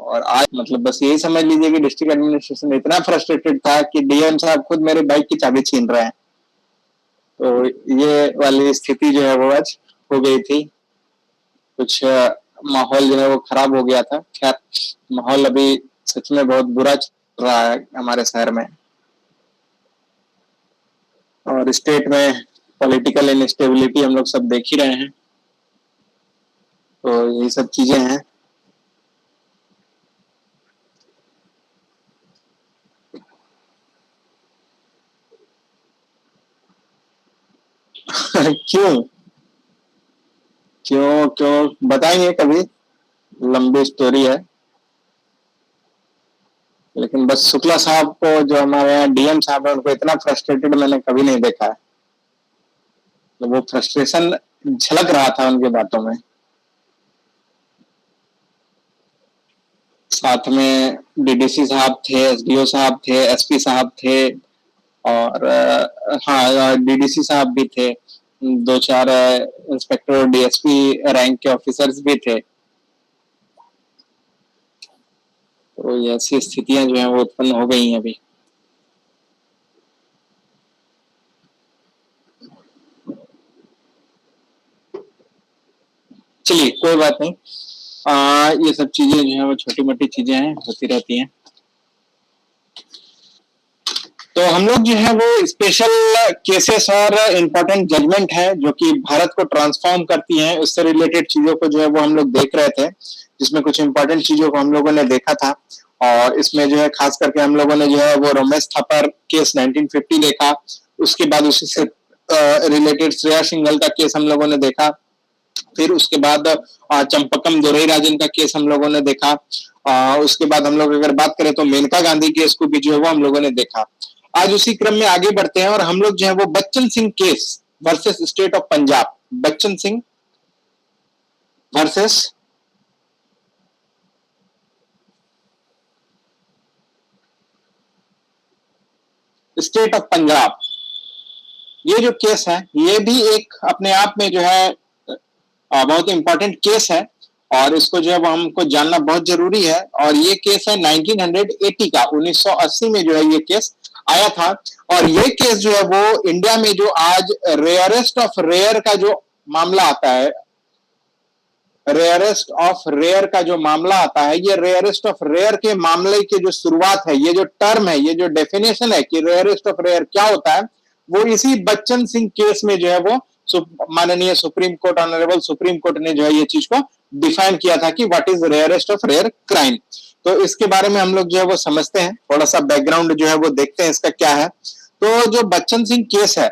और आज मतलब बस यही समझ लीजिए कि डिस्ट्रिक्ट एडमिनिस्ट्रेशन इतना फ्रस्ट्रेटेड था कि डीएम साहब खुद मेरे बाइक की चाबी छीन रहे हैं। तो ये वाली स्थिति जो है वो आज हो गई थी। कुछ माहौल जो है वो खराब हो गया था। खैर, माहौल अभी सच में बहुत बुरा चल रहा है हमारे शहर में और स्टेट में पॉलिटिकल इनस्टेबिलिटी हम लोग सब देख ही रहे हैं। तो यही सब चीजें हैं। क्यों क्यों क्यों बताएंगे कभी, लंबी स्टोरी है। लेकिन बस शुक्ला साहब को, जो हमारे यहाँ डीएम साहब है, उनको इतना फ्रस्ट्रेटेड मैंने कभी नहीं देखा है। तो वो फ्रस्ट्रेशन झलक रहा था उनकी बातों में। साथ में डीडीसी साहब थे, एसडीओ साहब थे, एसपी साहब थे और हाँ डीडीसी साहब भी थे। दो चार इंस्पेक्टर और डीएसपी रैंक के ऑफिसर्स भी थे। तो ये ऐसी स्थितियां जो है वो उत्पन्न हो गई हैं अभी। चलिए कोई बात नहीं। ये सब चीजें जो है वो छोटी मोटी चीजें हैं, होती रहती हैं। तो हम लोग जो है वो स्पेशल केसेस और इम्पोर्टेंट जजमेंट है जो कि भारत को ट्रांसफॉर्म करती हैं, उससे रिलेटेड चीजों को जो है वो हम लोग देख रहे थे, जिसमें कुछ इम्पोर्टेंट चीजों को हम लोगों ने देखा था। और इसमें जो है खास करके हम लोगों ने जो है वो रमेश थापर केस 1950 देखा। उसके बाद उसी से रिलेटेड श्रेया सिंघल का केस हम लोगों ने देखा। फिर उसके बाद चंपकम दोरईराजन का केस हम लोगों ने देखा। उसके बाद हम लोग अगर बात करें तो मेनका गांधी केस को भी जो है वो हम लोगों ने देखा। आज उसी क्रम में आगे बढ़ते हैं और हम लोग जो है वो Bachchan Singh case versus state of Punjab, Bachchan Singh versus state of Punjab, ये जो केस है ये भी एक अपने आप में जो है बहुत इंपॉर्टेंट केस है और इसको जो है वो हमको जानना बहुत जरूरी है। और ये केस है 1980 का, 1980 में जो है ये केस आया था। और ये केस जो है वो इंडिया में जो आज रेयरेस्ट ऑफ रेयर का जो मामला आता है, रेयरेस्ट ऑफ रेयर का जो मामला आता है, ये रेयरेस्ट ऑफ रेयर के मामले की जो शुरुआत है, ये जो टर्म है, ये जो डेफिनेशन है कि रेयरेस्ट ऑफ रेयर क्या होता है, वो इसी बच्चन सिंह केस में जो है वो माननीय supreme court, honourable supreme court ने जो है ये चीज को डिफाइन किया था कि what is rarest of rare crime. तो इसके बारे में हम लोग जो है वो समझते हैं, थोड़ा सा बैकग्राउंड जो है वो देखते हैं इसका क्या है। तो जो बच्चन सिंह केस है,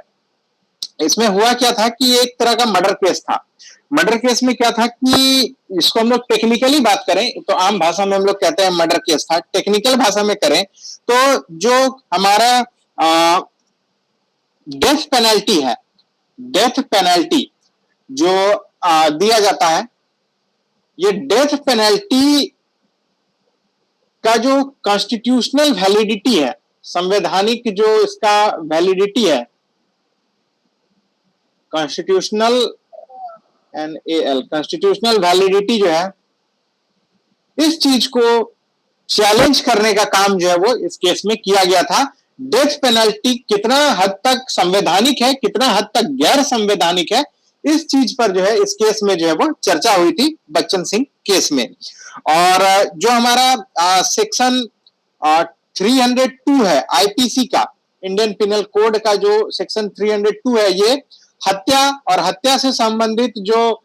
इसमें हुआ क्या था कि एक तरह का मर्डर केस था। मर्डर केस में क्या था कि इसको हम लोग टेक्निकली बात करें तो आम भाषा में हम लोग कहते हैं मर्डर केस था। टेक्निकल भाषा में करें तो जो हमारा डेथ पेनल्टी है, डेथ पेनल्टी जो दिया जाता है, ये डेथ पेनल्टी का जो कॉन्स्टिट्यूशनल वैलिडिटी है, संवैधानिक जो इसका वैलिडिटी है, कॉन्स्टिट्यूशनल कॉन्स्टिट्यूशनल वैलिडिटी जो है, इस चीज को चैलेंज करने का काम जो है वो इस केस में किया गया था। डेथ पेनल्टी कितना हद तक संवैधानिक है, कितना हद तक गैर संवैधानिक है, इस चीज पर जो है इस केस में जो है वो चर्चा हुई थी बच्चन सिंह केस में। और जो हमारा सेक्शन 302 है आईपीसी का, इंडियन पिनल कोड का जो सेक्शन 302 है, ये हत्या और हत्या से संबंधित जो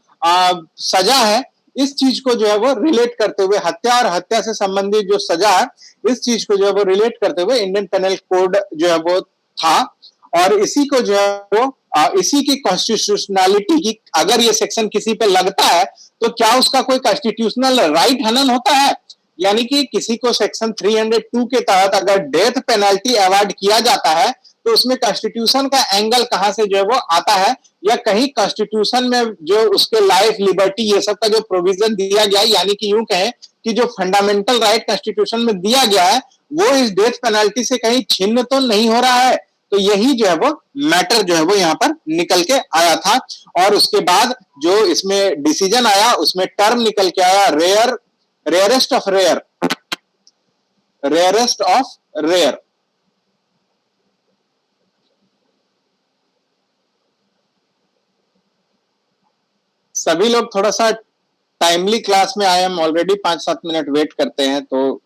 सजा है, इस चीज को जो है वो रिलेट करते हुए, हत्या और हत्या से संबंधित जो सजा है, इस चीज को जो है वो रिलेट करते हुए इंडियन पेनल कोड जो है वो था। और इसी को जो है वो इसी की कॉन्स्टिट्यूशनलिटी की, अगर ये सेक्शन किसी पे लगता है तो क्या उसका कोई कॉन्स्टिट्यूशनल राइट हनन होता है? यानी कि किसी को सेक्शन 302 के तहत अगर डेथ पेनल्टी अवार्ड किया जाता है तो उसमें कॉन्स्टिट्यूशन का एंगल कहां से जो है वो आता है, या कहीं कॉन्स्टिट्यूशन में जो उसके लाइफ, लिबर्टी, ये सब का जो प्रोविजन दिया गया है, यानी कि यूं कहें कि जो फंडामेंटल राइट कॉन्स्टिट्यूशन में दिया गया है वो इस डेथ पेनल्टी से कहीं छिन्न तो नहीं हो रहा है। तो यही जो है वो मैटर जो है वो यहाँ पर निकल के आया था। और उसके बाद जो इसमें डिसीजन आया उसमें टर्म निकल के आया rare, rarest of rare rarest of rare. सभी लोग थोड़ा सा टाइमली क्लास में आए, हम ऑलरेडी 5-7 मिनट वेट करते हैं, तो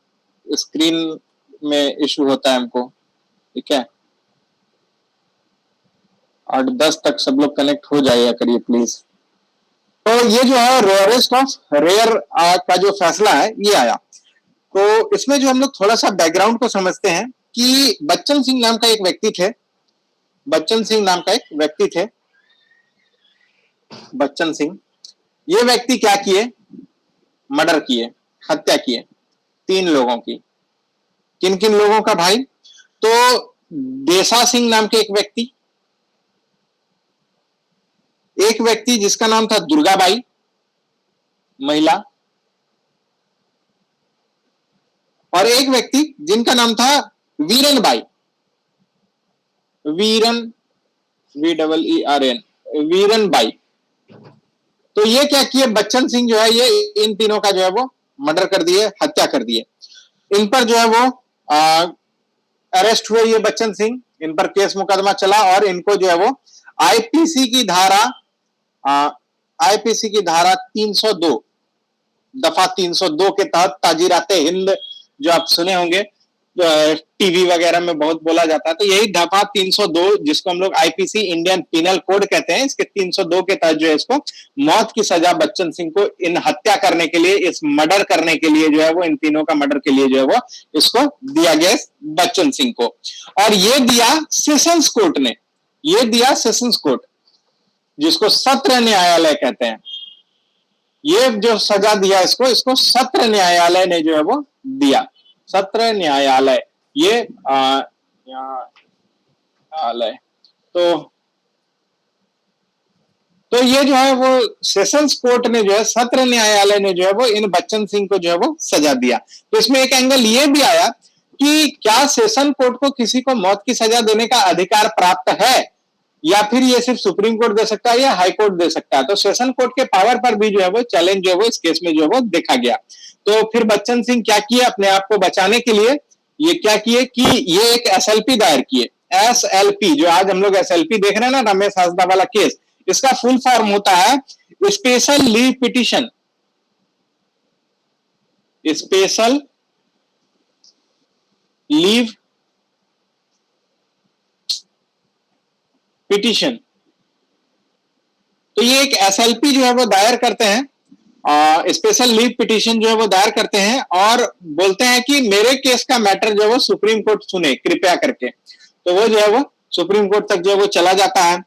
स्क्रीन में इशू होता है हमको, ठीक है। 8-10 तक सब लोग कनेक्ट हो जाइए करिए प्लीज। तो ये जो है रेयरेस्ट ऑफ रेयर का जो फैसला है ये आया। तो इसमें जो हम लोग थोड़ा सा बैकग्राउंड को समझते हैं कि बच्चन सिंह नाम का एक व्यक्ति थे। बच्चन सिंह नाम का एक व्यक्ति थे, बच्चन सिंह। ये व्यक्ति क्या किए? मर्डर किए, हत्या किए 3 लोगों की। किन किन लोगों का भाई? तो देसा सिंह नाम के एक व्यक्ति जिसका नाम था दुर्गाबाई, महिला, और एक व्यक्ति जिनका नाम था वीरन by, Veeran, VEERN, Veeran by. तो ये क्या किए? बच्चन सिंह जो है ये इन तीनों का जो है वो मर्डर कर दिए, हत्या कर दिए। इन पर जो है वो अरेस्ट हुए ये बच्चन सिंह, इन पर केस मुकदमा चला और इनको जो है वो आईपीसी की धारा आईपीसी की धारा 302 दफा 302 के तहत ताजीराते हिंद जो आप सुने होंगे, टीवी वगैरह में बहुत बोला जाता है, तो यही दफा 302 जिसको हम लोग आईपीसी इंडियन पिनल कोड कहते हैं, इसके 302 के तहत जो है इसको मौत की सजा बच्चन सिंह को इन हत्या करने के लिए, इस मर्डर करने के लिए जो है वो, इन तीनों का मर्डर के लिए जो है वो इसको दिया गया बच्चन सिंह को। और ये दिया सेशंस कोर्ट ने, ये दिया सेशंस कोर्ट जिसको सत्र न्यायालय कहते हैं। ये जो सजा दिया इसको सत्र न्यायालय ने जो है वो दिया, सत्र न्यायालय, ये न्यायालय। तो ये जो है वो सेशंस कोर्ट ने जो है, सत्र न्यायालय ने जो है वो इन बच्चन सिंह को जो है वो सजा दिया। तो इसमें एक एंगल ये भी आया कि क्या सेशन कोर्ट को किसी को मौत की सजा देने का अधिकार प्राप्त है, या फिर ये सिर्फ सुप्रीम कोर्ट दे सकता है या हाई कोर्ट दे सकता है। तो सेशन कोर्ट के पावर पर भी जो है वो चैलेंज जो है वो इस केस में जो है वो देखा गया। तो फिर बच्चन सिंह क्या किए अपने आप को बचाने के लिए? ये क्या किए कि ये एक एसएलपी दायर किए। एसएलपी जो आज हम लोग एसएलपी देख रहे हैं ना, रमेश हांसदा वाला केस, इसका फुल फॉर्म होता है special leave petition. Special leave petition. तो ये एक एसएलपी जो है वो दायर करते हैं, स्पेशल लीव पिटीशन जो है वो दायर करते हैं और बोलते हैं कि मेरे केस का मैटर जो है वो सुप्रीम कोर्ट सुने कृपया करके। तो वो जो है वो सुप्रीम कोर्ट तक जो है वो चला जाता है।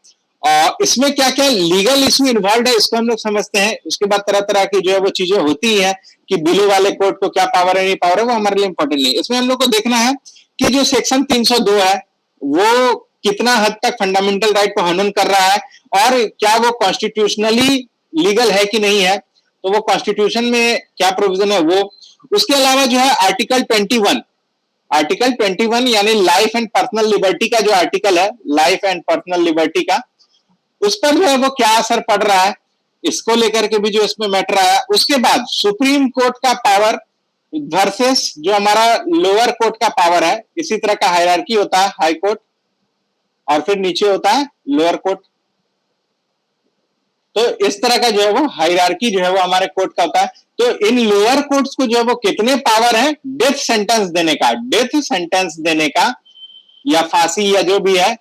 इसमें क्या क्या लीगल इश्यू इन्वॉल्व है इसको हम लोग समझते हैं। उसके बाद तरह तरह की जो है वो चीजें होती है कि बिलो वाले कोर्ट को क्या पावर है नहीं पावर है, वो हमारे लिए इंपॉर्टेंट नहीं। इसमें हम लोग को देखना है कि जो सेक्शन 302 है वो कितना हद तक फंडामेंटल राइट को हनन कर रहा है और क्या वो कॉन्स्टिट्यूशनली लीगल है कि नहीं है। तो वो कॉन्स्टिट्यूशन में क्या प्रोविजन है वो। उसके अलावा जो है आर्टिकल 21 यानी लाइफ एंड पर्सनल लिबर्टी का जो आर्टिकल है, लाइफ एंड पर्सनल लिबर्टी का, उस पर जो है वो क्या असर पड़ रहा है, इसको लेकर के भी जो इसमें मैटर आया। उसके बाद सुप्रीम कोर्ट का पावर वर्सेस जो हमारा लोअर कोर्ट का पावर है, इसी तरह का हायरार्की होता है, हाई कोर्ट और फिर नीचे होता है लोअर कोर्ट। तो इस तरह का जो है वो हायरार्की जो है वो हमारे कोर्ट का होता है। तो इन लोअर कोर्ट्स को जो है वो कितने पावर है डेथ सेंटेंस देने का, डेथ सेंटेंस देने का या फांसी या जो भी है,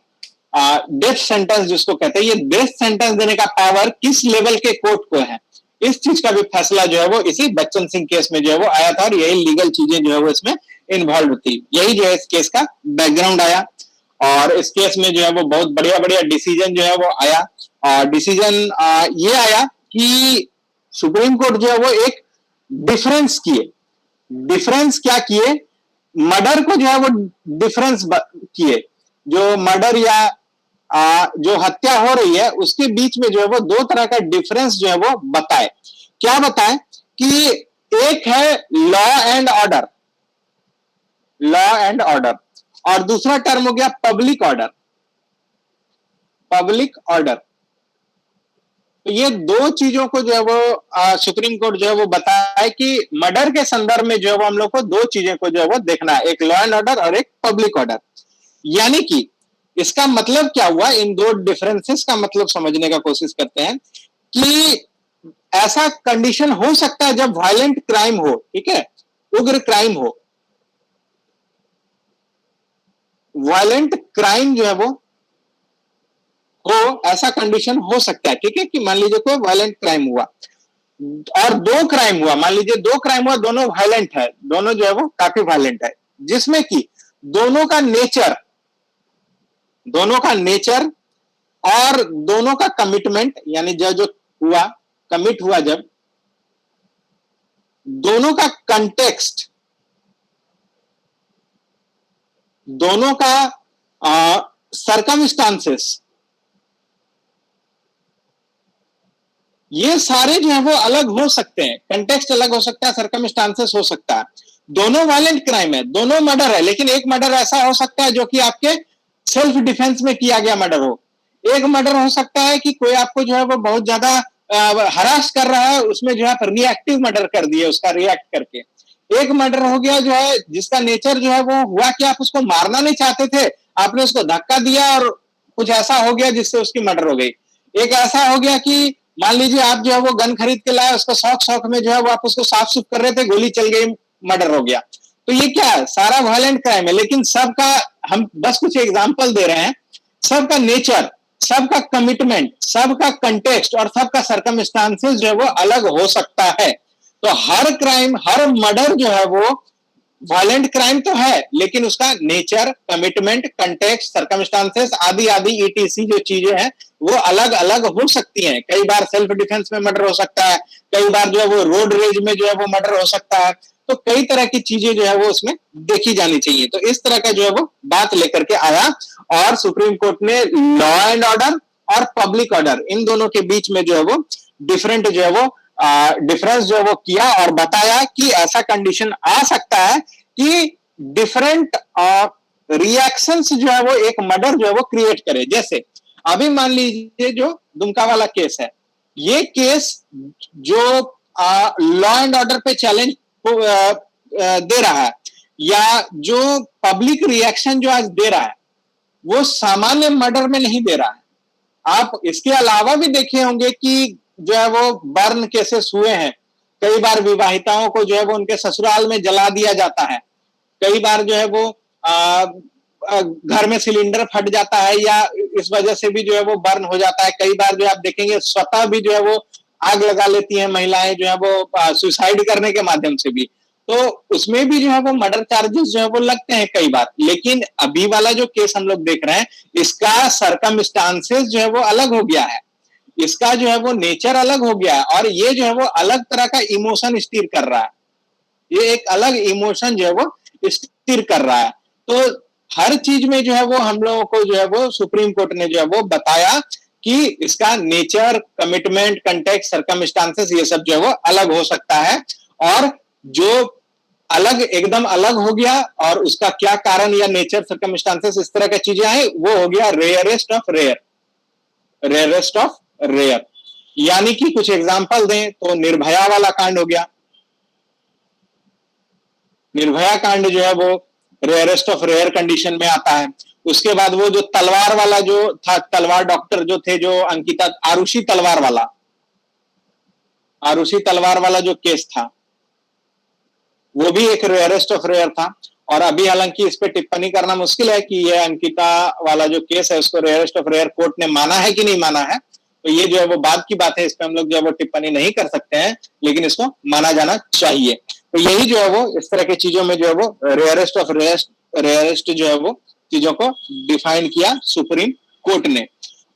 डेथ सेंटेंस जिसको कहते हैं, ये डेथ सेंटेंस देने का पावर किस लेवल के कोर्ट को है, इस चीज का भी फैसला जो है वो इसी बच्चन सिंह केस में जो है वो आया था और यही लीगल चीजें जो है वो इसमें इन्वॉल्व थी। यही जो है इस केस का बैकग्राउंड आया और इस केस में जो है वो बहुत बढ़िया बढ़िया डिसीजन जो है वो आया। डिसीजन ये आया कि सुप्रीम कोर्ट जो है वो एक डिफरेंस किए। डिफरेंस क्या किए? मर्डर को जो है वो डिफरेंस किए। जो मर्डर या जो हत्या हो रही है उसके बीच में जो है वो 2 तरह का डिफरेंस जो है वो बताए। क्या बताए कि एक है law and order, law and order, और दूसरा टर्म हो गया पब्लिक ऑर्डर, पब्लिक ऑर्डर। तो ये दो चीजों को जो है वो सुप्रीम कोर्ट जो है वो बताया कि मर्डर के संदर्भ में जो है वो हम लोग को दो चीजें को जो है वो देखना है, एक लॉ एंड ऑर्डर और एक पब्लिक ऑर्डर। यानी कि इसका मतलब क्या हुआ, इन दो डिफरेंसेस का मतलब समझने का कोशिश करते हैं कि ऐसा कंडीशन हो सकता है जब वायलेंट क्राइम हो, ठीक है, उग्र क्राइम वायलेंट क्राइम जो है वो हो, ऐसा कंडीशन हो सकता है, ठीक है, कि मान लीजिए कोई वायलेंट क्राइम हुआ और दो क्राइम हुआ, मान लीजिए दो क्राइम हुआ, दोनों वायलेंट है, दोनों जो है वो काफी वायलेंट है, जिसमें कि दोनों का नेचर दोनों का नेचर और दोनों का कमिटमेंट, यानी जो जो हुआ, कमिट हुआ जब, दोनों का कंटेक्स्ट, दोनों का सरकमस्टांसेस, ये सारे जो है वो अलग हो सकते हैं, कंटेक्स्ट अलग हो सकता है, सरकमस्टांसेस हो सकता है। दोनों वायलेंट क्राइम है, दोनों मर्डर है, लेकिन एक मर्डर ऐसा हो सकता है जो कि आपके सेल्फ डिफेंस में किया गया मर्डर हो। एक मर्डर हो सकता है कि कोई आपको जो है वो बहुत ज्यादा हरास कर रहा है, उसमें जो है रिएक्टिव मर्डर कर दिए, उसका रिएक्ट करके। एक मर्डर हो गया जो है जिसका नेचर जो है वो हुआ कि आप उसको मारना नहीं चाहते थे, आपने उसको धक्का दिया और कुछ ऐसा हो गया जिससे उसकी मर्डर हो गई। एक ऐसा हो गया कि मान लीजिए आप जो है वो गन खरीद के लाए, उसको शौक में जो है वो आप उसको साफ सुफ कर रहे थे, गोली चल गई, मर्डर हो गया। तो ये क्या है, सारा वायलेंट क्राइम है, लेकिन सबका, हम बस कुछ एग्जांपल दे रहे हैं, सबका नेचर, सबका कमिटमेंट, सबका कंटेक्स्ट और सबका सर्कमस्टांसेस जो है वो अलग हो सकता है। तो हर क्राइम, हर मर्डर जो है वो वायलेंट क्राइम तो है, लेकिन उसका नेचर, कमिटमेंट, कंटेक्स्ट, सर्कमस्टांसेस आदि आदि ईटीसी जो चीजें हैं वो अलग अलग हो सकती हैं। कई बार सेल्फ डिफेंस में मर्डर हो सकता है, कई बार जो है वो रोड रेज में जो है वो मर्डर हो सकता है। तो कई तरह की चीजें जो है वो उसमें देखी जानी चाहिए। तो इस तरह का जो है वो बात लेकर के आया और सुप्रीम कोर्ट ने लॉ एंड ऑर्डर और पब्लिक ऑर्डर, इन दोनों के बीच में जो है वो डिफरेंट जो है वो डिफरेंस जो है वो किया और बताया कि ऐसा कंडीशन आ सकता है कि डिफरेंट रिएक्शंस जो है वो एक मर्डर जो है वो क्रिएट करे। जैसे अभी मान लीजिए जो दुमका वाला केस है, ये केस जो लॉ एंड ऑर्डर पे चैलेंज दे रहा है, या जो पब्लिक रिएक्शन जो आज दे रहा है, वो सामान्य मर्डर में नहीं दे रहा है। आप इसके अलावा भी देखे होंगे कि जो है वो बर्न केसेस हुए हैं, कई बार विवाहिताओं को जो है वो उनके ससुराल में जला दिया जाता है, कई बार जो है वो घर में सिलेंडर फट जाता है या इस वजह से भी जो है वो बर्न हो जाता है। कई बार जो आप देखेंगे स्वतः भी जो है वो आग लगा लेती हैं महिलाएं, जो है वो सुसाइड करने के माध्यम से भी। तो उसमें भी जो है वो मर्डर चार्जेस जो है वो लगते हैं कई बार। लेकिन अभी वाला जो केस हम लोग देख रहे हैं, इसका सरकमस्टांसेस जो है वो अलग हो गया है, इसका जो है वो नेचर अलग हो गया है, और ये जो है वो अलग तरह का इमोशन स्टीर कर रहा है, ये एक अलग इमोशन जो है वो स्थिर कर रहा है। तो हर चीज में जो है वो हम लोगों को जो है वो सुप्रीम कोर्ट ने जो है वो बताया कि इसका नेचर, कमिटमेंट, कंटेक्स्ट, सर्कमस्टांसेस ये सब जो है वो अलग हो सकता है। और जो अलग, एकदम अलग हो गया और उसका क्या कारण या नेचर, सर्कमस्टांसेस इस तरह की चीजें आई, वो हो गया rarest of rare, rarest of rare. यानी कि कुछ एग्जांपल दें तो निर्भया वाला कांड हो गया, निर्भया कांड जो है वो रेयरेस्ट ऑफ रेयर कंडीशन में आता है। उसके बाद वो जो तलवार वाला जो था, तलवार डॉक्टर जो थे, जो अंकिता, आरुषि तलवार वाला, आरुषि तलवार वाला जो केस था, वो भी एक रेयरेस्ट ऑफ रेयर था। और अभी हालांकि इस पे टिप्पणी करना मुश्किल है कि ये अंकिता वाला जो केस है उसको रेयरेस्ट ऑफ रेयर कोर्ट ने माना है कि नहीं माना है, तो ये जो है वो बाद की बात है, इस पे हम लोग जो है वो टिप्पणी नहीं कर सकते हैं, लेकिन इसको माना जाना चाहिए। तो यही जो है वो इस तरह की चीजों में जो है वो रेयरेस्ट ऑफ रेयरेस्ट जो है वो चीजों को डिफाइन किया सुप्रीम कोर्ट ने।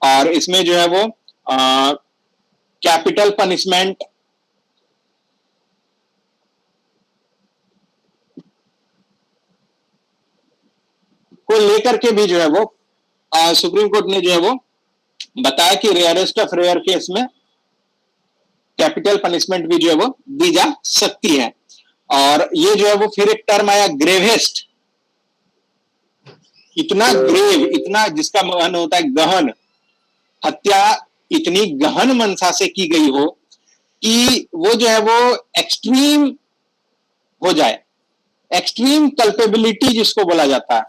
और इसमें जो है वो कैपिटल पनिशमेंट, को लेकर के भी जो है वो सुप्रीम कोर्ट ने जो है वो बताया कि रेयरेस्ट ऑफ रेयर केस में कैपिटल पनिशमेंट भी जो है वो दी जा सकती है। और ये जो है वो फिर एक टर्म आया ग्रेवेस्ट, इतना ग्रेव, इतना जिसका मन होता है गहन हत्या इतनी गहन मंशा से की गई हो कि वो जो है वो एक्सट्रीम हो जाए, एक्सट्रीम कल्पेबिलिटी जिसको बोला जाता है,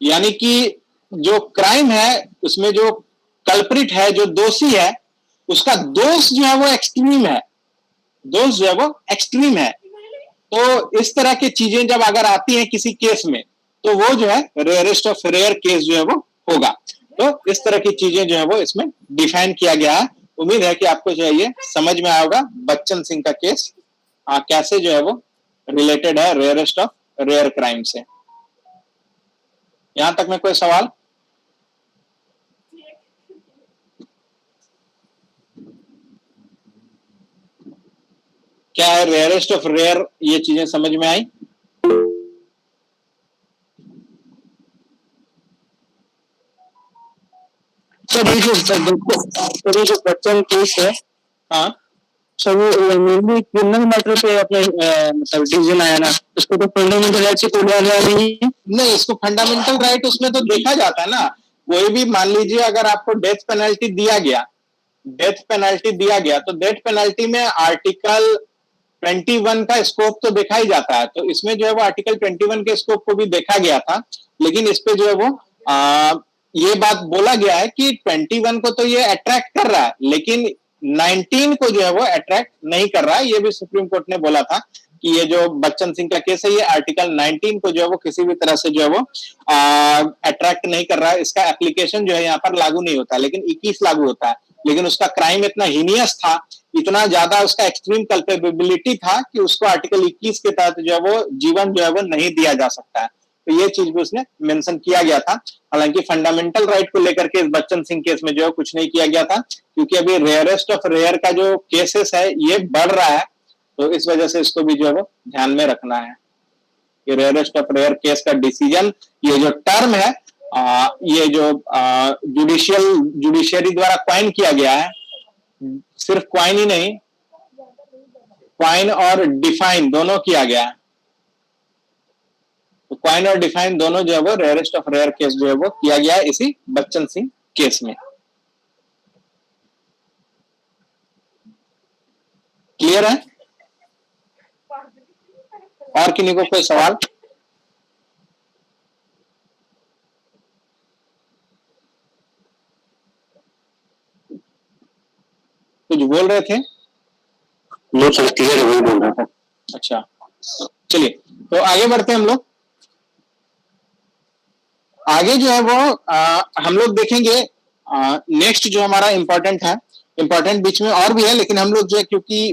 यानी कि जो क्राइम है उसमें जो कल्प्रिट है, जो दोषी है, उसका दोष जो है वो एक्सट्रीम है, दोष जो है वो एक्सट्रीम है। तो इस तरह की चीजें जब अगर आती हैं किसी केस में, तो वो जो है रेयरेस्ट ऑफ रेयर केस जो है वो होगा। तो इस तरह की चीजें जो है वो इसमें डिफाइन किया गया है। उम्मीद है कि आपको जो है ये समझ में आएगा बच्चन सिंह का केस कैसे जो है वो रिलेटेड है रेयरेस्ट ऑफ रेयर क्राइम से। यहां तक में कोई सवाल? क्या है रेयरेस्ट ऑफ रेयर, ये चीजें समझ में आई? सर ये जो बच्चन केस है, हाँ सर वो मेनली क्रिमिनल मैटर पे अपने मतलब डिसीजन आया ना, उसको तो फंडामेंटल राइट से तोड़ने वाला नहीं है। नहीं, इसको फंडामेंटल राइट उसमें तो देखा जाता है ना। कोई भी मान लीजिए अगर आपको डेथ पेनल्टी दिया गया, डेथ पेनल्टी दिया गया, तो डेथ पेनल्टी में आर्टिकल 21 का स्कोप तो देखा ही जाता है। तो इसमें जो है वो आर्टिकल 21 के स्कोप को भी देखा गया था, लेकिन इस पे जो है वो ये बात बोला गया है कि 21 को तो ये अट्रैक्ट कर रहा है, लेकिन 19 को जो है वो अट्रैक्ट नहीं कर रहा है। ये भी सुप्रीम कोर्ट ने बोला था कि ये जो बच्चन सिंह का केस है, ये आर्टिकल 19 को जो है वो किसी भी तरह से जो है वो अट्रैक्ट नहीं कर रहा है। इसका एप्लीकेशन जो है यहाँ पर लागू नहीं होता, लेकिन 21 लागू होता है। लेकिन उसका क्राइम इतना हीनियस था, इतना ज्यादा उसका एक्सट्रीम कल्पेबिलिटी था कि उसको आर्टिकल 21 के तहत जो है वो जीवन जो है वो नहीं दिया जा सकता है। तो ये चीज भी उसने मेंशन किया गया था। हालांकि फंडामेंटल राइट को लेकर के इस बच्चन सिंह केस में जो है कुछ नहीं किया गया था, क्योंकि अभी रेयरेस्ट ऑफ रेयर का जो केसेस है ये बढ़ रहा है, तो इस वजह से इसको भी जो है वो ध्यान में रखना है कि रेयरेस्ट ऑफ रेयर केस का डिसीजन, ये जो टर्म है, ये जो जुडिशियरी द्वारा क्वाइन किया गया है, सिर्फ क्वाइन ही नहीं, क्वाइन और डिफाइन दोनों किया गया है। तो क्वाइन और डिफाइन दोनों जो है वो रेयरेस्ट ऑफ रेयर केस जो है वो किया गया है इसी बच्चन सिंह केस में। क्लियर है? और किन्हीं को कोई सवाल? कुछ बोल रहे थे? नो सर, क्लियर वही बोल रहा था। अच्छा, चलिए तो आगे बढ़ते हैं हम लोग। आगे जो है वो हम लोग देखेंगे नेक्स्ट जो हमारा इंपॉर्टेंट है, इंपॉर्टेंट बीच में और भी है, लेकिन हम लोग जो है क्योंकि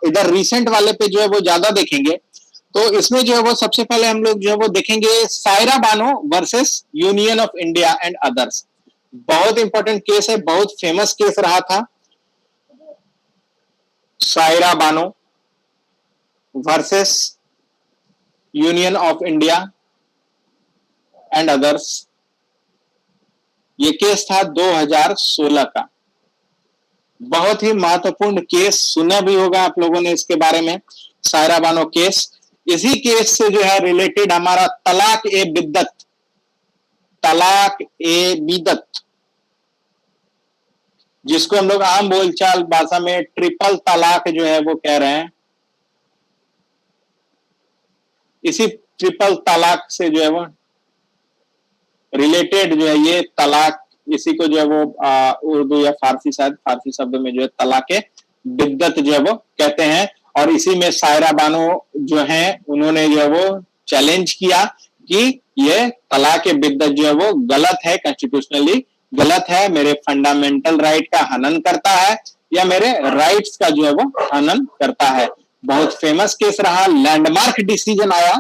इधर रिसेंट वाले पे जो है वो ज्यादा देखेंगे, तो इसमें जो है वो सबसे पहले हम लोग जो है वो देखेंगे Saira Bano versus union of India and others. बहुत इंपॉर्टेंट केस है, बहुत फेमस केस रहा था। Saira Bano versus union of India and others. ये केस था 2016 का। बहुत ही महत्वपूर्ण केस, सुना भी होगा आप लोगों ने इसके बारे में, सायरा बानो केस। इसी केस से जो है रिलेटेड हमारा तलाक ए बिद्दत, तलाक ए बिदत, जिसको हम लोग आम बोलचाल भाषा में ट्रिपल तलाक जो है वो कह रहे हैं, इसी ट्रिपल तलाक से जो है वो रिलेटेड जो है ये तलाक, इसी को जो है वो उर्दू या फारसी, शायद फारसी शब्द में जो है तलाके बिद्दत जो है वो कहते हैं। और इसी में सायरा बानो जो है उन्होंने जो है वो चैलेंज किया कि ये तलाक बिद्दत जो है वो गलत है, कॉन्स्टिट्यूशनली गलत है, मेरे फंडामेंटल राइट का हनन करता है या मेरे राइट्स का जो है वो हनन करता है। बहुत फेमस केस रहा, लैंडमार्क डिसीजन आया,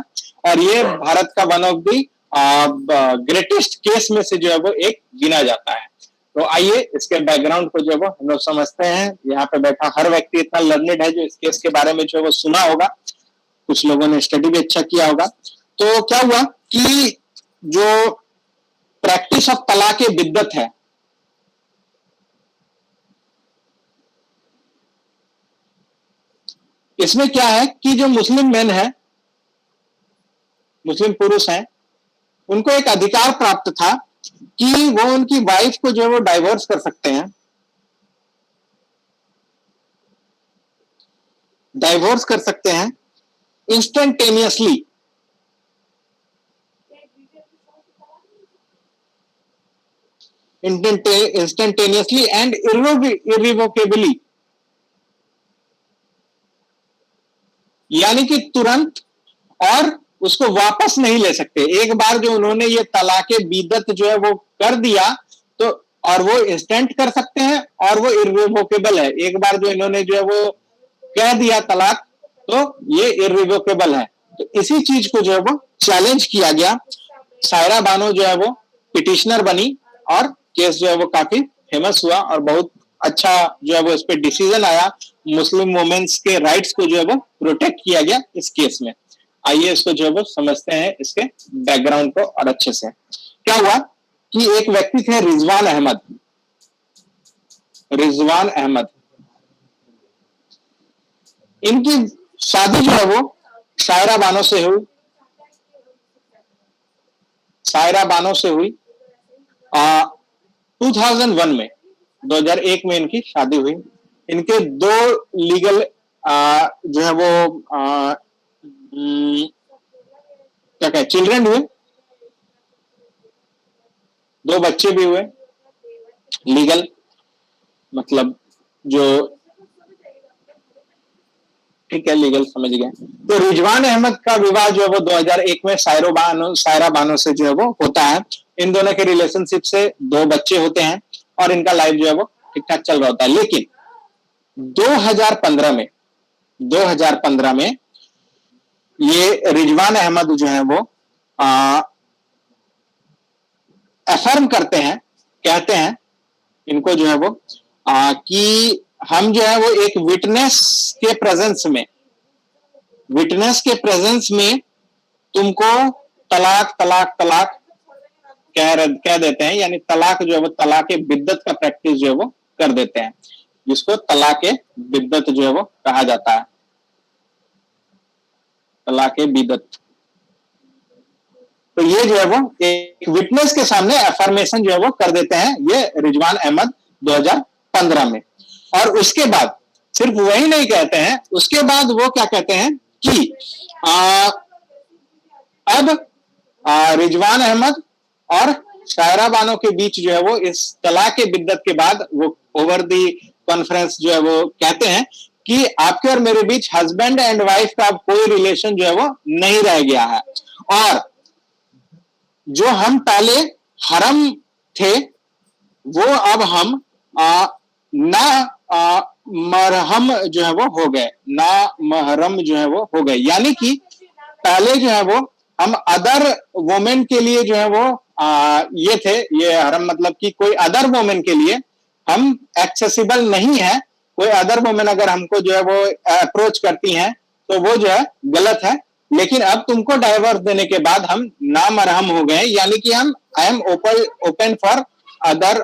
और ये भारत का one of the greatest case में से जो है वो एक गिना जाता है। तो आइए इसके बैकग्राउंड को जो है वो हम लोग समझते हैं। यहाँ पे बैठा हर व्यक्ति इतना लर्नेड है जो इस केस के बारे में जो है वो सुना होगा, कुछ लोगों ने स्टडी भी अच्छा किया होगा। तो क्या हुआ कि जो प्रैक्टिस ऑफ तलाक बिद्दत है, इसमें क्या है कि जो मुस्लिम मेन है, मुस्लिम पुरुष हैं, उनको एक अधिकार प्राप्त था कि वो उनकी वाइफ को जो है वो डाइवोर्स कर सकते हैं, डाइवोर्स कर सकते हैं इंस्टेंटेनियसली, इंस्टेंटेनियसली एंड इरिवोकेबली, यानी कि तुरंत, और उसको वापस नहीं ले सकते। एक बार जो उन्होंने ये तलाके बीदत जो है वो कर दिया, तो और वो इंस्टेंट कर सकते हैं और वो इरिवोकेबल है। एक बार जो इन्होंने जो है वो कह दिया तलाक, तो ये इरिवोकेबल है। तो इसी चीज को जो है वो चैलेंज किया गया। सायरा बानो जो है वो पिटिशनर बनी और केस जो है वो काफी फेमस हुआ और बहुत अच्छा जो है वो इस पे डिसीजन आया। मुस्लिम वुमेन्स के राइट्स को जो है वो प्रोटेक्ट किया गया इस केस में। आइए इसको जो है वो समझते हैं, इसके बैकग्राउंड को और अच्छे से। क्या हुआ कि एक व्यक्ति थे रिजवान अहमद, रिजवान अहमद, इनकी शादी जो है वो सायरा बानो से हुई, सायरा बानो से हुई 2001 में, 2001 में इनकी शादी हुई। इनके दो लीगल जो है वो क्या कहे चिल्ड्रन हुए, दो बच्चे भी हुए लीगल, मतलब जो ठीक है लीगल समझ गए। तो रिजवान अहमद का विवाह जो है वो 2001 में सायरा बानो से जो है वो होता है। इन दोनों के रिलेशनशिप से दो बच्चे होते हैं और इनका लाइफ जो है वो ठीक ठाक चल रहा होता है। लेकिन 2015 में ये रिजवान अहमद जो है वो अफर्म करते हैं, कहते हैं इनको जो है वो कि हम जो है वो एक विटनेस के प्रेजेंस में तुमको तलाक तलाक तलाक कह देते हैं, यानी तलाक जो है वो तलाके बिद्दत का प्रैक्टिस जो है वो कर देते हैं, जिसको तलाके बिद्दत जो है वो कहा जाता है, तलाके बिद्दत। तो ये जो है वो एक विटनेस के सामने अफर्मेशन जो है वो कर देते हैं ये रिजवान अहमद 2015 में। और उसके बाद सिर्फ वही नहीं कहते हैं, उसके बाद वो क्या कहते हैं कि अब रिजवान अहमद और सायरा बानो के बीच जो है वो इस तलाक बिद्दत के बाद वो ओवर दी कॉन्फ्रेंस जो है वो कहते हैं कि आपके और मेरे बीच हस्बैंड एंड वाइफ का अब कोई रिलेशन जो है वो नहीं रह गया है, और जो हम पहले हरम थे वो अब हम ना मरहम जो है वो हो गए, ना महरम जो है वो हो गए। यानी कि पहले जो है वो हम अदर वोमेन के लिए जो है वो ये थे, ये हरम मतलब कि कोई अदर वोमेन के लिए हम एक्सेसिबल नहीं है। कोई अदर वोमेन अगर हमको जो है वो अप्रोच करती हैं तो वो जो है गलत है। लेकिन अब तुमको डाइवोर्स देने के बाद हम नामरहम हो गए, यानी कि हम I am open for other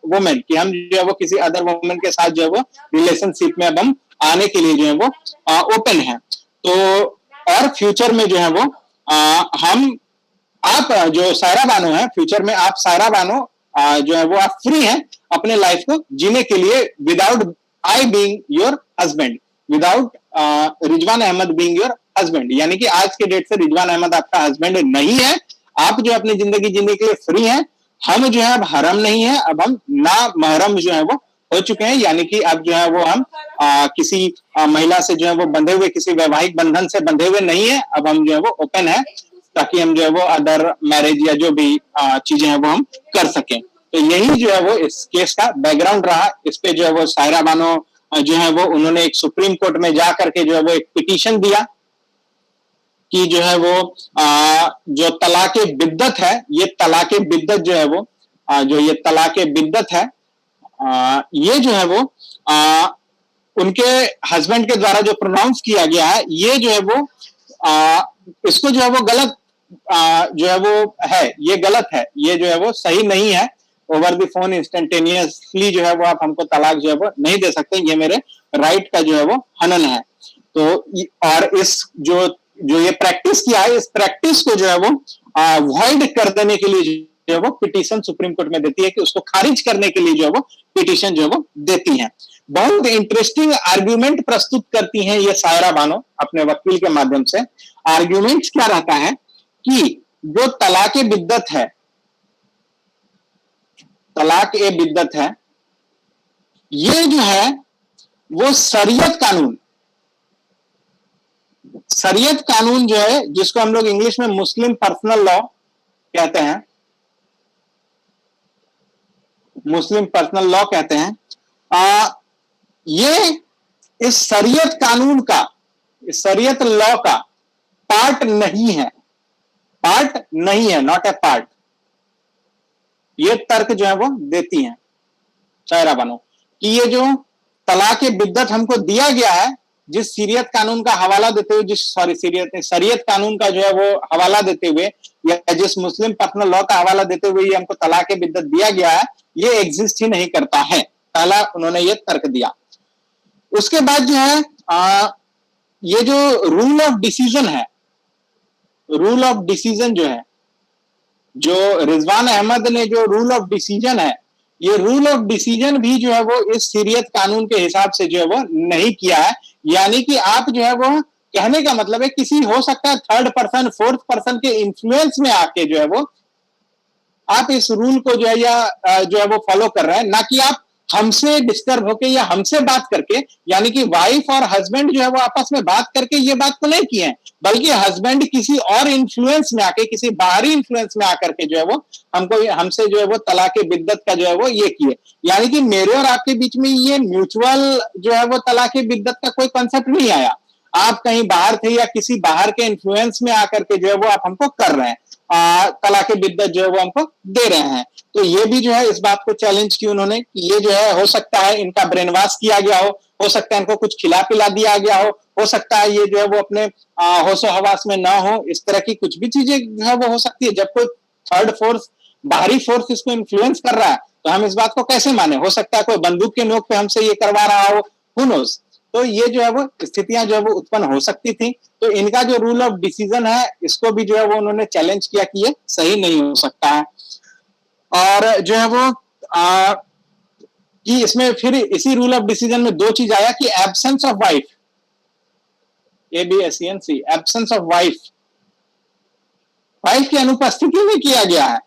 women, कि हम जो है वो किसी अदर वुमेन के साथ जो है वो रिलेशनशिप में अब हम आने के लिए जो है वो ओपन है। तो और फ्यूचर में जो है वो हम आप जो सायरा बानो है, फ्यूचर में आप सायरा बानो जो है वो आप फ्री हैं अपने लाइफ को जीने के लिए without I being your husband, without Rizwan Ahmed being your husband. यानी कि आज के डेट से रिजवान अहमद आपका हस्बैंड नहीं है, आप जो अपनी जिंदगी जीने के लिए फ्री हैं। हम जो है अब हरम नहीं है, अब हम ना महरम जो है वो हो चुके हैं, यानी कि अब जो है वो हम किसी महिला से जो है वो बंधे हुए, किसी वैवाहिक बंधन से बंधे हुए नहीं है। अब हम जो है वो ओपन है ताकि हम जो है वो अदर मैरिज या जो भी चीजें हैं वो हम कर सकें। तो यही जो है वो इस केस का बैकग्राउंड रहा। इस पे जो है वो सायरा बानो जो है वो उन्होंने एक सुप्रीम कोर्ट में जा करके जो है वो एक पिटीशन दिया कि जो है वो जो तलाके बिद्दत है, ये तलाके बिद्दत जो है वो जो ये तलाके बिद्दत है, ये जो है वो उनके हस्बैंड के द्वारा जो प्रोनाउंस किया गया है, ये जो है वो इसको जो है वो गलत जो है वो है, ये गलत है, ये जो है वो सही नहीं है। ओवर द फोन इंस्टेंटेनियसली जो है वो आप हमको तलाक जो है वो नहीं दे सकते, ये मेरे राइट का जो है वो हनन है। तो और इस जो ये प्रैक्टिस किया है, इस प्रैक्टिस को जो है वो वॉइड कर देने के लिए जो है वो पिटीशन सुप्रीम कोर्ट में देती है कि उसको खारिज करने के लिए जो है वो पिटीशन जो है वो देती हैं। बहुत इंटरेस्टिंग आर्ग्यूमेंट प्रस्तुत करती हैं ये सायरा बानो अपने वकील के माध्यम से। आर्ग्यूमेंट क्या रहता है कि जो तलाक बिद्दत है, तलाक ए बिद्दत है, ये जो है वो शरीयत कानून जो है, जिसको हम लोग इंग्लिश में मुस्लिम पर्सनल लॉ कहते हैं, मुस्लिम पर्सनल लॉ कहते हैं, ये इस शरीयत कानून का, इस शरीयत लॉ का पार्ट नहीं है, नॉट ए पार्ट। ये तर्क जो है वो देती हैं सायरा बानो कि ये जो तलाक बिद्दत हमको दिया गया है, जिस शरीयत कानून का हवाला देते हुए, शरीयत कानून का जो है वो हवाला देते हुए, या जिस मुस्लिम पर्सनल लॉ का हवाला देते हुए ये हमको तलाक बिद्दत दिया गया है, ये एग्जिस्ट ही नहीं करता है। पहला उन्होंने ये तर्क दिया। उसके बाद जो है ये जो रूल ऑफ डिसीजन है, रूल ऑफ डिसीजन जो है, जो रिजवान अहमद ने जो रूल ऑफ डिसीजन है, ये रूल ऑफ डिसीजन भी जो है वो इस शरीयत कानून के हिसाब से जो है वो नहीं किया है। यानी कि आप जो है वो, कहने का मतलब है किसी, हो सकता है थर्ड पर्सन, फोर्थ पर्सन के इन्फ्लुएंस में आके जो है वो आप इस रूल को जो है या जो है वो फॉलो कर रहे हैं, ना कि आप हमसे डिस्टर्ब होके या हमसे बात करके, यानी कि वाइफ और हस्बैंड जो है वो आपस में बात करके ये बात को नहीं किए हैं, बल्कि हस्बैंड किसी और इन्फ्लुएंस में आके, किसी बाहरी इन्फ्लुएंस में आकर के जो है वो हमसे जो है वो तलाक बिद्दत का जो है वो ये किए। यानी कि मेरे और आपके बीच में ये म्यूचुअल जो है वो तलाक बिद्दत का कोई कॉन्सेप्ट नहीं आया। आप कहीं बाहर थे या किसी बाहर के इन्फ्लुएंस में आकर के जो है वो आप हमको कर रहे हैं, तलाक बिद्दत जो है वो हमको दे रहे हैं। तो ये भी जो है इस बात को चैलेंज की उन्होंने कि ये जो है, हो सकता है इनका ब्रेन वॉश किया गया हो सकता है इनको कुछ खिला पिला दिया गया हो सकता है ये जो है वो अपने होशो हवास में ना हो, इस तरह की कुछ भी चीजें जो है वो हो सकती है। जब कोई थर्ड फोर्स, बाहरी फोर्स इसको इन्फ्लुएंस कर रहा है, तो हम इस बात को कैसे माने? हो सकता है कोई बंदूक के नोक पे हमसे ये करवा रहा हो, हू नोस। तो ये जो है वो स्थितियां जो है वो उत्पन्न हो सकती थी। तो इनका जो रूल ऑफ डिसीजन है, इसको भी जो है वो उन्होंने चैलेंज किया कि ये सही नहीं हो सकता है। और जो है वो कि इसमें फिर इसी रूल ऑफ डिसीजन में दो चीज आया कि absence of wife, ABSENC, absence of wife, wife की अनुपस्थिति में किया गया है,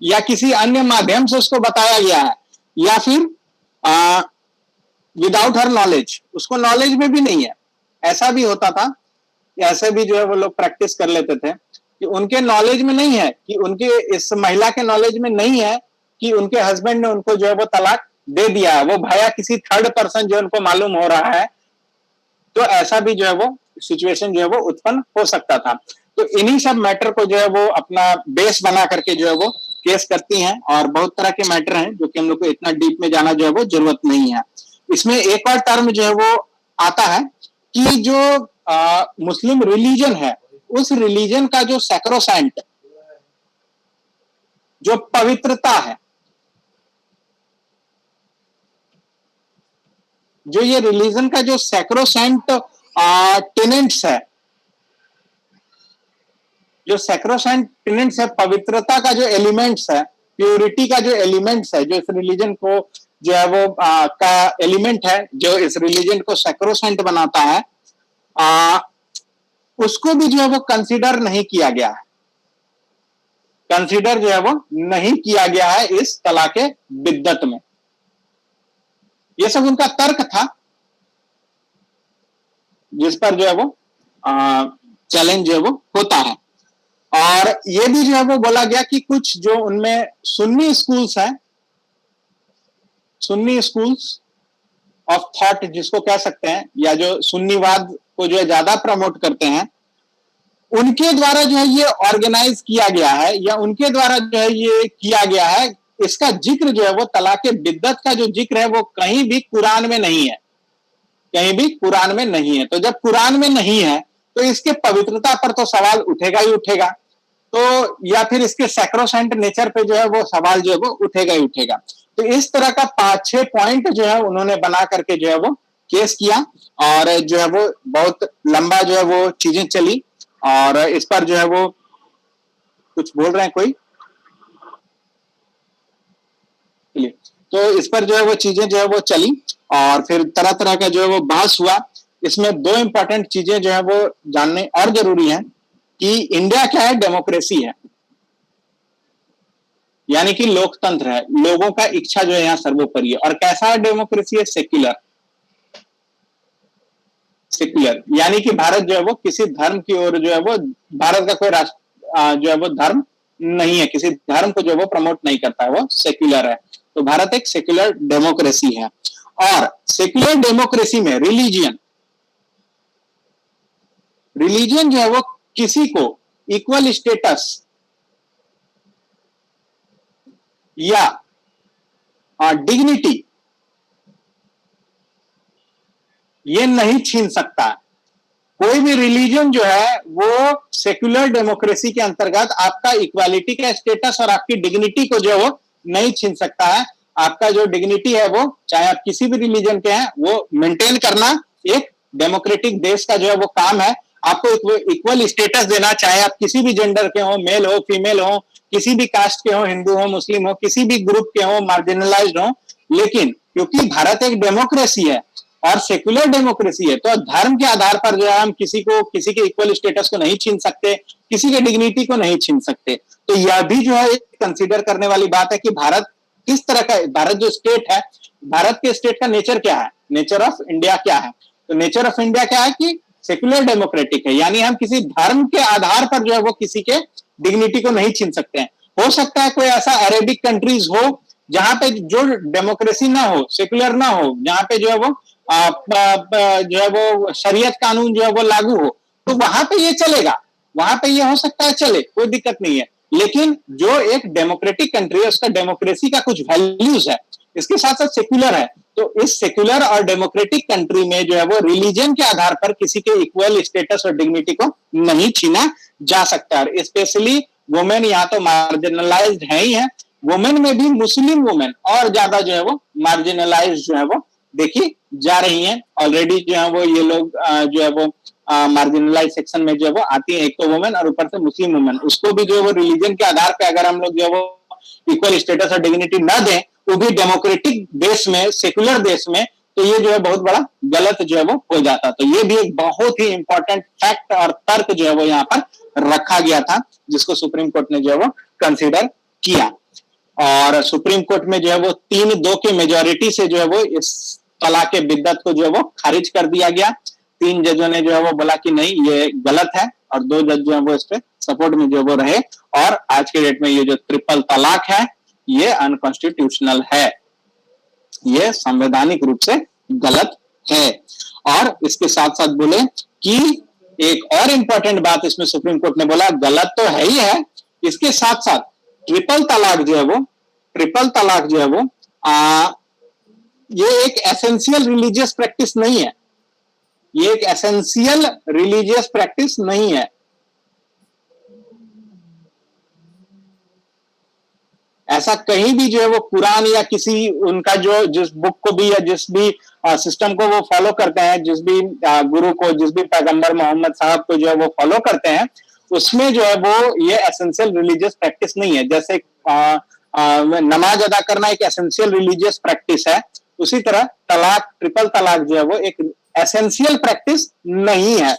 या किसी अन्य माध्यम से उसको बताया गया है, या फिर विदाउट हर नॉलेज, उसको नॉलेज में भी नहीं है। ऐसा भी होता था, ऐसे भी जो है वो लोग प्रैक्टिस कर लेते थे कि उनके नॉलेज में नहीं है, कि उनके इस महिला के नॉलेज में नहीं है कि उनके हस्बैंड ने उनको जो है वो तलाक दे दिया है, वो भया किसी थर्ड पर्सन जो उनको मालूम हो रहा है। तो ऐसा भी जो है वो सिचुएशन जो है वो उत्पन्न हो सकता था। तो इन्हीं सब मैटर को जो है वो अपना बेस बना करके जो है वो केस करती हैं, और बहुत तरह के मैटर हैं जो कि हम लोग को इतना डीप में जाना जो है वो जरूरत नहीं है। इसमें एक और टर्म जो है वो आता है कि जो मुस्लिम रिलीजन है, उस रिलीजन का जो सैक्रोसेंट, जो पवित्रता है, जो ये रिलीजन का जो सैक्रोसेंट टेनेंट्स है, जो सैक्रोसेंट टेनेंट्स है, पवित्रता का जो एलिमेंट्स है, प्योरिटी का जो एलिमेंट्स है, जो इस रिलीजन को जो है वो का एलिमेंट है, जो इस रिलीजन को सैक्रोसेंट बनाता है, उसको भी जो है वो कंसीडर नहीं किया गया है, कंसीडर जो है वो नहीं किया गया है इस तलाक बिद्दत में। ये सब उनका तर्क था, जिस पर जो है वो चैलेंज जो है वो होता है। और ये भी जो है वो बोला गया कि कुछ जो उनमें सुन्नी स्कूल्स हैं, सुन्नी स्कूल्स ऑफ थॉट जिसको कह सकते हैं, या जो सुन्नीवाद को जो है ज्यादा प्रमोट करते हैं, उनके द्वारा जो है ये ऑर्गेनाइज किया गया है, या उनके द्वारा जो है ये किया गया है। इसका जिक्र जो है वो तलाक बिद्दत का जो जिक्र है वो कहीं भी कुरान में नहीं है, कहीं भी कुरान में नहीं है। तो जब कुरान में नहीं है तो इसके पवित्रता पर तो सवाल उठेगा ही उठेगा, तो या फिर इसके सैक्रोसेंट नेचर पे जो है वो सवाल जो है वो उठेगा ही उठेगा। तो इस तरह का 5-6 पॉइंट जो है उन्होंने बना करके जो है वो केस किया, और जो है वो बहुत लंबा जो है वो चीजें चली। और इस पर जो है वो कुछ बोल रहे हैं कोई? चलिए, तो इस पर जो है वो चीजें जो है वो चली और फिर तरह तरह का जो है वो बहस हुआ। इसमें दो इंपॉर्टेंट चीजें जो है वो जानने और जरूरी है कि इंडिया क्या है, डेमोक्रेसी है, यानी कि लोकतंत्र है, लोगों का इच्छा जो है यहाँ सर्वोपरि है। और कैसा है डेमोक्रेसी है, सेक्युलर। सेक्युलर यानी कि भारत जो है वो किसी धर्म की ओर जो है वो, भारत का कोई राष्ट्र जो है वो धर्म नहीं है, किसी धर्म को जो है वो प्रमोट नहीं करता है, वो सेक्युलर है। तो भारत एक सेक्युलर डेमोक्रेसी है। और सेक्युलर डेमोक्रेसी में रिलीजियन रिलीजियन जो है वो किसी को इक्वल स्टेटस या डिग्निटी ये नहीं छीन सकता। कोई भी रिलीजन जो है वो सेक्युलर डेमोक्रेसी के अंतर्गत आपका इक्वालिटी का स्टेटस और आपकी डिग्निटी को जो है वो नहीं छीन सकता है। आपका जो डिग्निटी है वो, चाहे आप किसी भी रिलीजन के हैं, वो मेंटेन करना एक डेमोक्रेटिक देश का जो है वो काम है। आपको इक्वल स्टेटस देना, चाहे आप किसी भी जेंडर के हो, मेल हो, फीमेल हो, किसी भी कास्ट के हो, हिंदू हो, मुस्लिम हो, किसी भी ग्रुप के हो, मार्जिनलाइज्ड हो। लेकिन क्योंकि भारत एक डेमोक्रेसी है और सेक्युलर डेमोक्रेसी है, तो धर्म के आधार पर जो है हम किसी के इक्वल स्टेटस को नहीं छीन सकते, किसी के डिग्निटी को नहीं छीन सकते। तो यह भी जो है कंसीडर करने वाली बात है कि भारत किस तरह का, भारत जो स्टेट है, भारत के स्टेट का नेचर क्या है, नेचर ऑफ इंडिया क्या है। तो नेचर ऑफ इंडिया क्या है कि सेक्युलर डेमोक्रेटिक है, यानी हम किसी धर्म के आधार पर जो है वो किसी के डिग्निटी को नहीं छीन सकते हैं। हो सकता है कोई ऐसा अरेबिक कंट्रीज हो जहां पे जो डेमोक्रेसी ना हो, सेक्युलर ना हो, जहां पे जो है वो जो है वो शरीयत कानून जो है वो लागू हो, तो वहां पे ये चलेगा, वहां पे ये हो सकता है चले, कोई दिक्कत नहीं है। लेकिन जो एक डेमोक्रेटिक कंट्री है उसका डेमोक्रेसी का कुछ वैल्यूज है, इसके साथ साथ सेक्युलर है। तो इस सेक्युलर और डेमोक्रेटिक कंट्री में जो है वो रिलीजन के आधार पर किसी के इक्वल स्टेटस और डिग्निटी को नहीं छीना जा सकता। स्पेशली वुमेन यहाँ तो मार्जिनलाइज्ड है ही है, वुमेन में भी मुस्लिम वुमेन और ज्यादा जो है वो मार्जिनलाइज्ड जो है वो देखी जा रही हैं। ऑलरेडी जो है वो ये लोग जो है वो मार्जिनलाइज सेक्शन में जो है वो आती है, एक तो वुमेन और ऊपर से मुस्लिम वुमेन, उसको भी जो है वो रिलीजन के आधार पे अगर हम लोग जो है वो इक्वल स्टेटस और डिग्निटी न दें, वो भी डेमोक्रेटिक देश में, सेक्युलर देश में, तो ये जो है बहुत बड़ा गलत जो है वो हो जाता। तो ये भी एक बहुत ही इंपॉर्टेंट फैक्ट और तर्क जो है वो यहाँ पर रखा गया था, जिसको सुप्रीम कोर्ट ने जो है वो कंसिडर किया। और सुप्रीम कोर्ट में जो है वो 3-2 की मेजोरिटी से जो है वो इस तलाक बिद्दत को जो है वो खारिज कर दिया गया। 3 जजों ने जो है वो बोला कि नहीं ये गलत है, और 2 जज जो है वो इस पे सपोर्ट में जो है वो रहे। और आज के डेट में ये जो ट्रिपल तलाक है ये अनकॉन्स्टिट्यूशनल है, ये संवैधानिक रूप से गलत है। और इसके साथ साथ बोले कि एक और इंपॉर्टेंट बात इसमें सुप्रीम कोर्ट ने बोला, गलत तो है ही है, इसके साथ साथ ट्रिपल तलाक जो है वो, ट्रिपल तलाक जो है वो ये एक एसेंशियल रिलीजियस प्रैक्टिस नहीं है, ये एक एसेंशियल रिलीजियस प्रैक्टिस नहीं है। ऐसा कहीं भी जो है वो कुरान या किसी उनका जो जिस बुक को भी या जिस भी सिस्टम को वो फॉलो करते हैं, जिस भी गुरु को, जिस भी पैगंबर मोहम्मद साहब को जो है वो फॉलो करते हैं, उसमें जो है वो ये एसेंशियल रिलीजियस प्रैक्टिस नहीं है। जैसे नमाज अदा करना एक एसेंशियल रिलीजियस प्रैक्टिस है, उसी तरह तलाक, ट्रिपल तलाक जो है वो एक एसेंशियल प्रैक्टिस नहीं है।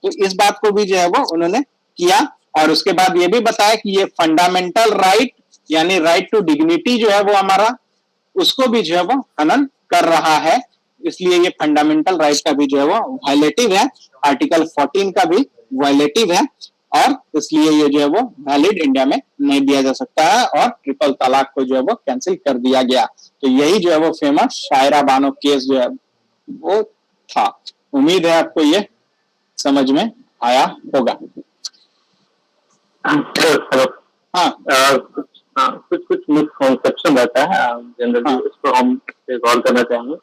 तो इस बात को भी जो है वो उन्होंने किया। और उसके बाद ये भी बताया कि ये फंडामेंटल राइट यानी राइट टू डिग्निटी जो है वो हमारा, उसको भी जो है वो हनन कर रहा है, इसलिए ये फंडामेंटल राइट का भी जो है वो वायलेटिव है, आर्टिकल 14 का भी वायलेटिव है, और इसलिए ये जो है वो वैलिड इंडिया में नहीं दिया जा सकता है, और ट्रिपल तलाक को जो है वो कैंसिल कर दिया गया। तो यही जो है वो फेमस शायरा बानो केस जो है वो था। उम्मीद है आपको ये समझ में आया होगा। हाँ, कुछ मिसकॉन्सेप्शन रहता है जनरली, उसको हम गौर करना चाहेंगे।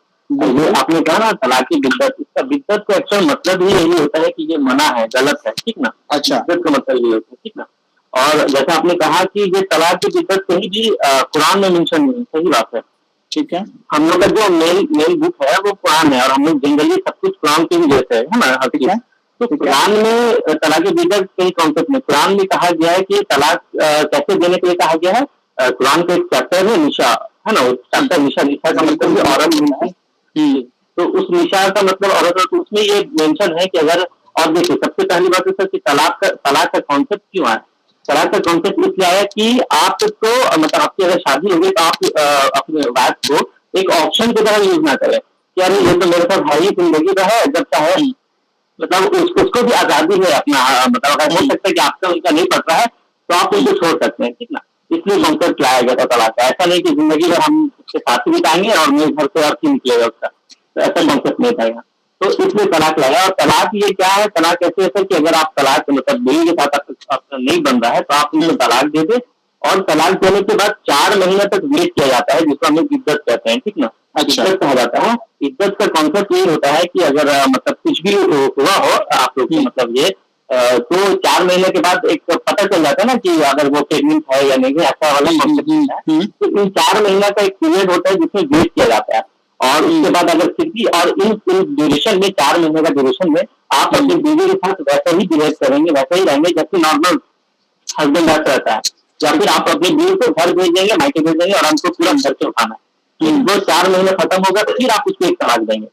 ये आपने कहा ना तलाकी बिद्दत, इसका बिद्दत का एक्चुअल मतलब ही यही होता है कि ये मना है, गलत है, ठीक ना। अच्छा, बिद्दत का मतलब ये होता है, ठीक ना। और जैसा आपने कहा कि ये तलाक की बिद्दत कहीं भी कुरान में मेंशन नहीं, सही बात है, ठीक है। हम लोग का जो मेल बुक है वो कुरान है, और हम लोग जनरली सब कुछ कुरान के ही जैसे है ना, हर चीज। तो कुरान में तलाक की बिद्दत कई कॉन्सेप्ट में कुरान में कहा गया है कि तलाक कैसे देने के लिए कहा गया है। कुरान का एक चैप्टर है निशा, है ना, चैप्टर निशा, निशा का मतलब भी औरत है। तो उस निशा का मतलब औरत है, तो उसमें ये मेंशन है कि अगर, और देखिए सबसे पहली बात है सर कि तलाक का कॉन्सेप्ट क्यों आया? तलाक का कॉन्सेप्ट इसलिए आया कि आपको मतलब आपकी अगर शादी हो गई तो आप अपने वाइफ को एक ऑप्शन की तरह यूज ना करें कि अरे ये तो मेरे साथ है ही, जिंदगी का है, जब चाहे मतलब उसको भी आजादी है अपना, मतलब अगर हो सकता है कि आपका उनका नहीं पड़ रहा है तो आप उनको छोड़ सकते हैं, ठीक ना। इसलिए कॉन्सेप्ट लाया गया था तलाक का। ऐसा नहीं कि जिंदगी भर हम उसके साथ ही बिताएंगे और मेरे घर से और क्यों निकलेगा उसका, तो ऐसा कॉन्सेप्ट नहीं था यहाँ। तो इसलिए तलाक लाया। और तलाक ये क्या है, तलाक ऐसे है कि अगर आप तलाक मतलब बीवी के साथ आपका नहीं बन रहा है तो आप उनको तलाक दे दे, और तलाक देने के बाद 4 महीने तक वेट किया जाता है, जिसको हम लोग इद्दत कहते हैं, ठीक ना। अच्छा। इद्दत कहा जाता है। इद्दत का कॉन्सेप्ट ये होता है कि अगर मतलब कुछ भी हुआ हो आप लोग को, मतलब ये तो 4 महीने के बाद एक पता चल जाता है ना कि अगर वो प्रेग्नेंट है या नहीं है, ऐसा वाला कॉन्सेप्ट है। तो इन 4 महीना का एक पीरियड होता है जिसमें वेट किया जाता है, और उसके बाद अगर फिर भी, और इन ड्यूरेशन में 4 महीने का ड्यूरेशन में आप अपनी बीवी के साथ वैसे ही बिहेव करेंगे, वैसे ही रहेंगे जैसे नॉर्मल हस्बैंड वाइफ रहता है, या फिर आप अपनी बीवी को घर भेज देंगे, मायके भेज देंगे और हमको पूरा घर से उठाना है। वो 4 महीने खत्म होगा तो फिर आप उसको एक तलाक देंगे,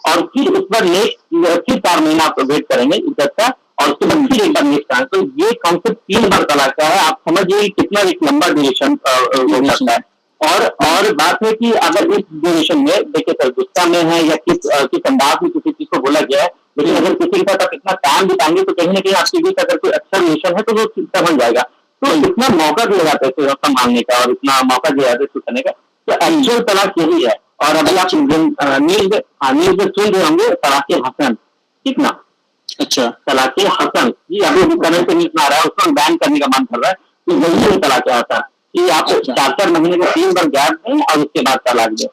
और फिर उस पर नेक्स्ट फिर 4 महीना आप वेट करेंगे इज्जत का, और उसके बाद फिर एक बार नेक्स्ट आए। तो ये कॉन्सेप्ट 3 बार तलाक का है। आप समझिए कितना एक लंबा ड्यूरेशन हो सकता है। और बात है कि अगर इस ड्यूरेशन में देखिए सर गुस्सा में है या किस अंदाज में किसी चीज को बोला गया है, लेकिन अगर किसी के साथ आप इतना टाइम बिताएंगे तो कहीं ना कहीं आपके बीच अगर कोई अच्छा रिलेशन है तो वो समझ जाएगा। तो इतना मौका दिया जाता है संभालने का, और इतना मौका दिया जाता है सुनने का। तो एक्चुअल तलाक यही है। और अभी आप न्यूज में सुन रहे होंगे तलाक हसन, ठीक ना। अच्छा। तलाक हसन ये अभी करंट न्यूज में आ रहा है, उसको बैन करने का मन कर रहा है। तो यही है तलाक हसन कि आप 4-4 महीने का 3 बार गैप दें और उसके बाद तलाक दें।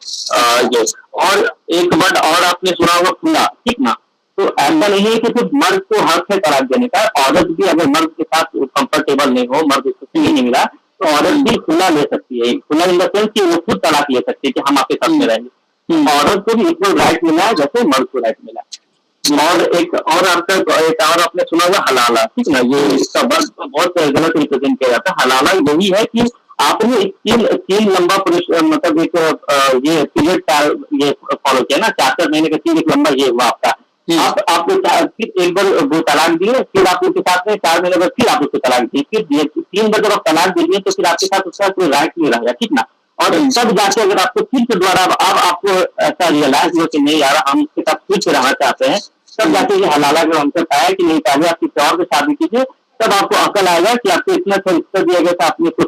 ये और एक वर्ड और आपने सुना होगा खुला, ठीक ना। तो ऐसा नहीं है कि सिर्फ मर्द को हक है तलाक देने का, औरत भी अगर मर्द के साथ कंफर्टेबल नहीं हो, मर्द उसको सही नहीं मिला, तो औरत भी खुला ले सकती है। खुला इन द सेंस कि वो खुद तलाक ले सकती है कि हम आपके साथ में रहेंगे। औरत को भी इक्वल राइट मिला है जैसे मर्द को राइट मिला। और एक और आपका एक और आपने सुना होगा हलाला, ठीक ना। ये इसका वर्ड बहुत गलत रिप्रेजेंट किया जाता है। हलाला यही है कि आपने तीन लंबा मतलब एक ये पीरियड ये फॉलो किया ना, 4-4 महीने का तीन एक लंबा ये हुआ आपका। आप फिर एक बार वो तलाक दिए, फिर आप उसके साथ में 4 महीने बाद फिर आप उसको तलाक दिए, फिर 3 बार जब आप तलाक दीजिए तो फिर आपके साथ उसका कोई राइट नहीं रहेगा, ठीक ना। और तब जाके अगर आपको फिर से दोबारा अब आपको ऐसा रियलाइज हो कि नहीं यार हम उसके साथ फिर से रहना चाहते हैं, तब जाके ये हलाला का कॉन्सेप्ट आया कि नहीं पहले आप किसी और से शादी कीजिए, तब आपको अकल आएगा कि आपको इतना उत्तर दिया गया था, आपने कुछ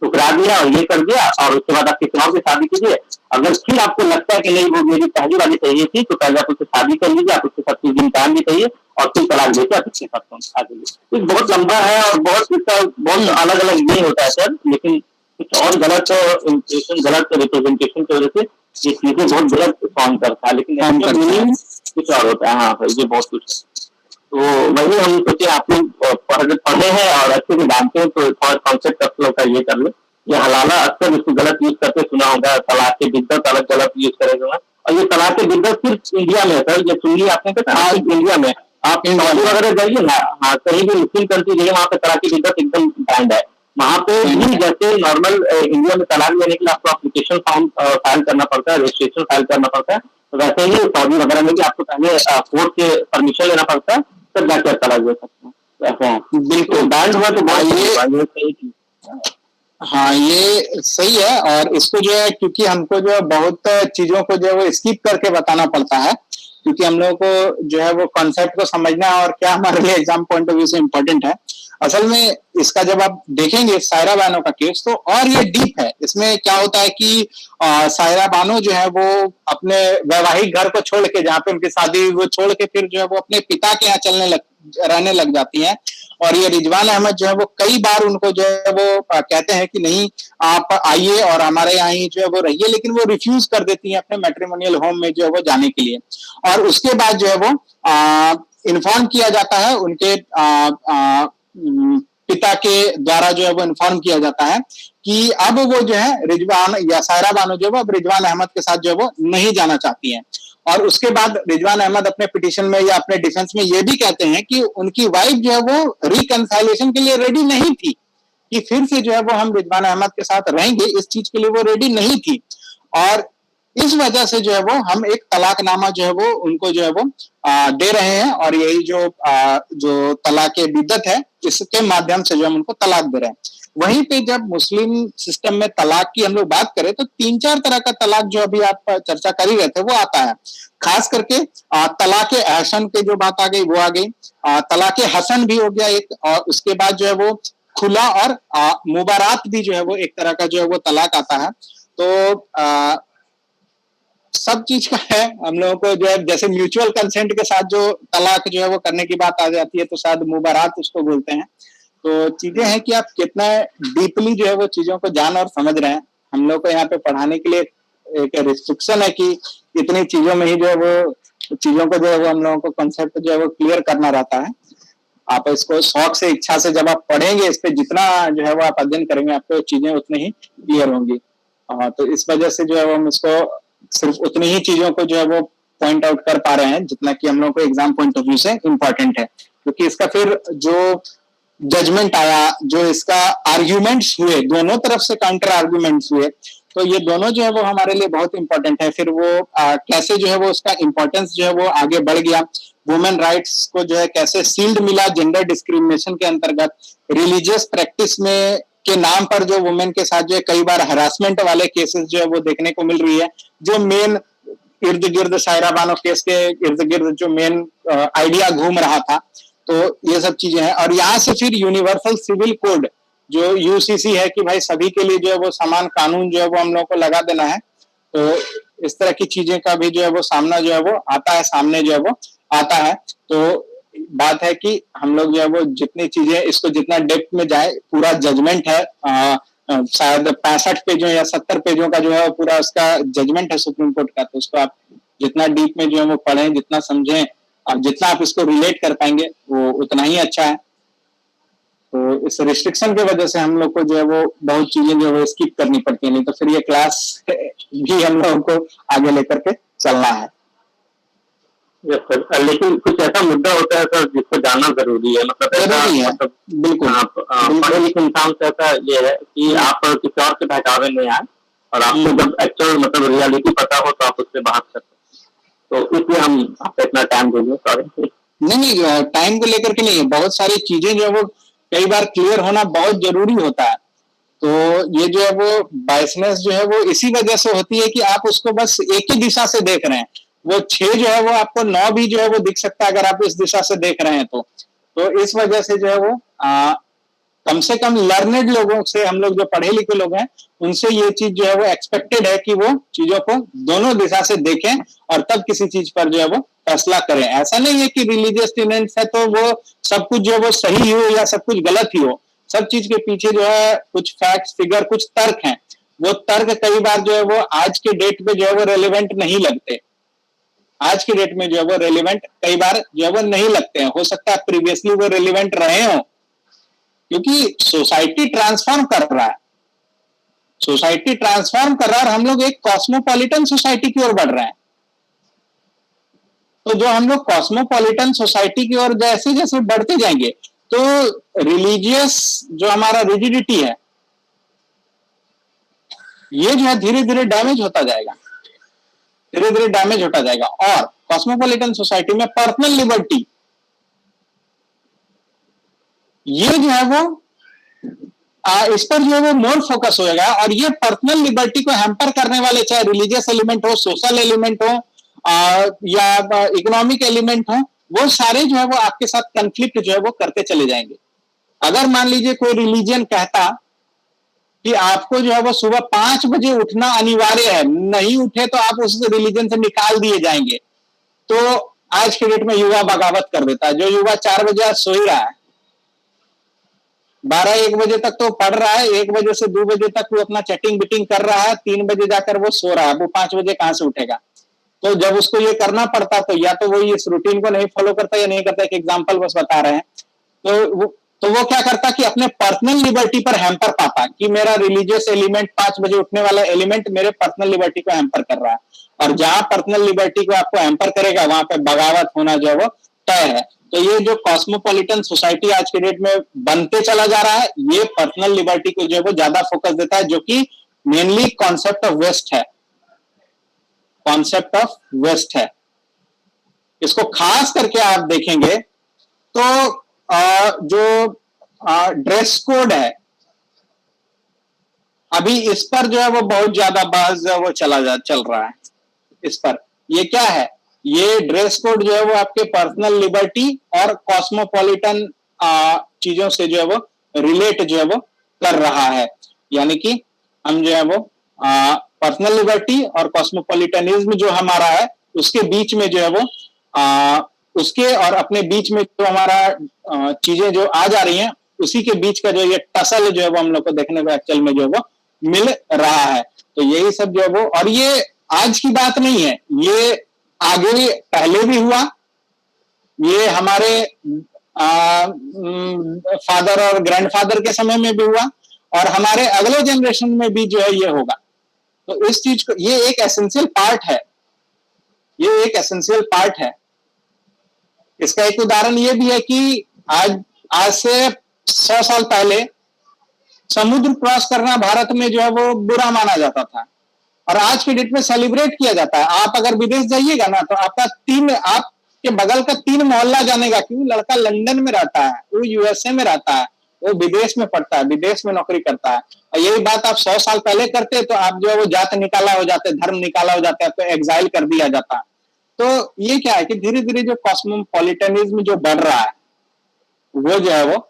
ठुकरा दिया और ये कर दिया, और उसके बाद आप किसी और से शादी कीजिए। अगर फिर आपको लगता है कि नहीं वो मेरी पहली वाली सही थी, तो पहले आप उससे शादी कर लीजिए, आप उसके साथ कुछ दिन टाइम भी चाहिए और फिर तलाक देके आप उसके साथ शादी लीजिए। बहुत लंबा है और बहुत अलग अलग नहीं होता है सर, लेकिन कुछ और गलत इंप्रेशन, गलत रिप्रेजेंटेशन की वजह से ये चीजें बहुत गलत फॉर्म करता है, लेकिन कुछ और होता है। हाँ ये बहुत कुछ। तो वही हम सोचे आप लोग पढ़े हैं और अच्छे से जानते हैं, तो थोड़ा कॉन्सेप्ट आप लोग का ये कर लो। ये हलाला अक्सर इसको गलत यूज करते सुना होगा, तलाक के बिद्दत अलग गलत यूज करेगा। और ये तलाक के बिद्दत सिर्फ इंडिया में है सर, ये सुनिए आपने कहा इंडिया में। आप सऊदी वगैरह जाइए ना, हाँ कहीं भी मुस्लिम कंट्री जाइए, वहाँ पे तलाक की बिद्दत एकदम बैंड है। वहाँ पे भी जैसे नॉर्मल इंडिया में तलाक लेने के लिए आपको एप्लीकेशन फॉर्म फाइल करना पड़ता है, रजिस्ट्रेशन फाइल करना पड़ता है, तो वैसे ही सऊदी वगैरह में भी आपको पहले कोर्ट से परमिशन लेना पड़ता है, तब जाके तलाक दे सकते हैं। वैसे है बिल्कुल बैंड हुआ तो बहुत हाँ ये सही है। और इसको जो है क्योंकि हमको जो है बहुत चीजों को जो है वो स्किप करके बताना पड़ता है, क्योंकि हम लोगों को जो है वो कॉन्सेप्ट को समझना और क्या हमारे लिए एग्जाम पॉइंट ऑफ व्यू से इम्पोर्टेंट है। असल में इसका जब आप देखेंगे सायरा बानो का केस तो और ये डीप है। इसमें क्या होता है कि सायरा बानो जो है वो अपने वैवाहिक घर को छोड़ के, जहाँ पे उनकी शादी वो छोड़ के फिर जो है वो अपने पिता के यहाँ रहने लग जाती हैं। और ये रिजवान अहमद जो है वो कई बार उनको जो है वो कहते हैं कि नहीं आप आइए और हमारे यहाँ ही जो है वो रहिए, लेकिन वो रिफ्यूज कर देती हैं अपने मैट्रिमोनियल होम में जो है वो जाने के लिए। और उसके बाद जो है वो इन्फॉर्म किया जाता है उनके पिता के द्वारा जो है वो इन्फॉर्म किया जाता है कि अब वो जो है रिजवान या सायरा बानो जो है अब रिजवान अहमद के साथ जो है वो नहीं जाना चाहती हैं। और उसके बाद रिजवान अहमद अपने पिटीशन में या अपने डिफेंस में ये भी कहते हैं कि उनकी वाइफ जो है वो रिकंसाइलेशन के लिए रेडी नहीं थी, कि फिर से जो है वो हम रिजवान अहमद के साथ रहेंगे, इस चीज के लिए वो रेडी नहीं थी। और इस वजह से जो है वो हम एक तलाकनामा जो है वो उनको जो है वो दे रहे हैं, और यही जो तलाक बिद्दत है, इसके माध्यम से जो हम उनको तलाक दे रहे हैं। वहीं पे जब मुस्लिम सिस्टम में तलाक की हम लोग बात करें तो 3-4 तरह का तलाक जो अभी आप चर्चा कर ही रहे थे वो आता है। खास करके तलाक अहसन के जो बात आ गई वो आ गई, तलाक हसन भी हो गया एक, और उसके बाद जो है वो खुला और मुबारात भी जो है वो एक तरह का जो है वो तलाक आता है। तो सब चीज का है, हम लोगों को जो है जैसे म्यूचुअल कंसेंट के साथ जो तलाक जो है वो करने की बात आ जाती है तो शायद मुबारात उसको बोलते हैं। तो चीजें हैं कि आप कितना डीपली जो है वो चीजों को जान और समझ रहे हैं। हम लोग को यहाँ पे पढ़ाने के लिए एक रिस्ट्रिक्शन है कि इतनी चीजों में ही जो है वो चीजों को जो है वो हम लोगों को कंसेप्ट जो है वो क्लियर करना रहता है। आप इसको शौक से, इच्छा से जब आप पढ़ेंगे, इस पे जितना जो है वो आप अध्ययन करेंगे, आपको चीजें उतनी ही क्लियर होंगी। तो इस वजह से जो है वो हम इसको सिर्फ उतनी ही चीजों को जो है वो पॉइंट आउट कर पा रहे हैं जितना कि हम लोग को एग्जाम पॉइंट ऑफ व्यू से इम्पोर्टेंट है, क्योंकि इसका फिर जो जजमेंट आया, जो इसका आर्ग्यूमेंट्स हुए, दोनों तरफ से काउंटर आर्ग्यूमेंट्स हुए, तो ये दोनों जो है वो हमारे लिए बहुत इंपॉर्टेंट है। फिर वो कैसे जो है वो उसका इंपॉर्टेंस जो है वो आगे बढ़ गया, वुमेन राइट्स को जो है कैसे सील्ड मिला जेंडर डिस्क्रिमिनेशन के अंतर्गत, रिलीजियस प्रैक्टिस में के नाम पर जो वुमेन के साथ जो है कई बार हरासमेंट वाले केसेस जो है वो देखने को मिल रही है, जो मेन इर्द गिर्द सायरा बानो केस के इर्द गिर्द जो मेन आइडिया घूम रहा था। तो ये सब चीजें हैं, और यहाँ से फिर यूनिवर्सल सिविल कोड जो यूसीसी है कि भाई सभी के लिए जो है वो समान कानून जो है वो हम लोगों को लगा देना है। तो इस तरह की चीजें का भी जो है वो सामना जो है वो आता है, सामने जो है वो आता है। तो बात है कि हम लोग जो है वो जितनी चीजें इसको जितना डेप्थ में जाए, पूरा जजमेंट है, शायद 65 पेजों या 70 पेजों का जो है पूरा उसका जजमेंट है सुप्रीम कोर्ट का। तो उसको आप जितना डीप में जो है वो पढ़ें, जितना समझें, और जितना आप इसको रिलेट कर पाएंगे वो उतना ही अच्छा है। तो इस रिस्ट्रिक्शन की वजह से हम लोग को जो है वो बहुत चीजें जो है स्किप करनी पड़ती है, नहीं तो फिर ये क्लास भी हम लोगों को आगे लेकर के चलना है। सर, लेकिन कुछ ऐसा मुद्दा होता है सर जिसको जानना जरूरी है, मतलब जरूरी है, मतलब बिल्कुल पढ़े लिखे इंसान से ऐसा ये है कि आप किसी और के बहकावे में आए और आपको जब एक्चुअल मतलब रियलिटी पता हो तो आप उससे बात कर सकते। तो इसलिए हम आपको इतना टाइम देंगे। सॉरी, नहीं टाइम को लेकर के नहीं है, बहुत सारी चीजें जो है वो कई बार क्लियर होना बहुत जरूरी होता है। तो ये जो है वो बायसनेस जो है वो इसी वजह से होती है कि आप उसको बस एक ही दिशा से देख रहे हैं। वो 6 जो है वो आपको 9 भी जो है वो दिख सकता है अगर आप इस दिशा से देख रहे हैं तो इस वजह से जो है वो कम से कम लर्नेड लोगों से, हम लोग जो पढ़े लिखे लोग हैं, उनसे ये चीज जो है वो एक्सपेक्टेड है कि वो चीजों को दोनों दिशा से देखें और तब किसी चीज पर जो है वो फैसला करें। ऐसा नहीं है कि रिलीजियस टेंडेंस है तो वो सब कुछ जो है वो सही हो या सब कुछ गलत ही हो। सब चीज के पीछे जो है कुछ फैक्ट्स, फिगर, कुछ तर्क हैं। वो तर्क कई बार जो है वो आज के डेट पे जो है वो रेलिवेंट नहीं लगते। आज के डेट में जो है वो रेलिवेंट कई बार जो है वो नहीं लगते हैं। हो सकता है प्रीवियसली वो रेलिवेंट रहे हो, क्योंकि सोसाइटी ट्रांसफॉर्म कर रहा है, सोसाइटी ट्रांसफॉर्म कर रहा है और हम लोग एक कॉस्मोपॉलिटन सोसाइटी की ओर बढ़ रहे हैं। तो जो हम लोग कॉस्मोपॉलिटन सोसाइटी की ओर जैसे जैसे बढ़ते जाएंगे तो रिलीजियस जो हमारा रिजिडिटी है ये जो है धीरे धीरे डैमेज होता जाएगा, धीरे धीरे डैमेज होता जाएगा। और कॉस्मोपॉलिटन सोसाइटी में पर्सनल लिबर्टी ये जो है वो इस पर जो है वो मोर फोकस होएगा। और ये पर्सनल लिबर्टी को हैम्पर करने वाले, चाहे रिलीजियस एलिमेंट हो, सोशल एलिमेंट हो या इकोनॉमिक एलिमेंट हो, वो सारे जो है वो आपके साथ कंफ्लिक्ट जो है वो करते चले जाएंगे। अगर मान लीजिए कोई रिलीजन कहता कि आपको जो है वो सुबह 5 बजे उठना अनिवार्य है, नहीं उठे तो आप उस रिलीजन से निकाल दिए जाएंगे, तो आज के डेट में युवा बगावत कर देता है। जो युवा 4 बजे आज सो ही रहा है, 12-1 बजे तक तो पढ़ रहा है, 1 बजे से 2 बजे तक वो अपना चैटिंग बिटिंग कर रहा है, 3 बजे जाकर वो सो रहा है, वो 5 बजे कहां से उठेगा। तो जब उसको ये करना पड़ता तो या तो वो इस रूटीन को नहीं फॉलो करता या नहीं करता। एक एग्जांपल बस बता रहे हैं। तो वो क्या करता कि अपने पर्सनल लिबर्टी पर हैम्पर पाता कि मेरा रिलीजियस एलिमेंट, 5 बजे उठने वाला एलिमेंट मेरे पर्सनल लिबर्टी को हैम्पर कर रहा है। और जहां पर्सनल लिबर्टी को आपको हैम्पर करेगा वहां पे बगावत होना जो है वो तय है। तो ये जो कॉस्मोपॉलिटन सोसाइटी आज के डेट में बनते चला जा रहा है, ये पर्सनल लिबर्टी को जो है वो ज्यादा फोकस देता है, जो कि मेनली कॉन्सेप्ट ऑफ वेस्ट है, कॉन्सेप्ट ऑफ वेस्ट है। इसको खास करके आप देखेंगे तो जो ड्रेस कोड है, अभी इस पर जो है वो बहुत ज्यादा बहस जो है वो चल रहा है इस पर। ये क्या है? ये ड्रेस कोड जो है वो आपके पर्सनल लिबर्टी और कॉस्मोपॉलिटन चीजों से जो है वो रिलेट जो है वो कर रहा है। यानी कि हम जो है वो पर्सनल लिबर्टी और कॉस्मोपॉलिटनिज्म जो हमारा है, उसके बीच में जो है वो उसके और अपने बीच में जो हमारा चीजें जो आ जा रही हैं, उसी के बीच का जो ये टसल जो है वो हम लोग को देखने को एक्चुअल में जो है वो मिल रहा है। तो यही सब जो है वो, और ये आज की बात नहीं है, ये आगे पहले भी हुआ, ये हमारे फादर और ग्रैंडफादर के समय में भी हुआ, और हमारे अगले जनरेशन में भी जो है ये होगा। तो इस चीज को, ये एक एसेंशियल पार्ट है, ये एक एसेंशियल पार्ट है। इसका एक उदाहरण ये भी है कि आज से 100 साल पहले समुद्र क्रॉस करना भारत में जो है वो बुरा माना जाता था, और आज के डेट में सेलिब्रेट किया जाता है। आप अगर विदेश जाइएगा ना, तो आपके बगल का 3 मोहल्ला जानेगा कि वो लड़का लंदन में रहता है, वो यूएसए में रहता है, वो विदेश में पढ़ता है, विदेश में नौकरी करता है। और यही बात आप 100 साल पहले करते तो आप जो है वो जात निकाला हो जाते, धर्म निकाला हो जाता है, तो एग्जाइल कर दिया जाता। तो ये क्या है कि धीरे धीरे जो कॉस्मोपॉलिटनिज्म जो बढ़ रहा है, वो जो है वो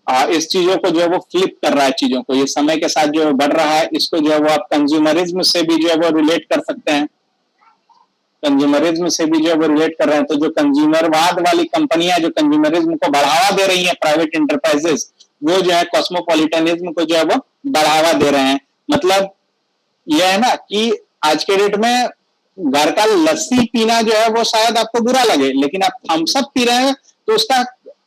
इस चीजों को जो है वो फ्लिप कर रहा है, चीजों को, ये समय के साथ जो बढ़ रहा है। इसको जो है वो आप कंज्यूमरिज्म से भी जो है वो रिलेट कर सकते हैं, कंज्यूमरिज्म से भी जो है वो रिलेट कर रहे हैं। तो जो कंज्यूमरवाद वाली कंपनियां जो कंज्यूमरिज्म को बढ़ावा दे रही हैं, प्राइवेट इंटरप्राइजेस, वो जो है कॉस्मोपॉलिटनिज्म को जो है वो बढ़ावा दे रहे हैं। मतलब यह है ना कि आज के डेट में घर का लस्सी पीना जो है वो शायद आपको बुरा लगे, लेकिन आप थम्स अप पी रहे हैं तो उसका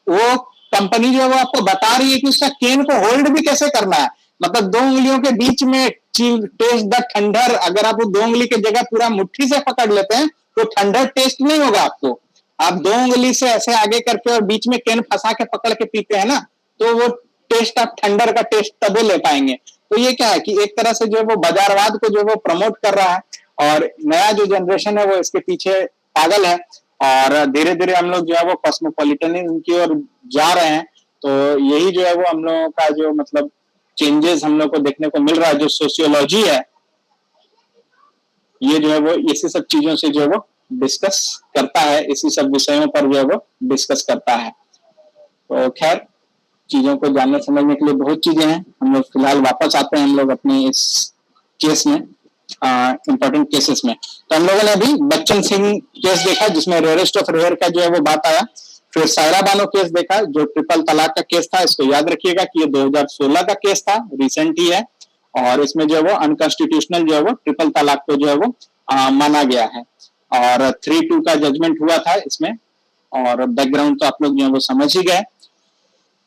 वो कंपनी जो है वो आपको बता रही है कि उसका केन को होल्ड भी कैसे करना है। मतलब 2 उंगलियों के बीच में टेस्ट द ठंडर, अगर आप वो 2 उंगली की जगह पूरा मुट्ठी से पकड़ लेते हैं तो ठंडर टेस्ट नहीं होगा आपको। आप 2 उंगली से ऐसे आगे करके और बीच में केन फंसा के पकड़ के पीते हैं ना, तो वो टेस्ट आप ठंडर का टेस्ट तभी ले पाएंगे। तो ये क्या है कि एक तरह से जो है वो बाजारवाद को जो है वो प्रमोट कर रहा है, और नया जो जनरेशन है वो इसके पीछे पागल है, और धीरे धीरे हम लोग जो है वो कॉस्मोपॉलिटनिज्म की ओर जा रहे हैं। तो यही जो है वो हम लोगों का जो मतलब चेंजेस हम लोग को देखने को मिल रहा है। जो सोशियोलॉजी है, ये जो है वो इसी सब चीजों से जो है वो डिस्कस करता है, इसी सब विषयों पर जो है वो डिस्कस करता है। तो खैर, चीजों को जानने समझने के लिए बहुत चीजें हैं। हम लोग फिलहाल वापस आते हैं हम लोग अपने इस केस में, इंपॉर्टेंट केसेस में। तो हम लोगों ने अभी बच्चन सिंह केस देखा, जिसमें रेयरेस्ट ऑफ रेयर का जो है वो बात आया। फिर सायरा बानो केस देखा, जो ट्रिपल तलाक का केस था। इसको याद रखिएगा कि ये 2016 का केस था, रिसेंट ही है, और इसमें जो है वो अनकॉन्स्टिट्यूशनल जो है वो ट्रिपल तलाक को जो है वो माना गया है, और 3-2 का जजमेंट हुआ था इसमें, और बैकग्राउंड तो आप लोग जो है वो समझ ही गए।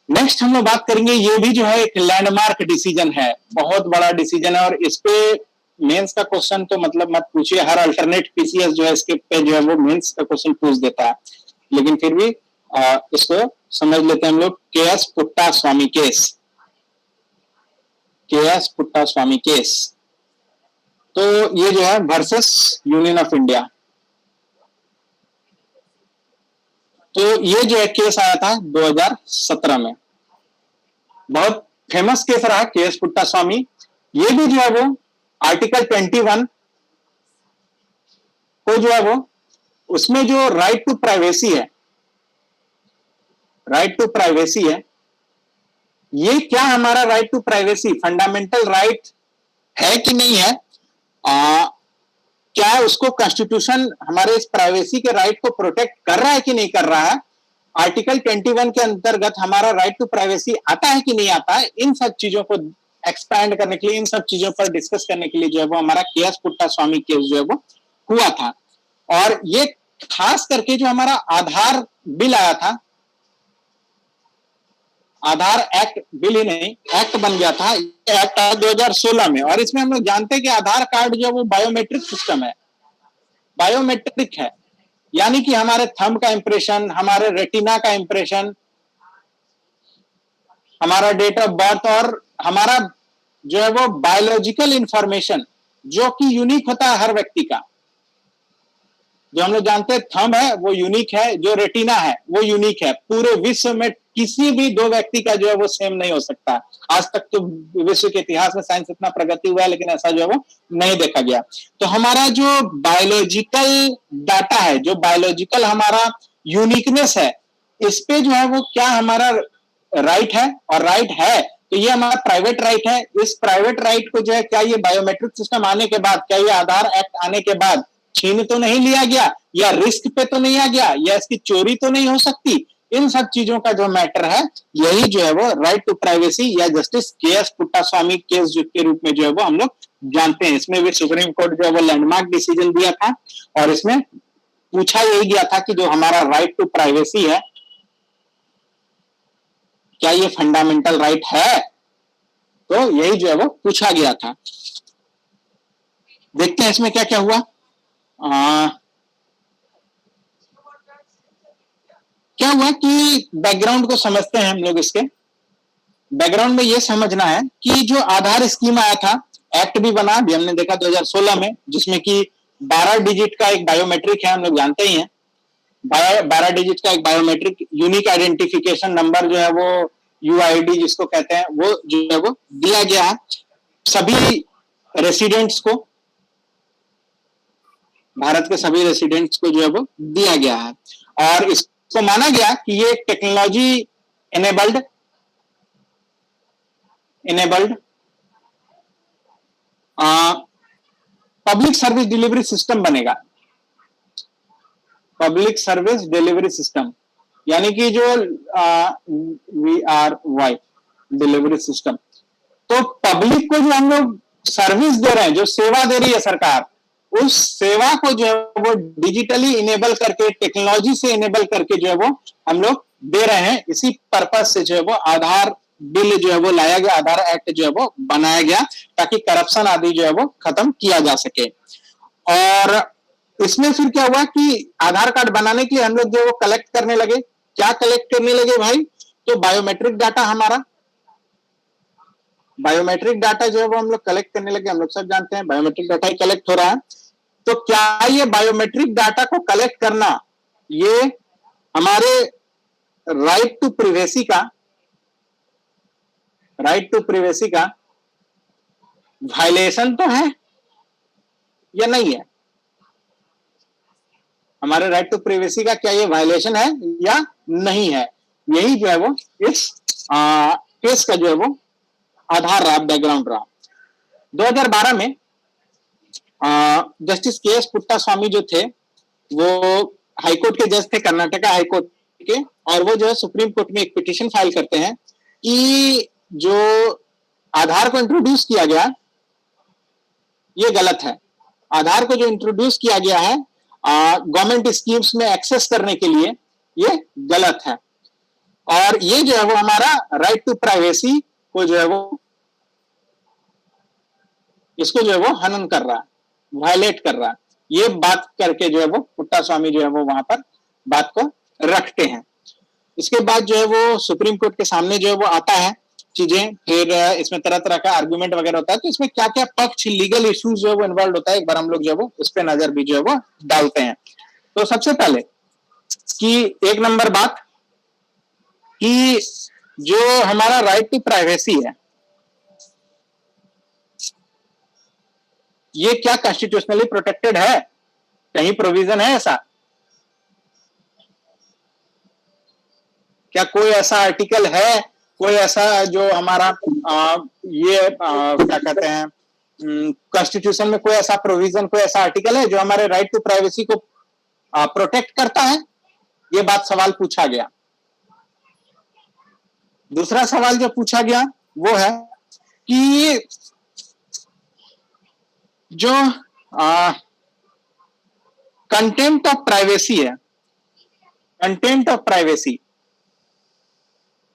नेक्स्ट हम लोग बात करेंगे, ये भी जो है एक लैंडमार्क डिसीजन है, बहुत बड़ा डिसीजन है, और इस पे मेंस का क्वेश्चन तो मतलब मत पूछिए, हर अल्टरनेट पीसीएस जो है इसके पे जो है वो मेंस का क्वेश्चन पूछ देता है। लेकिन फिर भी इसको समझ लेते हैं हम लोग। KS Puttaswamy case, KS Puttaswamy case. तो ये जो है वर्सेस यूनियन ऑफ इंडिया। तो ये जो है केस आया था 2017 में, बहुत फेमस केस रहा केएस पुट्टास्वामी। ये भी जो है वो आर्टिकल 21 को जो है वो, उसमें जो राइट टू प्राइवेसी है, राइट टू प्राइवेसी है, ये क्या हमारा right to privacy fundamental right है कि नहीं है, क्या उसको कॉन्स्टिट्यूशन हमारे इस प्राइवेसी के राइट को प्रोटेक्ट कर रहा है कि नहीं कर रहा है, आर्टिकल 21 के अंतर्गत हमारा राइट टू प्राइवेसी आता है कि नहीं आता है। इन सब चीजों को एक्सपैंड करने के लिए, इन सब चीजों पर डिस्कस करने के लिए जो है वो हमारा केएस पुट्टास्वामी केस जो है वो हुआ था। और ये खास करके जो हमारा आधार बिल आया था, आधार एक्ट, बिल ही नहीं एक्ट बन गया था, एक्ट आया 2016 में। और इसमें हम लोग जानते हैं कि आधार कार्ड जो है वो बायोमेट्रिक सिस्टम है, बायोमेट्रिक है। यानी कि हमारे थंब का इंप्रेशन, हमारे रेटिना का इंप्रेशन, हमारा डेट ऑफ बर्थ और हमारा जो है वो बायोलॉजिकल इंफॉर्मेशन जो कि यूनिक होता है हर व्यक्ति का। जो हम लोग जानते हैं थंब है वो यूनिक है, जो रेटिना है वो यूनिक है। पूरे विश्व में किसी भी दो व्यक्ति का जो है वो सेम नहीं हो सकता। आज तक तो विश्व के इतिहास में साइंस इतना प्रगति हुआ है, लेकिन ऐसा जो है वो नहीं देखा गया। तो हमारा जो बायोलॉजिकल डाटा है, जो बायोलॉजिकल हमारा यूनिकनेस है, इस पे जो है वो क्या हमारा राइट है, और राइट है तो ये हमारा प्राइवेट राइट है। इस प्राइवेट राइट को जो है क्या ये बायोमेट्रिक सिस्टम आने के बाद, क्या ये आधार एक्ट आने के बाद छीन तो नहीं लिया गया, या रिस्क पे तो नहीं आ गया, या इसकी चोरी तो नहीं हो सकती? इन सब चीजों का जो मैटर है, यही जो है वो राइट टू प्राइवेसी या जस्टिस के.एस. पुट्टास्वामी केस के रूप में जो है वो हम लोग जानते हैं। इसमें भी सुप्रीम कोर्ट जो है वो लैंडमार्क डिसीजन दिया था, और इसमें पूछा यही गया था कि जो हमारा राइट टू प्राइवेसी है, क्या ये फंडामेंटल राइट है? तो यही जो है वो पूछा गया था। देखते हैं इसमें क्या क्या हुआ। क्या हुआ कि बैकग्राउंड को समझते हैं हम लोग। इसके बैकग्राउंड में ये समझना है कि जो आधार स्कीम आया था, एक्ट भी बना, भी हमने देखा 2016 में, जिसमें कि 12 डिजिट का एक बायोमेट्रिक है, हम लोग जानते ही हैं। 12 डिजिट का एक बायोमेट्रिक यूनिक आइडेंटिफिकेशन नंबर जो है वो यूआईडी जिसको कहते हैं, वो जो है वो दिया गया है सभी रेसिडेंट्स को, भारत के सभी रेसिडेंट्स को जो है वो दिया गया है। और इसको माना गया कि ये technology enabled public service delivery system बनेगा। पब्लिक सर्विस डिलीवरी सिस्टम, यानी कि जो VRY डिलीवरी सिस्टम, तो पब्लिक को जो हम लोग सर्विस दे रहे हैं, जो सेवा दे रही है सरकार, उस सेवा को जो है वो डिजिटली इनेबल करके, टेक्नोलॉजी से इनेबल करके जो है वो हम लोग दे रहे हैं। इसी पर्पज से जो है वो आधार बिल जो है वो लाया गया, आधार एक्ट जो है वो बनाया गया, ताकि करप्शन आदि जो है वो खत्म किया जा सके। और इसमें फिर क्या हुआ कि आधार कार्ड बनाने के लिए हम लोग जो है वो कलेक्ट करने लगे। क्या कलेक्ट करने लगे भाई? तो बायोमेट्रिक डाटा, हमारा बायोमेट्रिक डाटा जो है वो हम लोग कलेक्ट करने लगे। हम लोग सब जानते हैं बायोमेट्रिक डाटा ही कलेक्ट हो रहा है। तो क्या ये बायोमेट्रिक डाटा को कलेक्ट करना, ये हमारे राइट टू प्रिवेसी का वायलेशन तो है या नहीं है? हमारे राइट टू प्रिवेसी का क्या ये वायलेशन है या नहीं है? यही जो है वो इस केस का जो है वो आधार रहा, बैकग्राउंड रहा। 2012 में जस्टिस के.एस. पुट्टास्वामी जो थे वो हाईकोर्ट के जज थे, कर्नाटका हाईकोर्ट के, और वो जो है सुप्रीम कोर्ट में एक पिटीशन फाइल करते हैं कि जो आधार को इंट्रोड्यूस किया गया ये गलत है। आधार को जो इंट्रोड्यूस किया गया है गवर्नमेंट स्कीम्स में एक्सेस करने के लिए, ये गलत है। और ये जो है वो हमारा राइट टू प्राइवेसी को जो है वो, इसको जो है वो हनन कर रहा है, वायलेट कर रहा है। ये बात करके जो है वो पुट्टास्वामी जो है वो वहां पर बात को रखते हैं। इसके बाद जो है वो सुप्रीम कोर्ट के सामने जो है वो आता है चीजें, फिर इसमें तरह तरह का आर्गुमेंट वगैरह होता है। तो इसमें क्या क्या पक्ष, लीगल इश्यूज जो है वो इन्वॉल्व होता है, एक बार हम लोग जो है वो उस पर नजर भी जो है वो डालते हैं। तो सबसे पहले कि एक नंबर बात कि जो हमारा राइट टू प्राइवेसी है, ये क्या कॉन्स्टिट्यूशनली प्रोटेक्टेड है? कहीं प्रोविजन है ऐसा? क्या कोई ऐसा आर्टिकल है, कोई ऐसा जो हमारा क्या कहते हैं कॉन्स्टिट्यूशन में कोई ऐसा प्रोविजन, कोई ऐसा आर्टिकल है जो हमारे राइट टू प्राइवेसी को प्रोटेक्ट करता है? ये बात सवाल पूछा गया। दूसरा सवाल जो पूछा गया वो है कि जो कंटेंट ऑफ प्राइवेसी है, कंटेंट ऑफ प्राइवेसी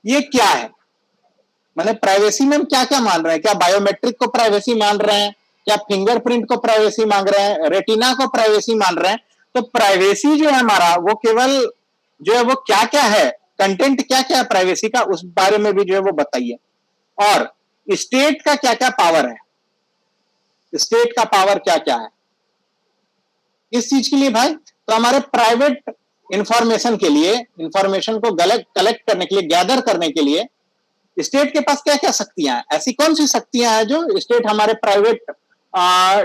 ये क्या है? मैंने प्राइवेसी में हम क्या क्या मान रहे हैं? क्या बायोमेट्रिक को प्राइवेसी मान रहे हैं? क्या फिंगरप्रिंट को प्राइवेसी मान रहे हैं? रेटिना को प्राइवेसी मान रहे हैं? तो प्राइवेसी जो है हमारा, वो केवल जो है वो क्या क्या है, कंटेंट क्या क्या है प्राइवेसी का, उस बारे में भी जो है वो बताइए। और स्टेट का क्या क्या पावर है, स्टेट का पावर क्या क्या है इस चीज के लिए भाई। तो हमारे प्राइवेट इंफॉर्मेशन के लिए, इंफॉर्मेशन को कलेक्ट करने के लिए, गैदर करने के लिए स्टेट के पास क्या क्या शक्तियां हैं, ऐसी कौन सी शक्तियां हैं जो स्टेट हमारे प्राइवेट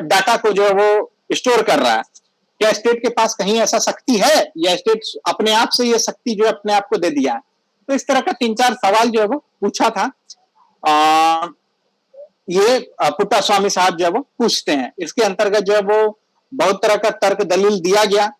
डाटा को जो है वो स्टोर कर रहा है। क्या स्टेट के पास कहीं ऐसा शक्ति है, या स्टेट अपने आप से ये शक्ति जो अपने आप को दे दिया है। तो इस तरह का 3-4 सवाल जो है वो पूछा था। ये पुट्टा स्वामी साहब जो है वो पूछते हैं। इसके अंतर्गत जो है वो बहुत तरह का तर्क दलील दिया गया।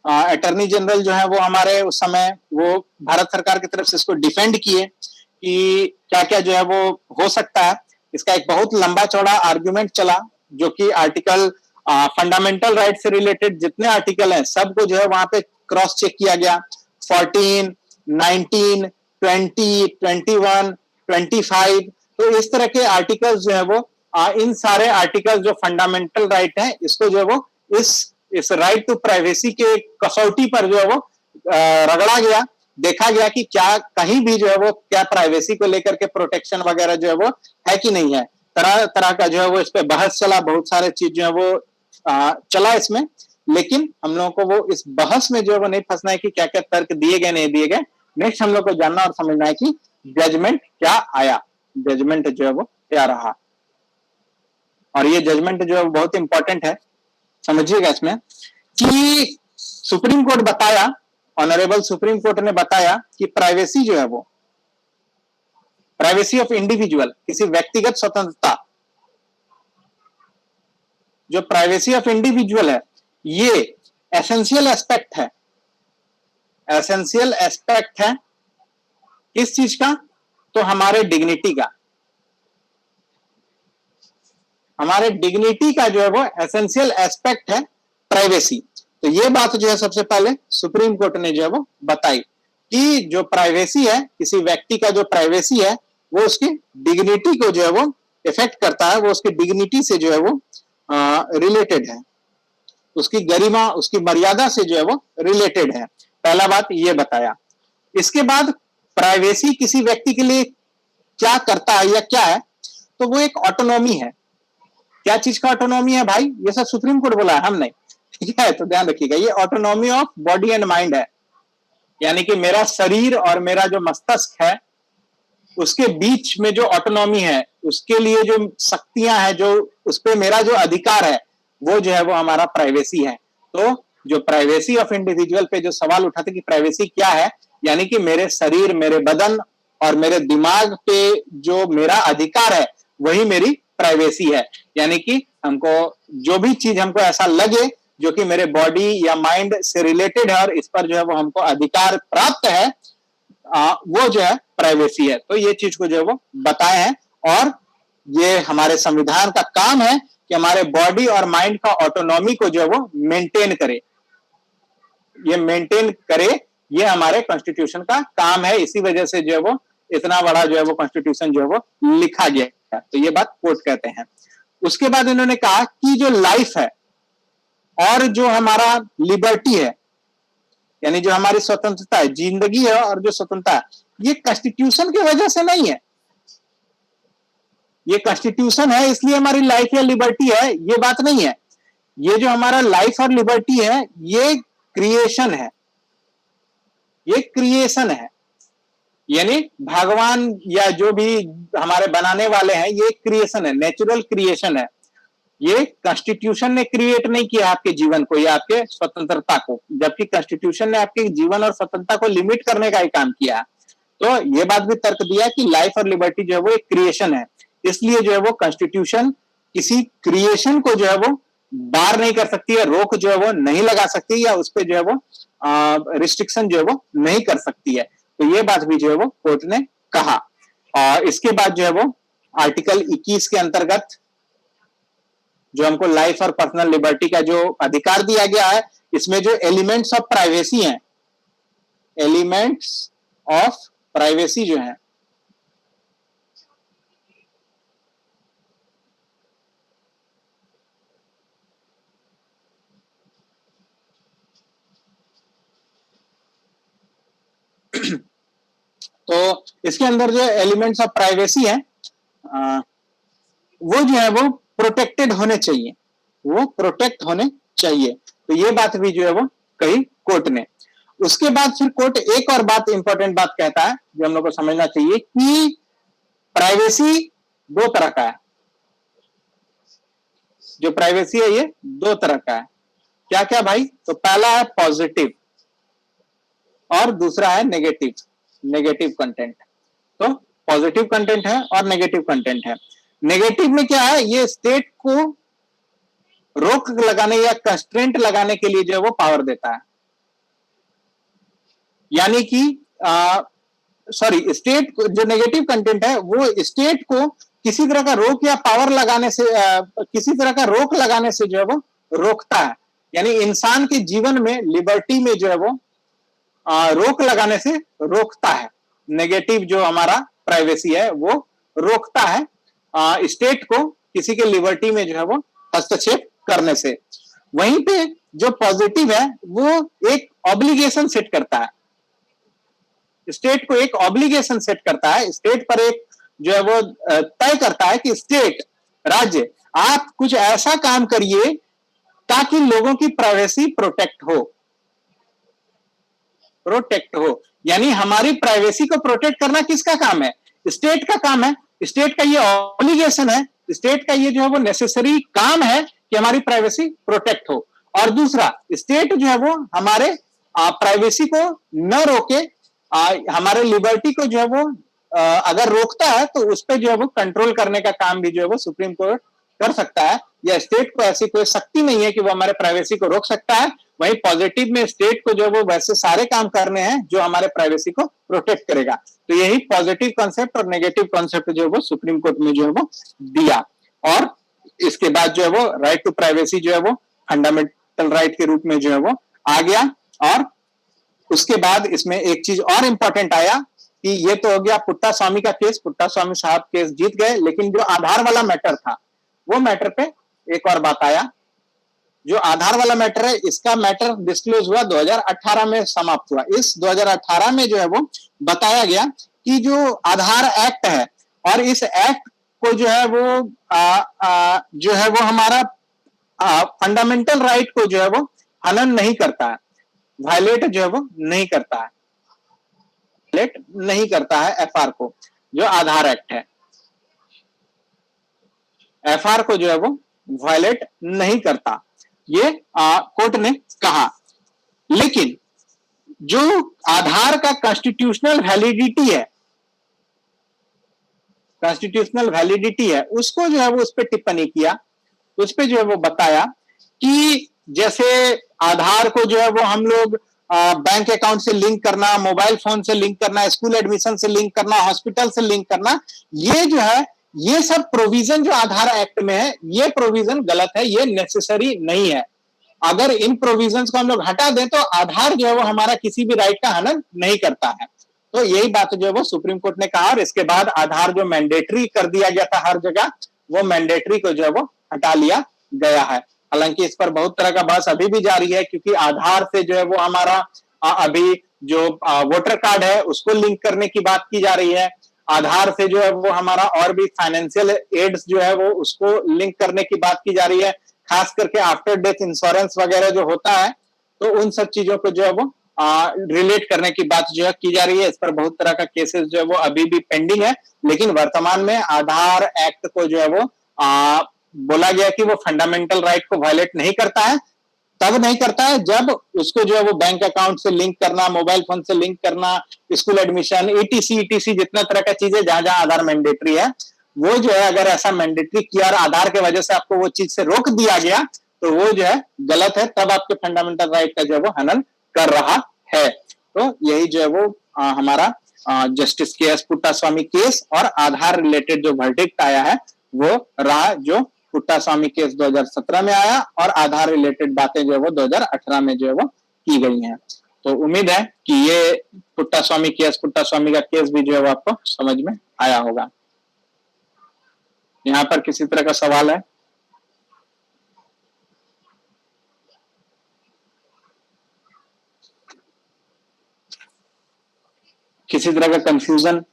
अटॉर्नी जनरल जो है वो हमारे उस समय वो भारत सरकार की तरफ से इसको डिफेंड किए कि क्या क्या जो है वो हो सकता है। इसका एक बहुत लंबा चौड़ा आर्ग्यूमेंट चला, जो कि आर्टिकल फंडामेंटल राइट से रिलेटेड जितने आर्टिकल हैं सबको जो है वहां पे क्रॉस चेक किया गया। 14, 19, 20, 21, 25, तो इस तरह के आर्टिकल्स जो है वो इन सारे आर्टिकल्स जो फंडामेंटल राइट है, इसको जो है वो इस राइट टू प्राइवेसी के कसौटी पर जो है वो रगड़ा गया। देखा गया कि क्या कहीं भी जो है वो क्या प्राइवेसी को लेकर के प्रोटेक्शन वगैरह जो है वो है कि नहीं है। तरह तरह का जो है वो इस पे बहस चला, बहुत सारे चीज जो है वो चला इसमें। लेकिन हम लोगों को वो इस बहस में जो है वो नहीं फंसना है कि क्या क्या तर्क दिए गए नहीं दिए गए। नेक्स्ट हम लोग को जानना और समझना है कि जजमेंट क्या आया, जजमेंट जो है वो क्या रहा। और ये जजमेंट जो है बहुत इंपॉर्टेंट है, समझिएगा इसमें कि सुप्रीम कोर्ट बताया, ऑनरेबल सुप्रीम कोर्ट ने बताया कि प्राइवेसी जो है वो, प्राइवेसी ऑफ इंडिविजुअल, किसी व्यक्तिगत स्वतंत्रता, जो प्राइवेसी ऑफ इंडिविजुअल है, ये एसेंशियल एस्पेक्ट है। एसेंशियल एस्पेक्ट है किस चीज का, तो हमारे डिग्निटी का, हमारे डिग्निटी का जो है वो एसेंशियल एस्पेक्ट है प्राइवेसी। तो ये बात जो है सबसे पहले सुप्रीम कोर्ट ने जो है वो बताई कि जो प्राइवेसी है, किसी व्यक्ति का जो प्राइवेसी है, वो उसकी डिग्निटी को जो है वो इफेक्ट करता है, वो उसकी डिग्निटी से जो है वो रिलेटेड है, उसकी गरिमा, उसकी मर्यादा से जो है वो रिलेटेड है। पहला बात ये बताया। इसके बाद प्राइवेसी किसी व्यक्ति के लिए क्या करता है या क्या है, तो वो एक ऑटोनॉमी है। क्या चीज का ऑटोनॉमी है भाई, ये सब सुप्रीम कोर्ट बोला है, हम नहीं, ठीक है। तो ध्यान रखिएगा, ये autonomy of body and mind है। यानी कि मेरा शरीर और मेरा जो मस्तिष्क है, उसके बीच में जो ऑटोनॉमी है, उसके लिए जो शक्तियां हैं, जो उस पर मेरा जो अधिकार है, वो जो है वो हमारा प्राइवेसी है। तो जो प्राइवेसी ऑफ इंडिविजुअल पे जो सवाल उठाते कि प्राइवेसी क्या है, यानी कि मेरे शरीर, मेरे बदन और मेरे दिमाग पे जो मेरा अधिकार है, वही मेरी प्राइवेसी है। यानी कि हमको जो भी चीज हमको ऐसा लगे जो कि मेरे बॉडी या माइंड से रिलेटेड है और इस पर जो है वो हमको अधिकार प्राप्त है, वो जो है प्राइवेसी है। तो ये चीज को जो है वो बताए हैं। और ये हमारे संविधान का काम है कि हमारे बॉडी और माइंड का ऑटोनॉमी को जो है वो मेंटेन करे, ये मेंटेन करे, ये हमारे कॉन्स्टिट्यूशन का काम है। इसी वजह से जो है वो इतना बड़ा जो है वो कॉन्स्टिट्यूशन जो है वो लिखा गया है। तो ये बात कोर्ट कहते हैं। उसके बाद इन्होंने कहा कि जो लाइफ है और जो हमारा लिबर्टी है, यानी जो हमारी स्वतंत्रता है, जिंदगी है और जो स्वतंत्रता है, ये कॉन्स्टिट्यूशन की वजह से नहीं है। ये कॉन्स्टिट्यूशन है इसलिए हमारी लाइफ या लिबर्टी है, ये बात नहीं है। ये जो हमारा लाइफ और लिबर्टी है, ये क्रिएशन है, ये क्रिएशन है। यानी भगवान या जो भी हमारे बनाने वाले हैं, ये क्रिएशन है, नेचुरल क्रिएशन है। ये कॉन्स्टिट्यूशन ने क्रिएट नहीं किया आपके जीवन को या आपके स्वतंत्रता को, जबकि कॉन्स्टिट्यूशन ने आपके जीवन और स्वतंत्रता को लिमिट करने का ही काम किया। तो ये बात भी तर्क दिया कि लाइफ और लिबर्टी जो है वो एक क्रिएशन है, इसलिए जो है वो कॉन्स्टिट्यूशन किसी क्रिएशन को जो है वो बार नहीं कर सकती है, रोक जो है वो नहीं लगा सकती, या उस पर जो है वो रिस्ट्रिक्शन जो है वो नहीं कर सकती है। तो ये बात भी जो है वो कोर्ट ने कहा। और इसके बाद जो है वो आर्टिकल 21 के अंतर्गत जो हमको लाइफ और पर्सनल लिबर्टी का जो अधिकार दिया गया है, इसमें जो एलिमेंट्स ऑफ प्राइवेसी हैं, एलिमेंट्स ऑफ प्राइवेसी जो है, तो इसके अंदर जो एलिमेंट्स ऑफ प्राइवेसी है वो जो है वो प्रोटेक्टेड होने चाहिए, वो प्रोटेक्ट होने चाहिए। तो ये बात भी जो है वो कही कोर्ट ने। उसके बाद फिर कोर्ट एक और बात, इंपॉर्टेंट बात कहता है जो हम लोग को समझना चाहिए कि प्राइवेसी दो तरह का है। जो प्राइवेसी है ये दो तरह का है। क्या क्या भाई? तो पहला है पॉजिटिव और दूसरा है नेगेटिव, नेगेटिव कंटेंट। तो पॉजिटिव कंटेंट है और नेगेटिव कंटेंट है। नेगेटिव में क्या है? ये स्टेट को रोक लगाने या कंस्ट्रेंट लगाने के लिए जो है वो पावर देता है। यानी कि सॉरी, स्टेट जो नेगेटिव कंटेंट है वो स्टेट को किसी तरह का रोक या पावर लगाने से किसी तरह का रोक लगाने से जो है वो रोकता है। यानी इंसान के जीवन में, लिबर्टी में जो है वो रोक लगाने से रोकता है। नेगेटिव जो हमारा प्राइवेसी है वो रोकता है स्टेट को किसी के लिबर्टी में जो है वो हस्तक्षेप करने से। वहीं पे जो पॉजिटिव है वो एक ऑब्लिगेशन सेट करता है, स्टेट को एक ऑब्लिगेशन सेट करता है, स्टेट पर एक जो है वो तय करता है कि स्टेट, राज्य, आप कुछ ऐसा काम करिए ताकि लोगों की प्राइवेसी प्रोटेक्ट हो, प्रोटेक्ट हो। यानी हमारी प्राइवेसी को प्रोटेक्ट करना किसका काम है? स्टेट का काम है। स्टेट का ये ऑब्लिगेशन है, स्टेट का ये जो है वो नेसेसरी काम है कि हमारी प्राइवेसी प्रोटेक्ट हो। और दूसरा, स्टेट जो है वो हमारे प्राइवेसी को न रोके, हमारे लिबर्टी को जो है वो अगर रोकता है तो उस पर जो है वो कंट्रोल करने का काम भी जो है वो सुप्रीम कोर्ट कर सकता है। या स्टेट को ऐसी कोई शक्ति नहीं है कि वो हमारे प्राइवेसी को रोक सकता है। वहीं पॉजिटिव में स्टेट को जो है वो वैसे सारे काम करने हैं जो हमारे प्राइवेसी को प्रोटेक्ट करेगा। तो यही पॉजिटिव कॉन्सेप्ट और नेगेटिव कॉन्सेप्ट जो है वो सुप्रीम कोर्ट में जो है वो दिया। और इसके बाद जो है वो राइट टू प्राइवेसी जो है वो फंडामेंटल राइट के रूप में जो है वो आ गया। और उसके बाद इसमें एक चीज और इंपॉर्टेंट आया कि ये तो हो गया पुट्टा स्वामी का केस, पुट्टा स्वामी साहब केस जीत गए, लेकिन जो आधार वाला मैटर था वो मैटर पे एक और बात आया। जो आधार वाला मैटर है, इसका मैटर डिस्क्लोज हुआ 2018 में समाप्त हुआ। इस 2018 में जो है वो बताया गया कि जो आधार एक्ट है और इस एक्ट को जो है वो जो है वो हमारा फंडामेंटल राइट को जो है वो हनन नहीं करता है, वायलेट जो है वो नहीं करता है, वायलेट नहीं करता है एफआर को। जो आधार एक्ट है एफआर को जो है वो वायलेट नहीं करता, ये कोर्ट ने कहा। लेकिन जो आधार का कॉन्स्टिट्यूशनल वैलिडिटी है, कॉन्स्टिट्यूशनल वैलिडिटी है, उसको जो है वो उस पर टिप्पणी किया। उस पर जो है वो बताया कि जैसे आधार को जो है वो हम लोग बैंक अकाउंट से लिंक करना, मोबाइल फोन से लिंक करना, स्कूल एडमिशन से लिंक करना, हॉस्पिटल से लिंक करना, ये जो है ये सब प्रोविजन जो आधार एक्ट में है ये प्रोविजन गलत है, ये नेसेसरी नहीं है। अगर इन प्रोविजंस को हम लोग हटा दें तो आधार जो है वो हमारा किसी भी राइट का हनन नहीं करता है। तो यही बात जो है वो सुप्रीम कोर्ट ने कहा। और इसके बाद आधार जो मैंडेटरी कर दिया गया था हर जगह, वो मैंडेटरी को जो है वो हटा लिया गया है। हालांकि इस पर बहुत तरह का बहस अभी भी जारी है, क्योंकि आधार से जो है वो हमारा अभी जो वोटर कार्ड है उसको लिंक करने की बात की जा रही है। आधार से जो है वो हमारा और भी फाइनेंशियल एड्स जो है वो उसको लिंक करने की बात की जा रही है। खास करके आफ्टर डेथ इंश्योरेंस वगैरह जो होता है, तो उन सब चीजों को जो है वो रिलेट करने की बात जो है की जा रही है। इस पर बहुत तरह का केसेस जो है वो अभी भी पेंडिंग है। लेकिन वर्तमान में आधार एक्ट को जो है वो बोला गया कि वो फंडामेंटल राइट को वायलेट नहीं करता है। तब नहीं करता है जब उसको जो है वो बैंक अकाउंट से लिंक करना, मोबाइल फोन से लिंक करना, स्कूल एडमिशन, ईटीसी जितना तरह का चीजें जहां जहां आधार मैंडेटरी है, वो जो है अगर ऐसा मैंडेटरी किया और आधार के वजह से आपको वो चीज से रोक दिया गया तो वो जो है गलत है, तब आपके फंडामेंटल राइट का जो है वो हनन कर रहा है। तो यही जो है वो हमारा जस्टिस के एस पुट्टा स्वामी केस और आधार रिलेटेड जो वर्डिक्ट आया है वो रहा, जो पुट्टा स्वामी केस 2017 में आया और आधार रिलेटेड बातें जो है वो 2018 में जो है वो की गई हैं। तो उम्मीद है कि ये पुट्टा स्वामी का केस भी जो है वो आपको समझ में आया होगा। यहाँ पर किसी तरह का सवाल है? किसी तरह का कंफ्यूजन?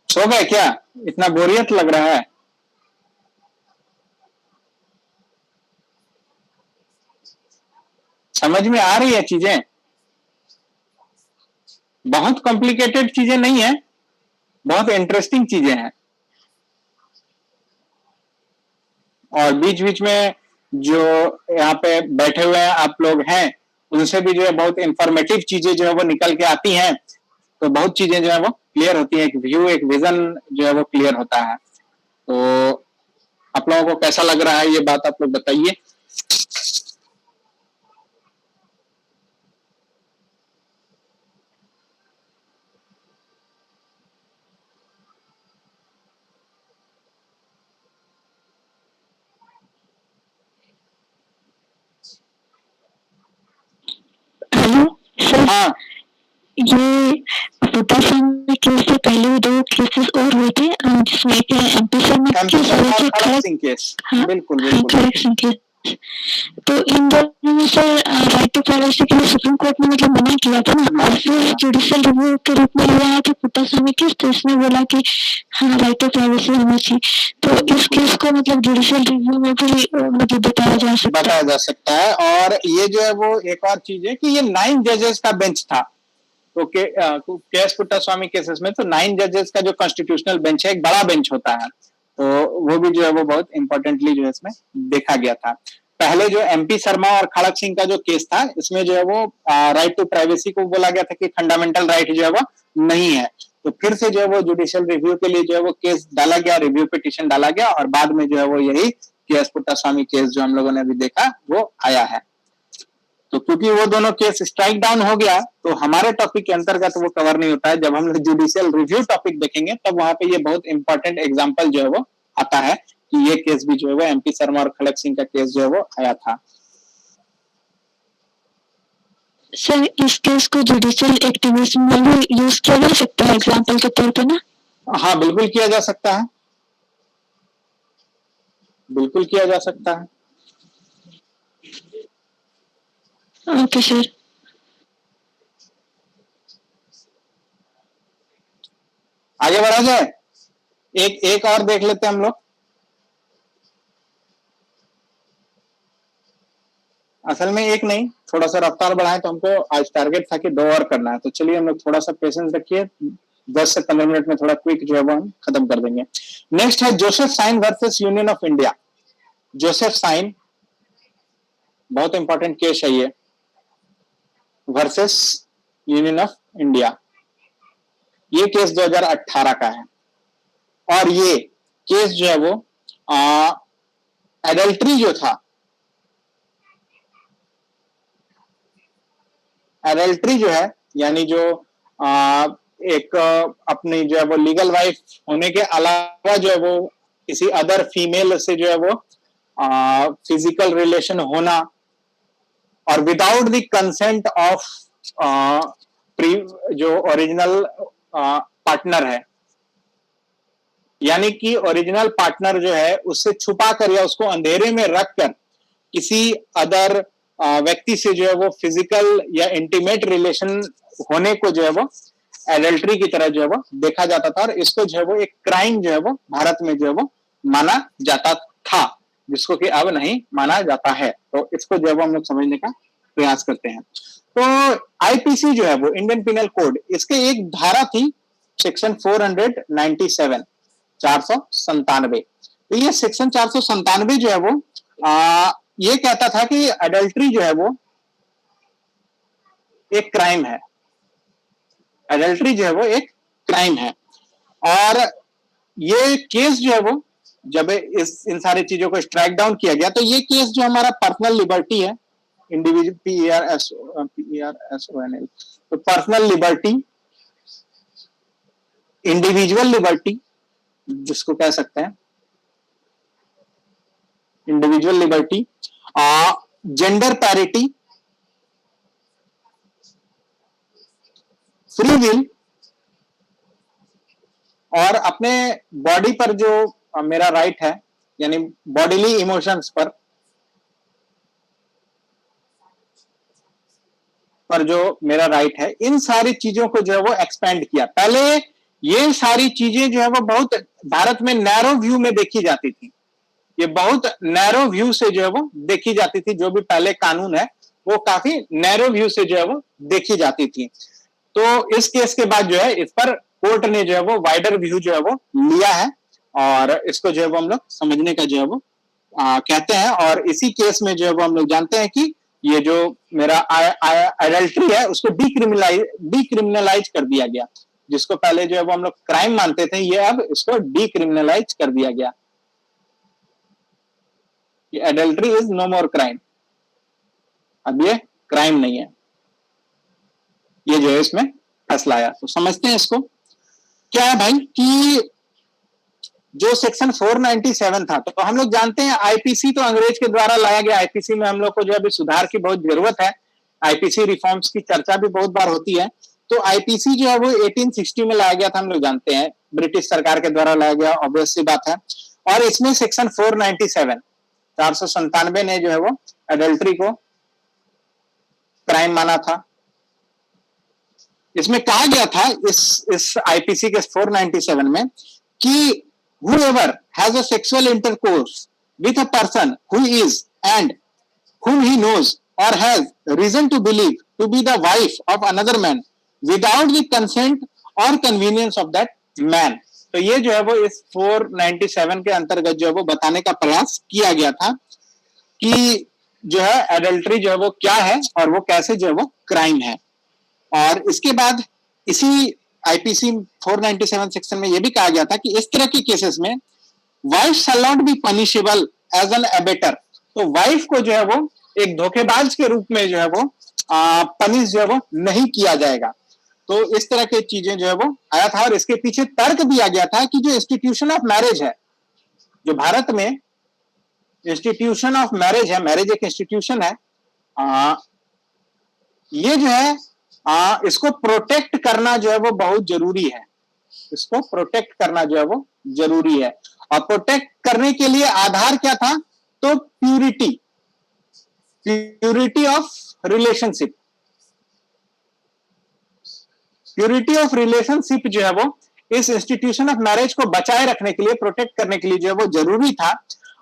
सो गए क्या? इतना बोरियत लग रहा है? समझ में आ रही है चीजें? बहुत कॉम्प्लिकेटेड चीजें नहीं है, बहुत इंटरेस्टिंग चीजें हैं। और बीच बीच में जो यहाँ पे बैठे हुए हैं आप लोग हैं, उनसे भी जो है बहुत इंफॉर्मेटिव चीजें जो है वो निकल के आती हैं, तो बहुत चीजें जो है वो क्लियर होती है, एक व्यू, एक विजन जो है वो क्लियर होता है। तो आप लोगों को कैसा लग रहा है ये बात आप लोग बताइए। हेलो सर, हाँ, ये वोडाफोन केस से पहले दो केसेस और हुए थे, जिसमें एक एमपी शर्मा एमपी केस और शर्मा और एक खड़क है सिंह केस। हाँ बिल्कुल हाँ बिल्कुल। Correction case. तो इन दोनों में सर राइट टू प्राइवेसी के लिए सुप्रीम कोर्ट ने मतलब मना किया था ना, और फिर जुडिशियल रिव्यू के रूप में लिया है कि पुट्टास्वामी केस, तो इसने बोला कि हाँ राइट टू प्राइवेसी होना चाहिए। तो इस केस को मतलब जुडिशियल रिव्यू में भी मतलब बताया जा सकता है। और ये जो है वो एक और चीज है कि ये 9 जजेस का बेंच था। तो केएस पुट्टास्वामी केसेस में तो 9 जजेस का जो कॉन्स्टिट्यूशनल बेंच है, एक बड़ा बेंच होता है, तो वो भी जो है वो बहुत इंपॉर्टेंटली जो है इसमें देखा गया था। पहले जो एमपी शर्मा और खड़क सिंह का जो केस था, इसमें जो है वो राइट टू प्राइवेसी को बोला गया था कि फंडामेंटल राइट जो है वो नहीं है। तो फिर से जो है वो जुडिशियल रिव्यू के लिए जो है वो केस डाला गया, रिव्यू पिटीशन डाला गया, और बाद में जो है वो यही केएस पुट्टास्वामी केस जो हम लोगों ने अभी देखा वो आया है। तो क्योंकि वो दोनों केस स्ट्राइक डाउन हो गया, तो हमारे टॉपिक के अंतर्गत वो कवर नहीं होता है। जब हम लोग जुडिशियल रिव्यू टॉपिक देखेंगे तब वहां पे ये बहुत इंपॉर्टेंट एग्जांपल जो है वो आता है कि ये केस भी जो है वो एमपी शर्मा और खड़क सिंह का केस जो है वो आया था। सर इस केस को जुडिशियल एक्टिविज्म में भी यूज किया जा सकता है एग्जाम्पल के तौर पे ना? हाँ, बिल्कुल किया जा सकता है, बिल्कुल किया जा सकता है। Okay sir. आगे बढ़ा जाए, एक एक और देख लेते हैं हम लोग। असल में एक नहीं, थोड़ा सा रफ्तार बढ़ाएं, तो हमको आज टारगेट था कि 2 और करना है, तो चलिए हम लोग थोड़ा सा पेशेंस रखिए, 10 से 15 मिनट में थोड़ा क्विक जो है वो हम खत्म कर देंगे। नेक्स्ट है Joseph Shine versus union of India. Joseph Shine बहुत इंपॉर्टेंट केस है ये, वर्सेस यूनियन ऑफ इंडिया। ये केस 2018 का है, और ये केस जो है वो एडल्ट्री जो था, एडल्ट्री जो है, यानी जो एक अपनी जो है वो लीगल वाइफ होने के अलावा जो है वो किसी अदर फीमेल से जो है वो फिजिकल रिलेशन होना, और विदाउट द कंसेंट ऑफ जो ओरिजिनल पार्टनर है, यानी कि ओरिजिनल पार्टनर जो है उससे छुपा कर या उसको अंधेरे में रखकर किसी अदर व्यक्ति से जो है वो फिजिकल या इंटीमेट रिलेशन होने को जो है वो एडल्ट्री की तरह जो है वो देखा जाता था, और इसको जो है वो एक क्राइम जो है वो भारत में जो है वो माना जाता था, जिसको कि अब नहीं माना जाता है। तो इसको जो है वो हम लोग समझने का प्रयास करते हैं। तो आईपीसी जो है वो इंडियन पिनल कोड, इसके एक धारा थी सेक्शन 497, 497। तो ये सेक्शन 497 जो है वो ये कहता था कि एडल्ट्री जो है वो एक क्राइम है, एडल्ट्री जो है वो एक क्राइम है। और ये केस जो है वो जब इन सारी चीजों को स्ट्राइक डाउन किया गया, तो ये केस जो हमारा पर्सनल लिबर्टी है, इंडिविजुअल PERSONL, तो पर्सनल लिबर्टी, इंडिविजुअल लिबर्टी जिसको कह सकते हैं, individual liberty, gender parity, free will और अपने बॉडी पर जो मेरा राइट है, यानी बॉडीली इमोशंस पर जो मेरा राइट है, इन सारी चीजों को जो है वो एक्सपेंड किया। पहले ये सारी चीजें जो है वो बहुत भारत में नैरो व्यू में देखी जाती थी, ये बहुत नैरो व्यू से जो है वो देखी जाती थी। जो भी पहले कानून है वो काफी नैरो व्यू से जो है वो देखी जाती थी। तो इस केस के बाद जो है इस पर कोर्ट ने जो है वो वाइडर व्यू जो है वो लिया है और इसको जो है वो हम लोग समझने का जो है वो कहते हैं। और इसी केस में जो है वो हम लोग जानते हैं कि ये जो मेरा एडल्ट्री है उसको डीक्रिमिनलाइज कर दिया गया। जिसको पहले जो है वो हम लोग क्राइम मानते थे, ये अब इसको डीक्रिमिनलाइज कर दिया गया। Adultery is no more crime, अब ये क्राइम नहीं है। ये जो है इसमें फैसला आया। तो समझते हैं इसको क्या है भाई कि जो सेक्शन 497 था, तो हम लोग जानते हैं आईपीसी तो अंग्रेज के द्वारा लाया गया। आईपीसी में हम लोग को जो है सुधार की बहुत जरूरत है। आईपीसी रिफॉर्म्स की चर्चा भी बहुत बार होती है। तो आईपीसी जो है वो 1860 में लाया गया था, हम लोग जानते हैं ब्रिटिश सरकार के द्वारा लाया गया, ऑब्वियस सी बात है। और इसमें सेक्शन 497 ने जो है वो एडल्ट्री को क्राइम माना था। इसमें कहा गया था इस आईपीसी के 497 में कि whoever has a sexual intercourse with a person who is and whom he knows or has reason to believe to be the wife of another man without the consent or convenience of that man। तो ये जो है वो इस 497 के अंतर्गत जो है वो बताने का प्रयास किया गया था कि जो है एडल्ट्री जो है वो क्या है और वो कैसे जो है वो क्राइम है। और इसके बाद इसी आईपीसी 497 सेक्शन में यह भी कहा गया था कि इस तरह के केसेस में wife shall not be punishable as an abettor. तो वाइफ को जो है वो एक धोखेबाज के रूप में जो है वो पनिश जो है वो नहीं किया जाएगा। तो इस तरह की चीजें जो है वो आया था। और इसके पीछे तर्क दिया गया था कि जो इंस्टीट्यूशन ऑफ मैरिज है, जो भारत में इंस्टीट्यूशन ऑफ मैरिज है, मैरिज एक इंस्टीट्यूशन है, ये जो है इसको प्रोटेक्ट करना जो है वो बहुत जरूरी है। इसको प्रोटेक्ट करना जो है वो जरूरी है। और प्रोटेक्ट करने के लिए आधार क्या था? तो purity of relationship. Purity of relationship जो है वो इस इंस्टीट्यूशन ऑफ मैरिज को बचाए रखने के लिए, प्रोटेक्ट करने के लिए जो है वो जरूरी था।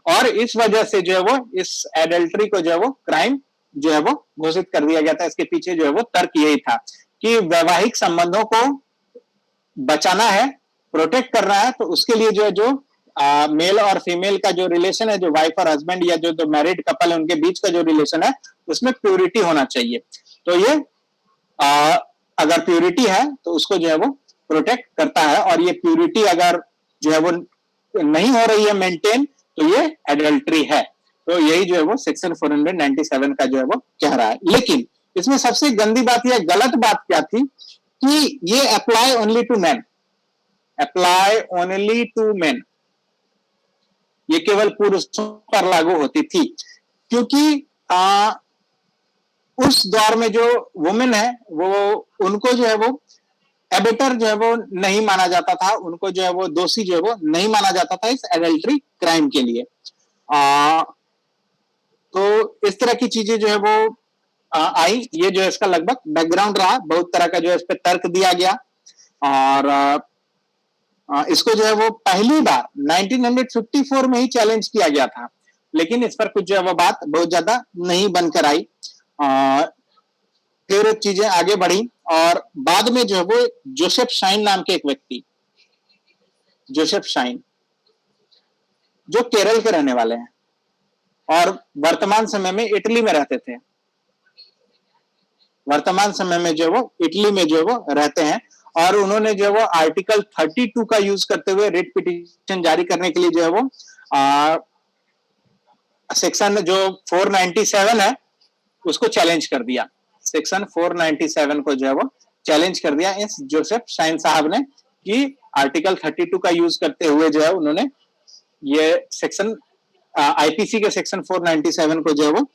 और इस वजह से जो है वो इस एडल्ट्री को जो है वो क्राइम जो है वो घोषित कर दिया गया था। इसके पीछे जो है वो तर्क यही था कि वैवाहिक संबंधों को बचाना है, प्रोटेक्ट करना है। तो उसके लिए जो है जो मेल और फीमेल का जो रिलेशन है, जो वाइफ और हस्बैंड या जो मैरिड कपल है उनके बीच का जो रिलेशन है उसमें प्योरिटी होना चाहिए। तो ये अगर प्योरिटी है तो उसको जो है वो प्रोटेक्ट करता है। और ये प्योरिटी अगर जो है वो नहीं हो रही है मेंटेन, तो ये एडल्ट्री है। तो यही जो है वो सेक्शन 497 का जो है वो कह रहा है। लेकिन इसमें सबसे गंदी बात या गलत बात क्या थी कि ये apply only to man, apply only to man, ये केवल पुरुषों पर लागू होती थी। क्योंकि उस दौर में जो वुमेन है वो उनको जो है वो एबेटर जो है वो नहीं माना जाता था, उनको जो है वो दोषी जो है वो नहीं माना जाता था इस एडल्ट्री क्राइम के लिए। तो इस तरह की चीजें जो है वो आई। ये जो है इसका लगभग बैकग्राउंड रहा। बहुत तरह का जो है इस पर तर्क दिया गया। और इसको जो है वो पहली बार 1954 में ही चैलेंज किया गया था, लेकिन इस पर कुछ जो है वो बात बहुत ज्यादा नहीं बनकर आई। फिर चीजें आगे बढ़ी और बाद में जो है वो जोसेफ शाइन नाम के एक व्यक्ति, जोसेफ शाइन, जो केरल के रहने वाले हैं और वर्तमान समय में इटली में रहते थे, वर्तमान समय में जो वो इटली में जो वो रहते हैं। और उन्होंने जो वो आर्टिकल 32 का यूज करते हुए रिट पिटीशन जारी करने के लिए जो है वो सेक्शन जो 497 है उसको चैलेंज कर दिया। सेक्शन 497 को जो है वो चैलेंज कर दिया इस जोसेफ शाइन साहब ने कि आर्टिकल 32 का यूज करते हुए जो है उन्होंने ये सेक्शन आईपीसी के सेक्शन 497 को जो है वो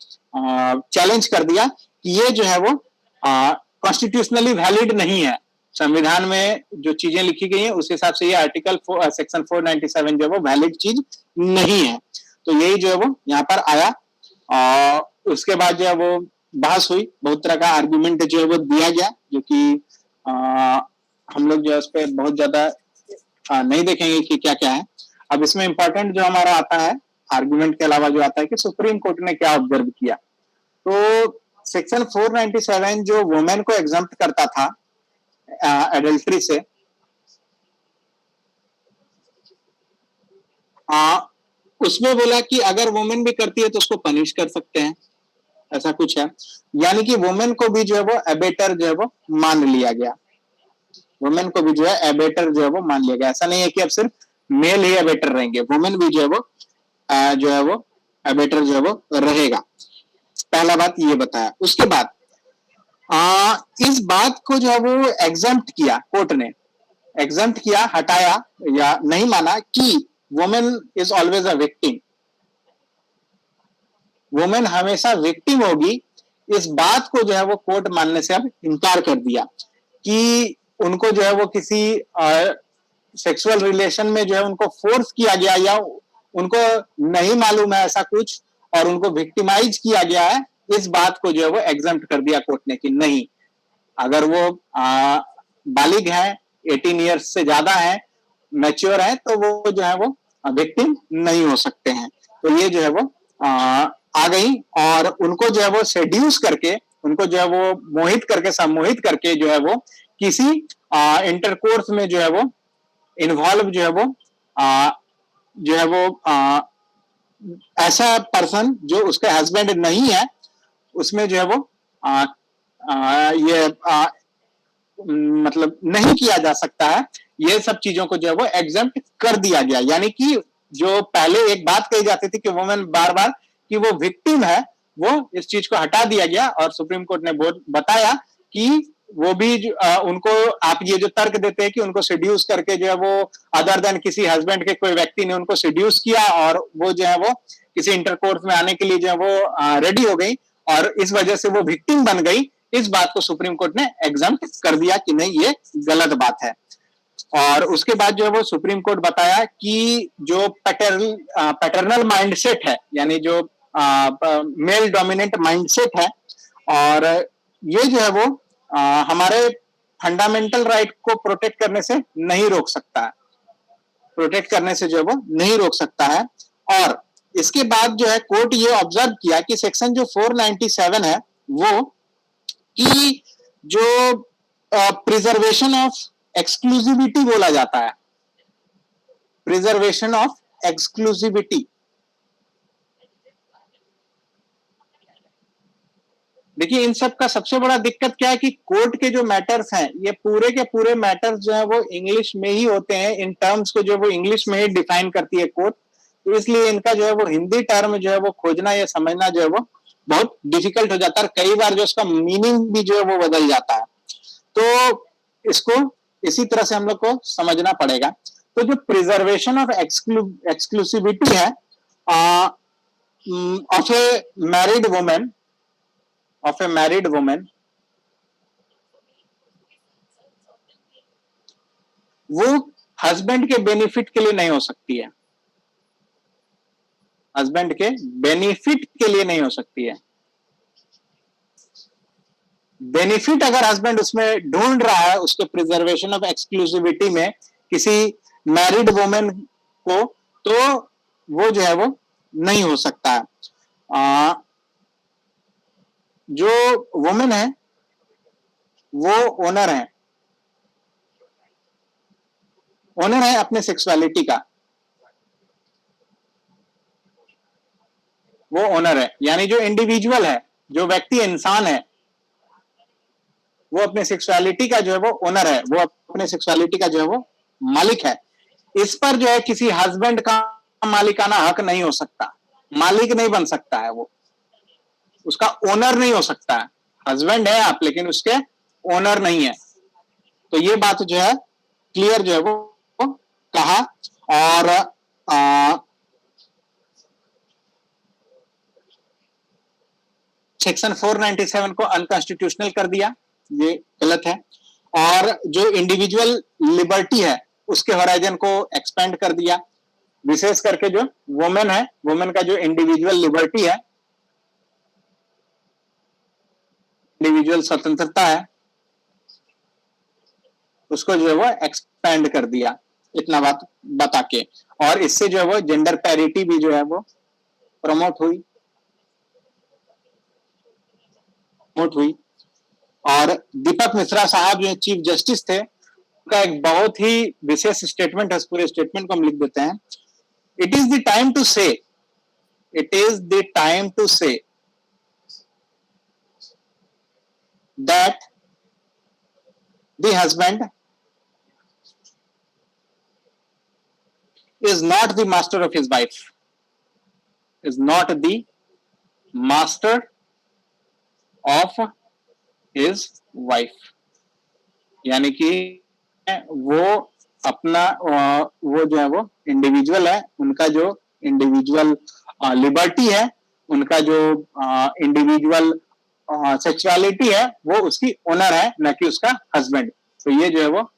चैलेंज कर दिया कि ये जो है वो कॉन्स्टिट्यूशनली वैलिड नहीं है। संविधान में जो चीजें लिखी गई हैं उस हिसाब से ये आर्टिकल सेक्शन 497 जो है वो वैलिड चीज नहीं है। तो यही जो है वो यहाँ पर आया और उसके बाद जो है वो बहस हुई, बहुत तरह का आर्गुमेंट जो है वो दिया गया, जो कि हम लोग जो है उस पर बहुत ज्यादा नहीं देखेंगे कि क्या क्या है। अब इसमें इंपॉर्टेंट जो हमारा आता है आर्गुमेंट के अलावा जो आता है कि सुप्रीम कोर्ट ने क्या ऑब्जर्व किया। तो सेक्शन 497 जो वुमेन को एग्जम्प्ट करता था एडल्ट्री से, उसमें बोला कि अगर वुमेन भी करती है तो उसको पनिश कर सकते हैं, ऐसा कुछ है। यानी कि वुमेन को भी जो है वो एबेटर जो है वो मान लिया गया, वुमेन को भी जो है एबेटर जो है वो मान लिया गया। ऐसा नहीं है कि अब सिर्फ मेल ही एबेटर रहेंगे, वुमेन भी जो है वो एबेटर जो है वो रहेगा। पहला बात ये बताया। उसके बाद इस बात को जो है वो एग्जम्प्ट किया, कोर्ट ने एग्जम्प्ट किया, हटाया या नहीं माना कि women is always a victim, women हमेशा विक्टिम होगी। इस बात को जो है वो कोर्ट मानने से अब इनकार कर दिया कि उनको जो है वो किसी सेक्सुअल रिलेशन में जो है उनको फोर्स किया गया या उनको नहीं मालूम है ऐसा कुछ और उनको विक्टिमाइज किया गया है, इस बात को जो है वो एग्जम्प्ट कर दिया कोर्ट ने कि नहीं, अगर वो बालिग है, 18 ईयर्स से ज्यादा है, मैच्योर है, तो वो जो है वो विक्टिम नहीं हो सकते हैं। तो ये जो है वो आ गई और उनको जो है वो सेड्यूस करके, उनको जो है वो मोहित करके, सम्मोहित करके जो है वो किसी इंटरकोर्स में जो है वो इन्वॉल्व जो है वो जो है वो ऐसा पर्सन जो उसके हस्बैंड नहीं है उसमें जो है वो ये मतलब नहीं किया जा सकता है। ये सब चीजों को जो है वो एग्जम्प्ट कर दिया गया। यानी कि जो पहले एक बात कही जाती थी कि वुमेन बार बार कि वो विक्टिम है, वो इस चीज को हटा दिया गया और सुप्रीम कोर्ट ने बताया कि वो भी उनको आप ये जो तर्क देते हैं कि उनको सेड्यूस करके जो है वो अदर देन किसी हस्बैंड के कोई व्यक्ति ने उनको सेड्यूस किया और वो जो है वो किसी इंटरकोर्स में आने के लिए जो है वो रेडी हो गई और इस वजह से वो विक्टिम बन गई, इस बात को सुप्रीम कोर्ट ने एग्जम्प्ट कर दिया कि नहीं, ये गलत बात है। और उसके बाद जो है वो सुप्रीम कोर्ट बताया कि जो पैटर्नल माइंडसेट है, यानी जो मेल डोमिनेंट माइंडसेट है, और ये जो है वो हमारे फंडामेंटल राइट को प्रोटेक्ट करने से नहीं रोक सकता है, प्रोटेक्ट करने से जो है वो नहीं रोक सकता है। और इसके बाद जो है कोर्ट ये ऑब्जर्व किया कि सेक्शन जो 497 है वो कि जो प्रिजर्वेशन ऑफ एक्सक्लूसिविटी बोला जाता है, प्रिजर्वेशन ऑफ एक्सक्लूसिविटी, देखिए इन सब का सबसे बड़ा दिक्कत क्या है कि कोर्ट के जो मैटर्स हैं ये पूरे के पूरे मैटर्स जो है वो इंग्लिश में ही होते हैं, इन टर्म्स को जो वो इंग्लिश में ही डिफाइन करती है कोर्ट, तो इसलिए इनका जो है वो हिंदी टर्म जो है वो खोजना या समझना जो है वो बहुत डिफिकल्ट हो जाता है, कई बार जो उसका मीनिंग भी जो है वो बदल जाता है। तो इसको इसी तरह से हम लोग को समझना पड़ेगा। तो जो प्रिजर्वेशन ऑफ एक्सक्लूसिविटी है of A married women, of a married woman, वो हस्बैंड के बेनिफिट के लिए नहीं हो सकती है, हस्बैंड के बेनिफिट के लिए नहीं हो सकती है। बेनिफिट अगर हस्बैंड उसमें ढूंढ रहा है, उसके प्रिजर्वेशन ऑफ एक्सक्लूसिविटी में किसी मैरिड वुमेन को, तो वो जो है वो नहीं हो सकता है। जो वुमेन है वो ओनर है, ओनर है अपने सेक्सुअलिटी का, वो ओनर है। यानी जो इंडिविजुअल है, जो व्यक्ति इंसान है, वो अपने सेक्सुअलिटी का जो है वो ओनर है, वो अपने सेक्सुअलिटी का जो है वो मालिक है। इस पर जो है किसी हस्बैंड का मालिकाना हक नहीं हो सकता, मालिक नहीं बन सकता है, वो उसका ओनर नहीं हो सकता है। हस्बैंड है आप, लेकिन उसके ओनर नहीं है। तो ये बात जो है क्लियर जो है वो कहा। और सेक्शन 497 को अनकॉन्स्टिट्यूशनल कर दिया, ये गलत है। और जो इंडिविजुअल लिबर्टी है उसके होराइजन को एक्सपेंड कर दिया। विशेष करके जो वुमेन है, वुमेन का जो इंडिविजुअल लिबर्टी है, इंडिविजुअल स्वतंत्रता है, उसको जो है वो एक्सपेंड कर दिया, इतना बात बता के। और इससे जो है वो जेंडर पैरिटी भी जो है वो प्रमोट हुई। और दीपक मिश्रा साहब जो चीफ जस्टिस थे, उनका एक बहुत ही विशेष स्टेटमेंट है, पूरे स्टेटमेंट को हम लिख देते हैं। It is the time to say, it is the time to say that the husband is not the master of his wife, is not the master of his wife। यानी कि वो अपना वो जो है वो इंडिविजुअल है, उनका जो इंडिविजुअल लिबर्टी है, उनका जो इंडिविजुअल सेक्सुअलिटी है, वो उसकी ओनर है, न कि उसका हस्बैंड। तो ये जो है वो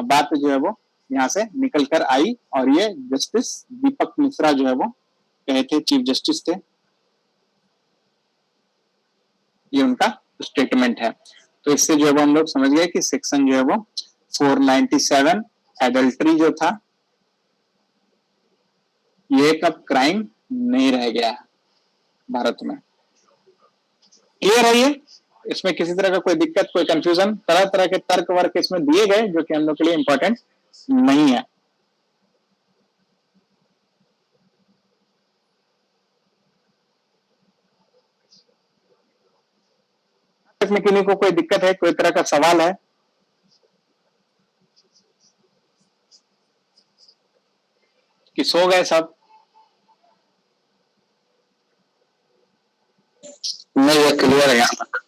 बात जो है वो यहाँ से निकल कर आई। और ये जस्टिस दीपक मिश्रा जो है वो कहे थे, चीफ जस्टिस थे, ये उनका स्टेटमेंट है। तो इससे जो है वो हम लोग समझ गए कि सेक्शन जो है वो 497 एडल्ट्री जो था, ये कब क्राइम नहीं रह गया है भारत में। क्लियर है ये? इसमें किसी तरह का कोई दिक्कत, कोई कंफ्यूजन? तरह तरह के तर्क वर्क इसमें दिए गए जो कि हम लोग के लिए इंपॉर्टेंट नहीं है। इसमें किन्हीं को कोई दिक्कत है, कोई तरह का सवाल है? कि सो गए सब? नहीं, ये क्लियर है यहाँ तक।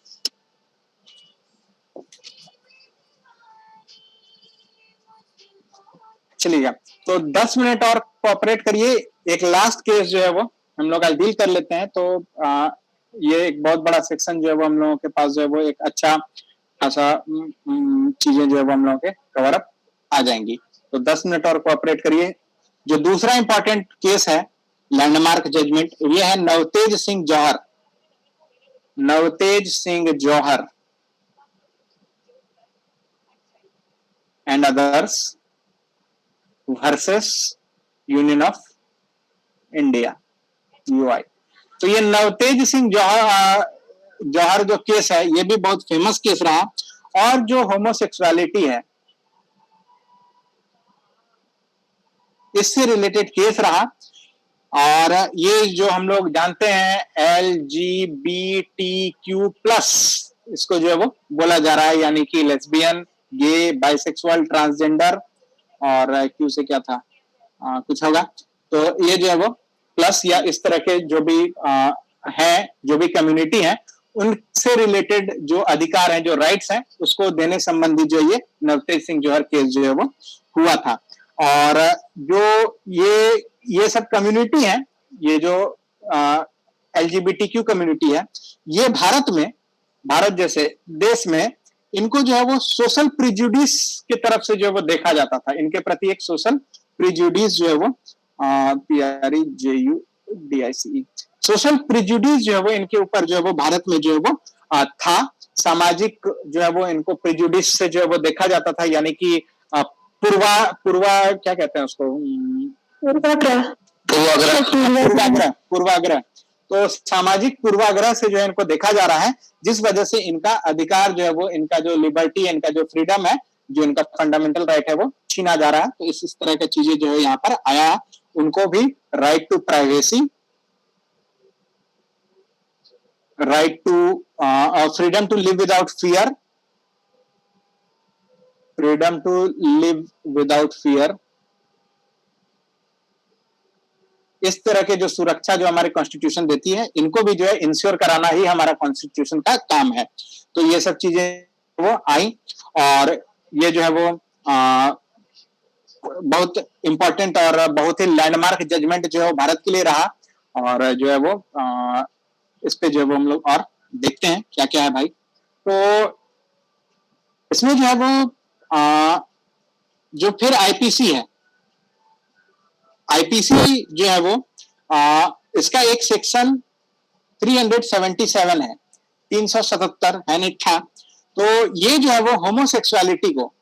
चलिए, तो 10 मिनट और कोऑपरेट करिए। एक लास्ट केस जो है वो हम लोग आज डील कर लेते हैं। तो ये एक बहुत बड़ा सेक्शन जो है वो हम लोगों के पास जो है वो एक अच्छा खासा चीजें जो है वो हम लोगों के कवर अप आ जाएंगी। तो 10 मिनट और कोऑपरेट करिए। जो दूसरा इंपॉर्टेंट केस है, लैंडमार्क जजमेंट, ये है Navtej Singh Johar, Navtej Singh Johar and others versus union of India, UI. तो ये नवतेज सिंह जौहर जो केस है, ये भी बहुत फेमस केस रहा। और जो होमोसेक्सुअलिटी है, इससे रिलेटेड केस रहा। और ये जो हम लोग जानते हैं LGBTQ+, इसको जो है वो बोला जा रहा है, यानी कि लेस्बियन, गे, बाइसेक्सुअल, ट्रांसजेंडर, और क्यू से क्या था, कुछ होगा। तो ये जो है वो प्लस या इस तरह के जो भी है, जो भी कम्युनिटी है, उनसे रिलेटेड जो अधिकार हैं, जो राइट्स हैं, उसको देने संबंधी जो ये नवतेज सिंह जौहर केस जो है वो हुआ था। और जो ये सब कम्युनिटी है, ये जो LGBTQ कम्युनिटी है, ये भारत जैसे देश में इनको जो है वो सोशल प्रिजुडिस की तरफ से जो है वो देखा जाता था। इनके प्रति एक सोशल प्रिजुडिस जो है वो PREJUDICE, सोशल प्रिजुडिस जो है वो इनके ऊपर जो है वो भारत में जो है वो था। सामाजिक जो है वो इनको प्रिजुडिस से जो है वो देखा जाता था, यानी कि पूर्वा क्या कहते हैं उसको, पूर्वाग्रह। तो सामाजिक पूर्वाग्रह से जो है इनको देखा जा रहा है, जिस वजह से इनका अधिकार जो है वो, इनका जो लिबर्टी है, इनका जो फ्रीडम है, जो इनका फंडामेंटल राइट है, वो छीना जा रहा है। तो इस तरह की चीजें जो है यहाँ पर आया। उनको भी right to privacy, right to freedom to live without fear, freedom to live without fear, इस तरह के जो सुरक्षा जो हमारे कॉन्स्टिट्यूशन देती है, इनको भी जो है इंश्योर कराना ही हमारा कॉन्स्टिट्यूशन का काम है। तो ये सब चीजें वो आई, और ये जो है वो बहुत इंपॉर्टेंट और बहुत ही लैंडमार्क जजमेंट जो है भारत के लिए रहा। और जो है वो इस पे जो है वो हम लोग और देखते हैं क्या क्या है भाई। तो इसमें जो है वो जो फिर आईपीसी है, आईपीसी जो है वो इसका एक सेक्शन 377 है, 377 है नहीं था। तो ये जो है वो होमोसेक्सुअलिटी को,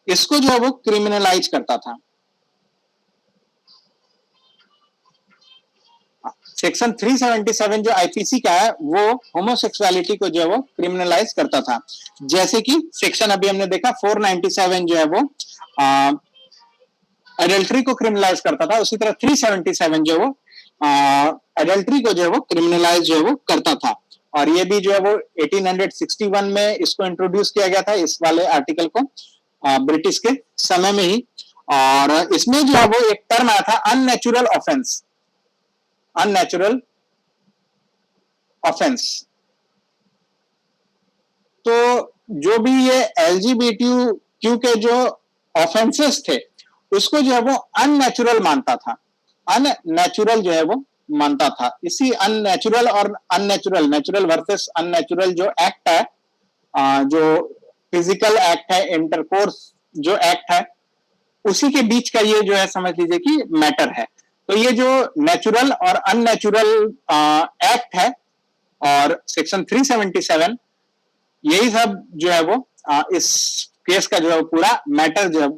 इसको जो है वो क्रिमिनलाइज करता था। सेक्शन 377 जो आईपीसी का है वो होमोसेक्सुअलिटी को जो है वो क्रिमिनलाइज करता था। जैसे कि सेक्शन अभी हमने देखा 497 जो है वो एडल्ट्री को क्रिमिनलाइज करता था, उसी तरह 377 जो वो एडल्ट्री को जो है वो क्रिमिनलाइज जो है वो करता था। और ये भी जो है वो 1861 में इसको इंट्रोड्यूस किया गया था, इस वाले आर्टिकल को, ब्रिटिश के समय में ही। और इसमें जो है वो एक टर्म आया था अननेचुरल ऑफेंस, अननेचुरल ऑफेंस। तो जो भी ये एलजीबीटीक्यू के जो ऑफेंसेस थे उसको जो है वो अननेचुरल मानता था, अननेचुरल जो है वो मानता था। इसी अननेचुरल और अननेचुरल, नेचुरल वर्सेस अननेचुरल जो एक्ट है, जो फिजिकल एक्ट है, इंटरकोर्स जो एक्ट है, उसी के बीच का ये जो है समझ लीजिए कि मैटर है। तो ये जो नेचुरल और अननेचुरल एक्ट है और सेक्शन 377, यही सब जो है वो इस केस का जो है पूरा मैटर जो है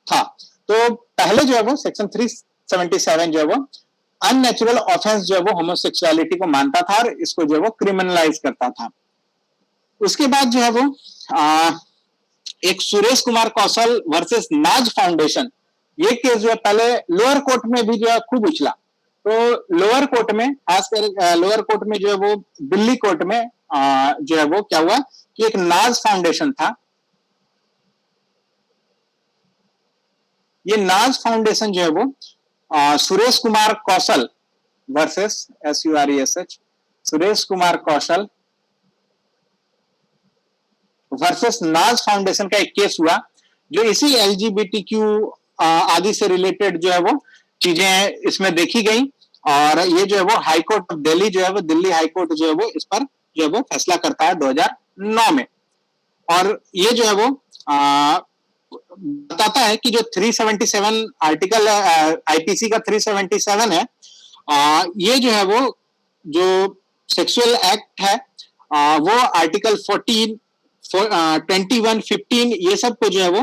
था। तो पहले जो है वो सेक्शन 377 जो है वो अननेचुरल ऑफेंस जो है वो होमोसेक्सुअलिटी को मानता था और इसको जो है वो क्रिमिनलाइज करता था। उसके बाद जो है वो एक सुरेश कुमार कौशल वर्सेस नाज फाउंडेशन, ये केस जो है पहले लोअर कोर्ट में भी जो है खूब उछला। तो लोअर कोर्ट में, खासकर लोअर कोर्ट में जो है वो दिल्ली कोर्ट में जो है वो क्या हुआ कि एक नाज फाउंडेशन था। ये नाज फाउंडेशन जो है वो सुरेश कुमार कौशल वर्सेस SURESH, सुरेश कुमार कौशल वर्सेस नाज फाउंडेशन का एक केस हुआ जो इसी LGBTQ आदि से रिलेटेड जो है वो चीजें इसमें देखी गई। और ये जो है वो हाई कोर्ट ऑफ दिल्ली जो है वो, दिल्ली हाई कोर्ट जो है वो इस पर जो है वो फैसला करता है 2009 में। और ये जो है वो बताता है कि जो 377 आर्टिकल आईपीसी का 377 है, ये जो है वो जो सेक्सुअल एक्ट है वो आर्टिकल 14, 21, 15 ये सब को जो है वो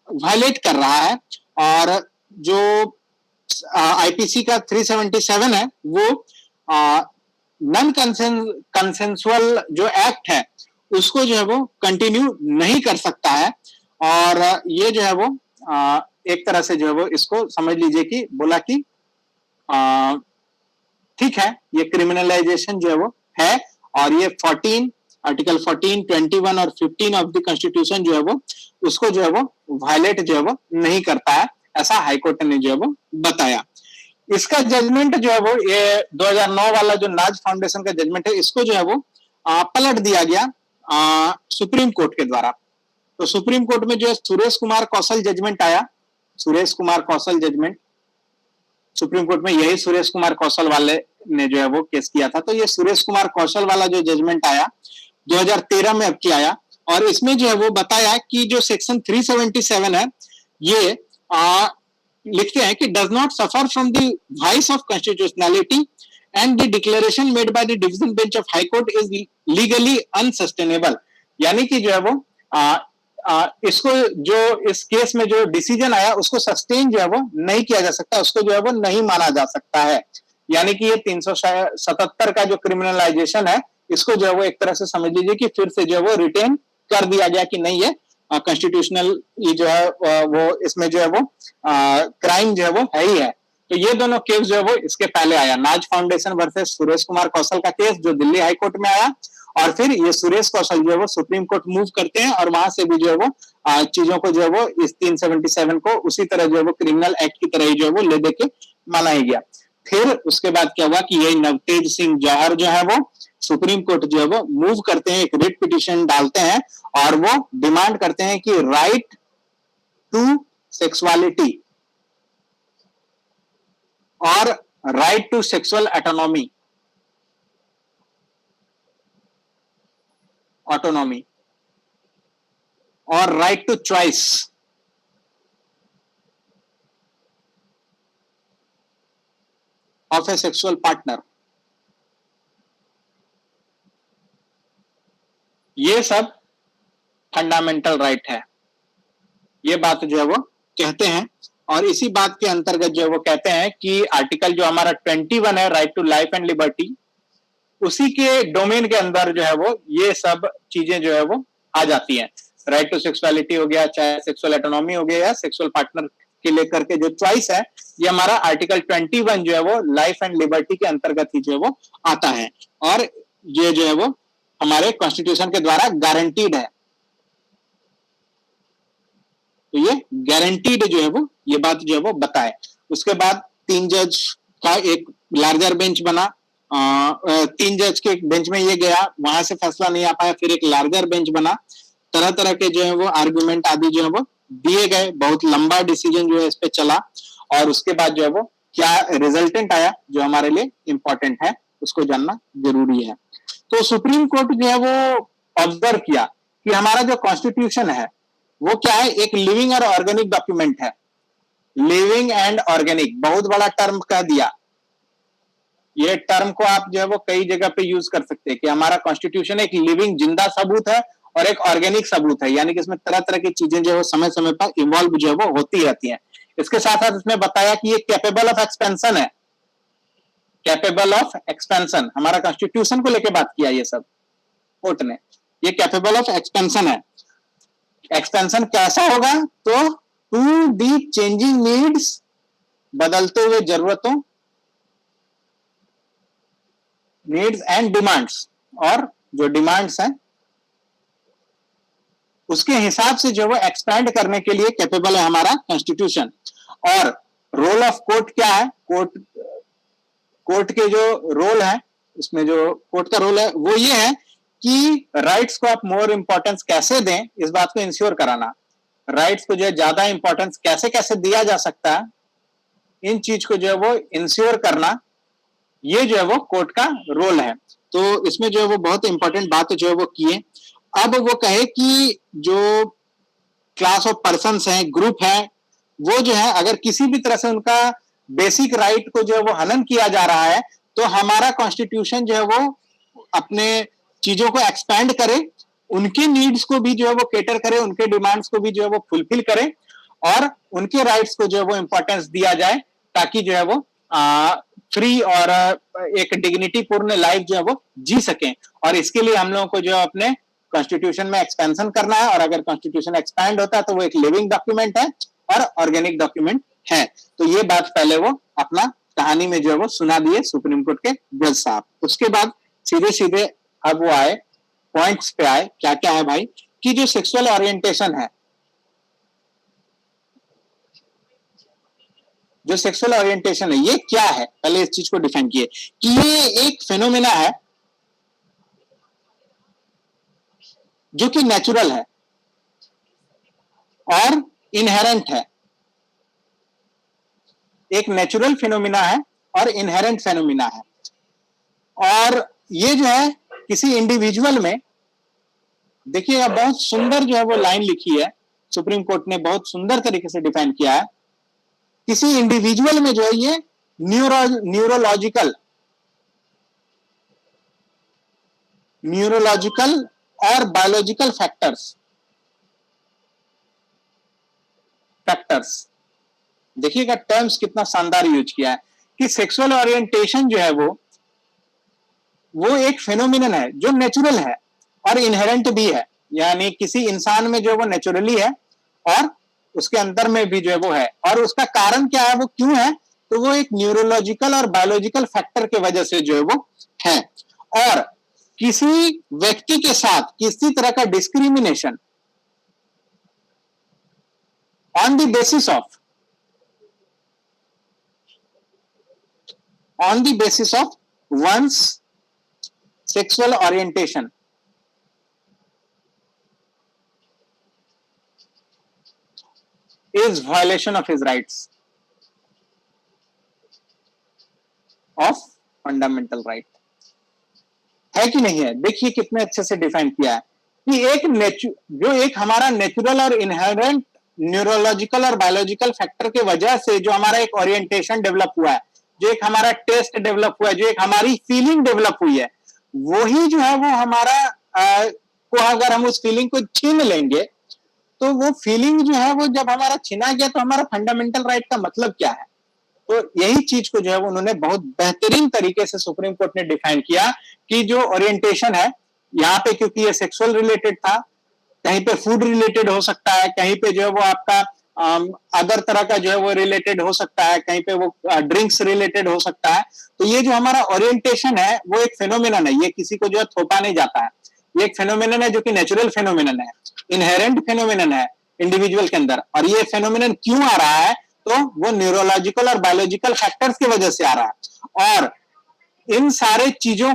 वायलेट कर रहा है। और जो आईपीसी का 377 है वो नॉन कंसेंसुअल जो एक्ट है उसको जो है वो कंटिन्यू नहीं कर सकता है। और ये जो है वो एक तरह से जो है वो इसको समझ लीजिए कि बोला कि ठीक है, ये क्रिमिनलाइजेशन जो है वो है। और ये 14, आर्टिकल 14, 21 और 15 ऑफ द कॉन्स्टिट्यूशन जो है वो उसको जो है वो वायलेट जो है वो नहीं करता है, ऐसा हाईकोर्ट ने जो है वो बताया। इसका जजमेंट जो है वो ये 2009 वाला जो नाज फाउंडेशन का जजमेंट है, इसको जो है वो पलट दिया गया सुप्रीम कोर्ट के द्वारा। तो सुप्रीम कोर्ट में जो है सुरेश कुमार कौशल जजमेंट आया, सुरेश कुमार कौशल जजमेंट सुप्रीम कोर्ट में, यही सुरेश कुमार कौशल वाले ने जो है वो केस किया था। तो ये सुरेश कुमार कौशल वाला जो जजमेंट आया 2013 में अब की आया, और इसमें जो है वो बताया कि जो सेक्शन 377 है ये लिखते हैं कि does not suffer from the vice of constitutionality and the declaration made by the division bench of high court is legally unsustainable. यानी कि जो है वो इसको जो इस केस में जो डिसीजन आया उसको सस्टेन जो है वो नहीं किया जा सकता, उसको जो है वो नहीं माना जा सकता है। यानी कि ये 377 का जो क्रिमिनलाइजेशन है इसको जो है वो एक तरह से समझ लीजिए कि फिर से जो है वो रिटेन कर दिया गया कि नहीं ये कॉन्स्टिट्यूशनल जो है वो इसमें जो है वो क्राइम जो है वो है ही है। तो ये दोनों केस जो है वो इसके पहले आया, नाज फाउंडेशन वर्सेस सुरेश कुमार कौशल का केस जो दिल्ली हाई कोर्ट में आया, और फिर ये सुरेश कौशल जो है वो सुप्रीम कोर्ट मूव करते हैं और वहां से भी जो है वो चीजों को जो है वो इस 377 को उसी तरह जो है वो क्रिमिनल एक्ट की तरह ही जो है वो ले दे के माना ही गया। फिर उसके बाद क्या हुआ कि ये नवतेज सिंह जौहर जो है वो सुप्रीम कोर्ट जो है वो मूव करते हैं, एक रिट पिटीशन डालते हैं और वो डिमांड करते हैं कि राइट टू सेक्सुअलिटी और right to sexual autonomy, autonomy और right to choice of a sexual partner, ये सब फंडामेंटल राइट है। ये बात जो है वो कहते हैं, और इसी बात के अंतर्गत जो है वो कहते हैं कि आर्टिकल जो हमारा 21 है, right to life and liberty, उसी के डोमेन के अंदर जो है वो ये सब चीजें जो है वो आ जाती हैं। राइट टू सेक्सुअलिटी हो गया, चाहे सेक्सुअल ऑटोनॉमी हो गया, या सेक्सुअल पार्टनर के लेकर के जो चॉइस है, ये हमारा आर्टिकल 21 जो है वो लाइफ एंड लिबर्टी के अंतर्गत ही जो है वो आता है, और ये जो है वो हमारे कॉन्स्टिट्यूशन के द्वारा गारंटीड है। तो ये गारंटीड जो है वो ये बात जो है वो बताए। उसके बाद 3 जज का एक लार्जर बेंच बना, 3 जज के बेंच में ये गया, वहां से फैसला नहीं आ पाया, फिर एक लार्जर बेंच बना, तरह तरह के जो है वो आर्गुमेंट आदि जो है वो दिए गए, बहुत लंबा डिसीजन जो है इस पे चला, और उसके बाद जो है वो क्या रिजल्टेंट आया जो हमारे लिए इंपॉर्टेंट है, उसको जानना जरूरी है। तो सुप्रीम कोर्ट जो है वो ऑब्जर्व किया कि हमारा जो कॉन्स्टिट्यूशन है वो क्या है, एक लिविंग और ऑर्गेनिक डॉक्यूमेंट है। लिविंग एंड ऑर्गेनिक बहुत बड़ा टर्म कह दिया। ये टर्म को आप जो है वो कई जगह पे यूज कर सकते हैं कि हमारा कॉन्स्टिट्यूशन एक लिविंग जिंदा सबूत है और एक ऑर्गेनिक सबूत है, यानी कि इसमें तरह तरह की चीजें जो है समय समय पर इन्वॉल्व जो है वो होती रहती हैं। इसके साथ साथ इसमें बताया कि ये कैपेबल ऑफ एक्सपेंशन है, कैपेबल ऑफ एक्सपेंशन, हमारा कॉन्स्टिट्यूशन को लेकर बात किया ये सब कोर्ट ने, ये कैपेबल ऑफ एक्सपेंशन है। एक्सपेंशन कैसा होगा, तो टू दी चेंजिंग नीड्स, बदलते हुए जरूरतों, नीड्स एंड डिमांड्स, और जो डिमांड्स हैं उसके हिसाब से जो वो एक्सपैंड करने के लिए कैपेबल है हमारा कॉन्स्टिट्यूशन। और रोल ऑफ कोर्ट क्या है, कोर्ट के जो रोल है, उसमें जो कोर्ट का रोल है वो ये है कि राइट्स को आप मोर इंपॉर्टेंस कैसे दें, इस बात को इंश्योर कराना। राइट्स को जो है ज्यादा इंपॉर्टेंस कैसे कैसे दिया जा सकता है, इन चीज को जो है वो इंश्योर करना, ये जो है वो कोर्ट का रोल है। तो इसमें जो है वो बहुत इंपॉर्टेंट बात जो है वो किए। अब वो कहे कि जो क्लास ऑफ पर्सन्स हैं, ग्रुप है, वो जो है अगर किसी भी तरह से उनका बेसिक राइट को जो है वो हनन किया जा रहा है, तो हमारा कॉन्स्टिट्यूशन जो है वो अपने चीजों को एक्सपैंड करे, उनके नीड्स को भी जो है वो केटर करे, उनके डिमांड्स को भी जो है वो फुलफिल करे, और उनके राइट्स को जो है वो इंपॉर्टेंस दिया जाए, ताकि जो है वो फ्री और एक डिग्निटी पूर्ण लाइफ जो है वो जी सकें। और इसके लिए हम लोगों को जो है अपने कॉन्स्टिट्यूशन में एक्सपेंशन करना है, और अगर कॉन्स्टिट्यूशन एक्सपैंड होता है तो वो एक लिविंग डॉक्यूमेंट है और ऑर्गेनिक डॉक्यूमेंट है। तो ये बात पहले वो अपना कहानी में जो है वो सुना दिए सुप्रीम कोर्ट के जज साहब। उसके बाद सीधे सीधे अब वो आए पॉइंट्स पे आए, क्या क्या है भाई, कि जो सेक्सुअल ओरिएंटेशन है, जो सेक्सुअल ओरिएंटेशन है ये क्या है, पहले इस चीज को डिफाइन किए कि ये एक फेनोमेना है जो कि नेचुरल है और इनहेरेंट है। एक नेचुरल फिनोमिना है और इनहेरेंट फिनोमिना है, और ये जो है किसी इंडिविजुअल में, देखिएगा बहुत सुंदर जो है वो लाइन लिखी है सुप्रीम कोर्ट ने, बहुत सुंदर तरीके से डिफाइन किया है। किसी इंडिविजुअल में जो है ये न्यूरोलॉजिकल और बायोलॉजिकल फैक्टर्स देखिएगा टर्म्स कितना शानदार यूज किया है कि सेक्सुअल ओरिएंटेशन जो है वो एक फेनोमिनन है जो नेचुरल है और इनहेरेंट भी है, यानी किसी इंसान में जो वो नेचुरली है और उसके अंदर में भी जो है वो है। और उसका कारण क्या है, वो क्यों है, तो वो एक न्यूरोलॉजिकल और बायोलॉजिकल फैक्टर के वजह से जो है वो है। और किसी व्यक्ति के साथ किसी तरह का discrimination on the basis of one's sexual orientation is violation of his rights of fundamental right। है कि नहीं है, देखिए कितने अच्छे से डिफाइन किया है कि जो एक हमारा नेचुरल और इनहेरेंट न्यूरोलॉजिकल और बायोलॉजिकल फैक्टर के वजह से जो हमारा एक ओरिएंटेशन डेवलप हुआ है, जो एक हमारा टेस्ट डेवलप हुआ है, जो एक हमारी फीलिंग डेवलप हुई है, वही जो है वो हमारा को अगर हम उस फीलिंग को छीन लेंगे, तो वो फीलिंग जो है वो जब हमारा छीना गया तो हमारा फंडामेंटल राइट का मतलब क्या है? तो यही चीज को जो है उन्होंने बहुत बेहतरीन तरीके से सुप्रीम कोर्ट ने डिफाइन किया कि जो ओरिएंटेशन है यहाँ पे, क्योंकि ये सेक्सुअल रिलेटेड था, कहीं पे फूड रिलेटेड हो सकता है, कहीं पे जो है वो आपका अदर तरह का जो है वो रिलेटेड हो सकता है, कहीं पे वो ड्रिंक्स रिलेटेड हो सकता है। तो ये जो हमारा ओरिएंटेशन है वो एक फेनोमेनन है, ये किसी को जो है थोपा नहीं जाता है, ये एक फेनोमेनन है जो कि नेचुरल फेनोमेनन है, इनहेरेंट फेनोमेनन है इंडिविजुअल के अंदर। और ये फेनोमेनन क्यों आ रहा है? तो वो न्यूरोलॉजिकल और बायोलॉजिकल फैक्टर्स की वजह से आ रहा है। और इन सारे चीजों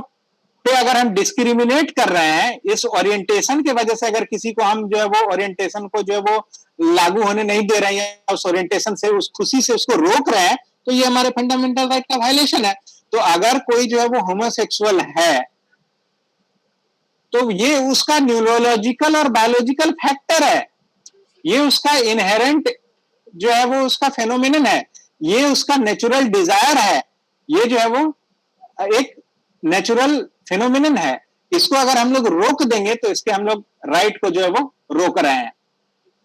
पे अगर हम डिस्क्रिमिनेट कर रहे हैं इस ओरिएंटेशन के वजह से, अगर किसी को हम जो है वो ओरिएंटेशन को जो है वो लागू होने नहीं दे रहे हैं, उस ओरिएंटेशन से, उस खुशी से उसको रोक रहे हैं, तो ये हमारे फंडामेंटल राइट का वायलेशन है। तो अगर कोई जो है वो होमोसेक्सुअल है, तो ये उसका न्यूरोलॉजिकल और बायोलॉजिकल फैक्टर है, ये उसका इनहेरेंट जो है वो उसका फेनोमेनन है, ये उसका नेचुरल डिजायर है, ये जो है वो एक नेचुरल फेनोमेनन है। इसको अगर हम लोग रोक देंगे तो इसके हम लोग राइट को जो है वो रोक रहे हैं।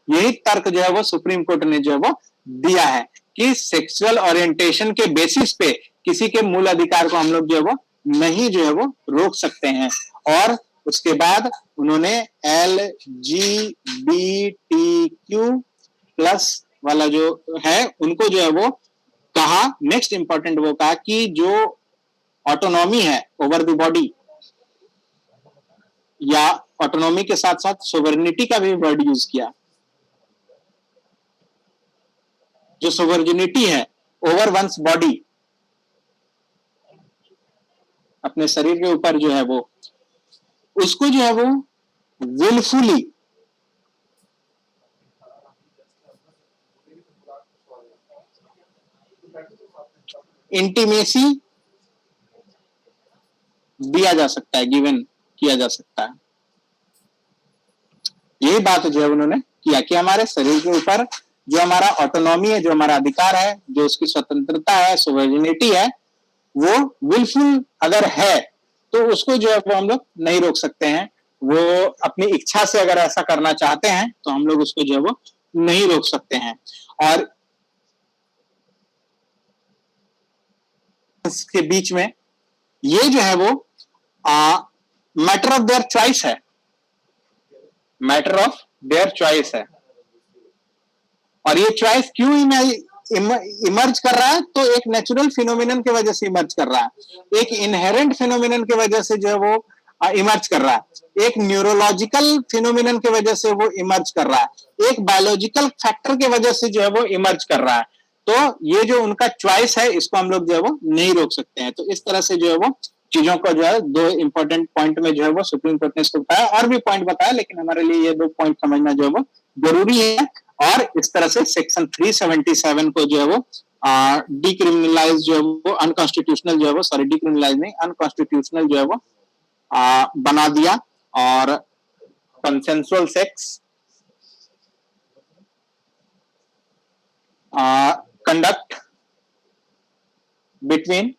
यही तर्क जो है वो सुप्रीम कोर्ट ने जो है वो दिया है कि सेक्सुअल ओरिएंटेशन के बेसिस पे किसी के मूल अधिकार को हम लोग जो है वो नहीं जो है वो रोक सकते हैं। और उसके बाद उन्होंने LGBTQ+ वाला जो है उनको जो है वो कहा, नेक्स्ट इंपॉर्टेंट वो कहा कि जो ऑटोनॉमी है ओवर द बॉडी, या ऑटोनॉमी के साथ साथ सोवरेनिटी का भी वर्ड यूज किया, जो सोवरेनिटी है ओवर वंस बॉडी, अपने शरीर के ऊपर जो है वो, उसको जो है वो विलफुली इंटीमेसी दिया जा सकता है, गिवन किया जा सकता है। यही बात जो है उन्होंने किया कि हमारे शरीर के ऊपर जो हमारा ऑटोनॉमी है, जो हमारा अधिकार है, जो उसकी स्वतंत्रता है, सोवरेनिटी है, वो विलफुल अगर है तो उसको जो है वो हम लोग नहीं रोक सकते हैं। वो अपनी इच्छा से अगर ऐसा करना चाहते हैं तो हम लोग उसको जो है वो नहीं रोक सकते हैं। और इसके बीच में ये जो है वो मैटर ऑफ देयर चॉइस है, मैटर ऑफ देयर चॉइस है। और ये चॉइस क्यों इमर्ज कर रहा है? तो एक नेचुरल फिनोमिनन की वजह से इमर्ज कर रहा है, एक इनहेरेंट फिनोमिनन की वजह से जो है वो इमर्ज कर रहा है, एक न्यूरोलॉजिकल फिनोमिनन की वजह से वो इमर्ज कर रहा है, एक बायोलॉजिकल फैक्टर की वजह से जो है वो इमर्ज कर रहा है। तो ये जो उनका चॉइस है इसको हम लोग जो है वो नहीं रोक सकते हैं। तो इस तरह से जो है वो चीजों को जो है दो इंपॉर्टेंट पॉइंट में जो है वो सुप्रीम कोर्ट ने इसको बताया, और भी पॉइंट बताया, लेकिन हमारे लिए ये 2 पॉइंट समझना जो है वो जरूरी है। और इस तरह से सेक्शन 377 को जो है वो डिक्रिमिनलाइज जो है वो अनकॉन्स्टिट्यूशनल जो है वो, सॉरी डिक्रिमिनलाइज नहीं, अनकॉन्स्टिट्यूशनल जो है वो बना दिया। और consensual sex conduct between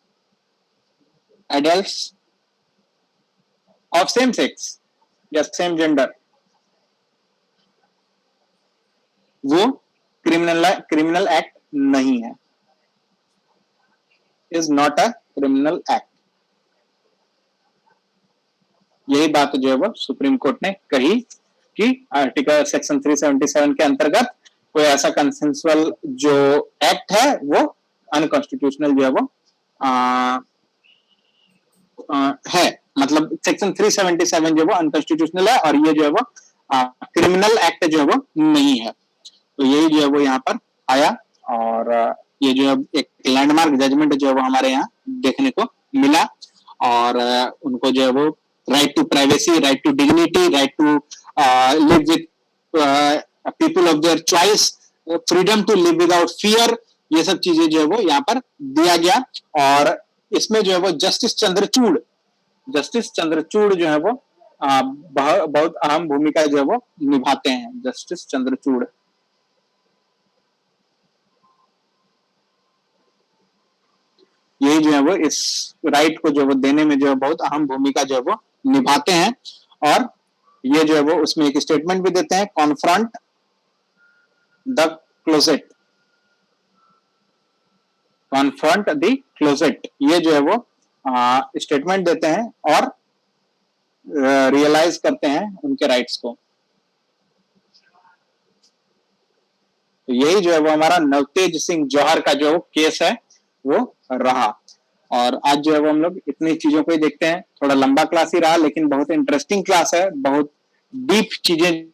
adults of same sex या same gender, वो क्रिमिनल एक्ट नहीं है, is not a criminal act. यही बात जो है वो सुप्रीम कोर्ट ने कही कि आर्टिकल सेक्शन 377 के अंतर्गत कोई ऐसा कंसेंसुअल जो एक्ट है वो अनकॉन्स्टिट्यूशनल जो है वो है, मतलब सेक्शन 377 जो वो अनकॉन्स्टिट्यूशनल है और ये जो है वो क्रिमिनल एक्ट जो है वो नहीं है। तो यही जो है वो यहाँ पर आया, और ये जो है एक लैंडमार्क जजमेंट जो है वो हमारे यहाँ देखने को मिला। और उनको जो है वो right to privacy, right to dignity, right to live with people of their choice, freedom to live without fear, ये सब चीजें जो है वो यहाँ पर दिया गया। और इसमें जो है वो जस्टिस चंद्रचूड़ जो है वो बहुत अहम भूमिका जो है वो निभाते हैं, जस्टिस चंद्रचूड़। यही जो है वो इस राइट को जो वो देने में जो है बहुत अहम भूमिका जो है वो निभाते हैं। और ये जो है वो उसमें एक स्टेटमेंट भी देते हैं, confront the closet, confront the closet, ये जो है वो स्टेटमेंट देते हैं और रियलाइज करते हैं उनके राइट्स को। तो यही जो है वो हमारा नवतेज सिंह जौहर का जो केस है वो रहा। और आज जो है वो हम लोग इतनी चीजों को ही देखते हैं, थोड़ा लंबा क्लास ही रहा लेकिन बहुत इंटरेस्टिंग क्लास है, बहुत डीप चीजें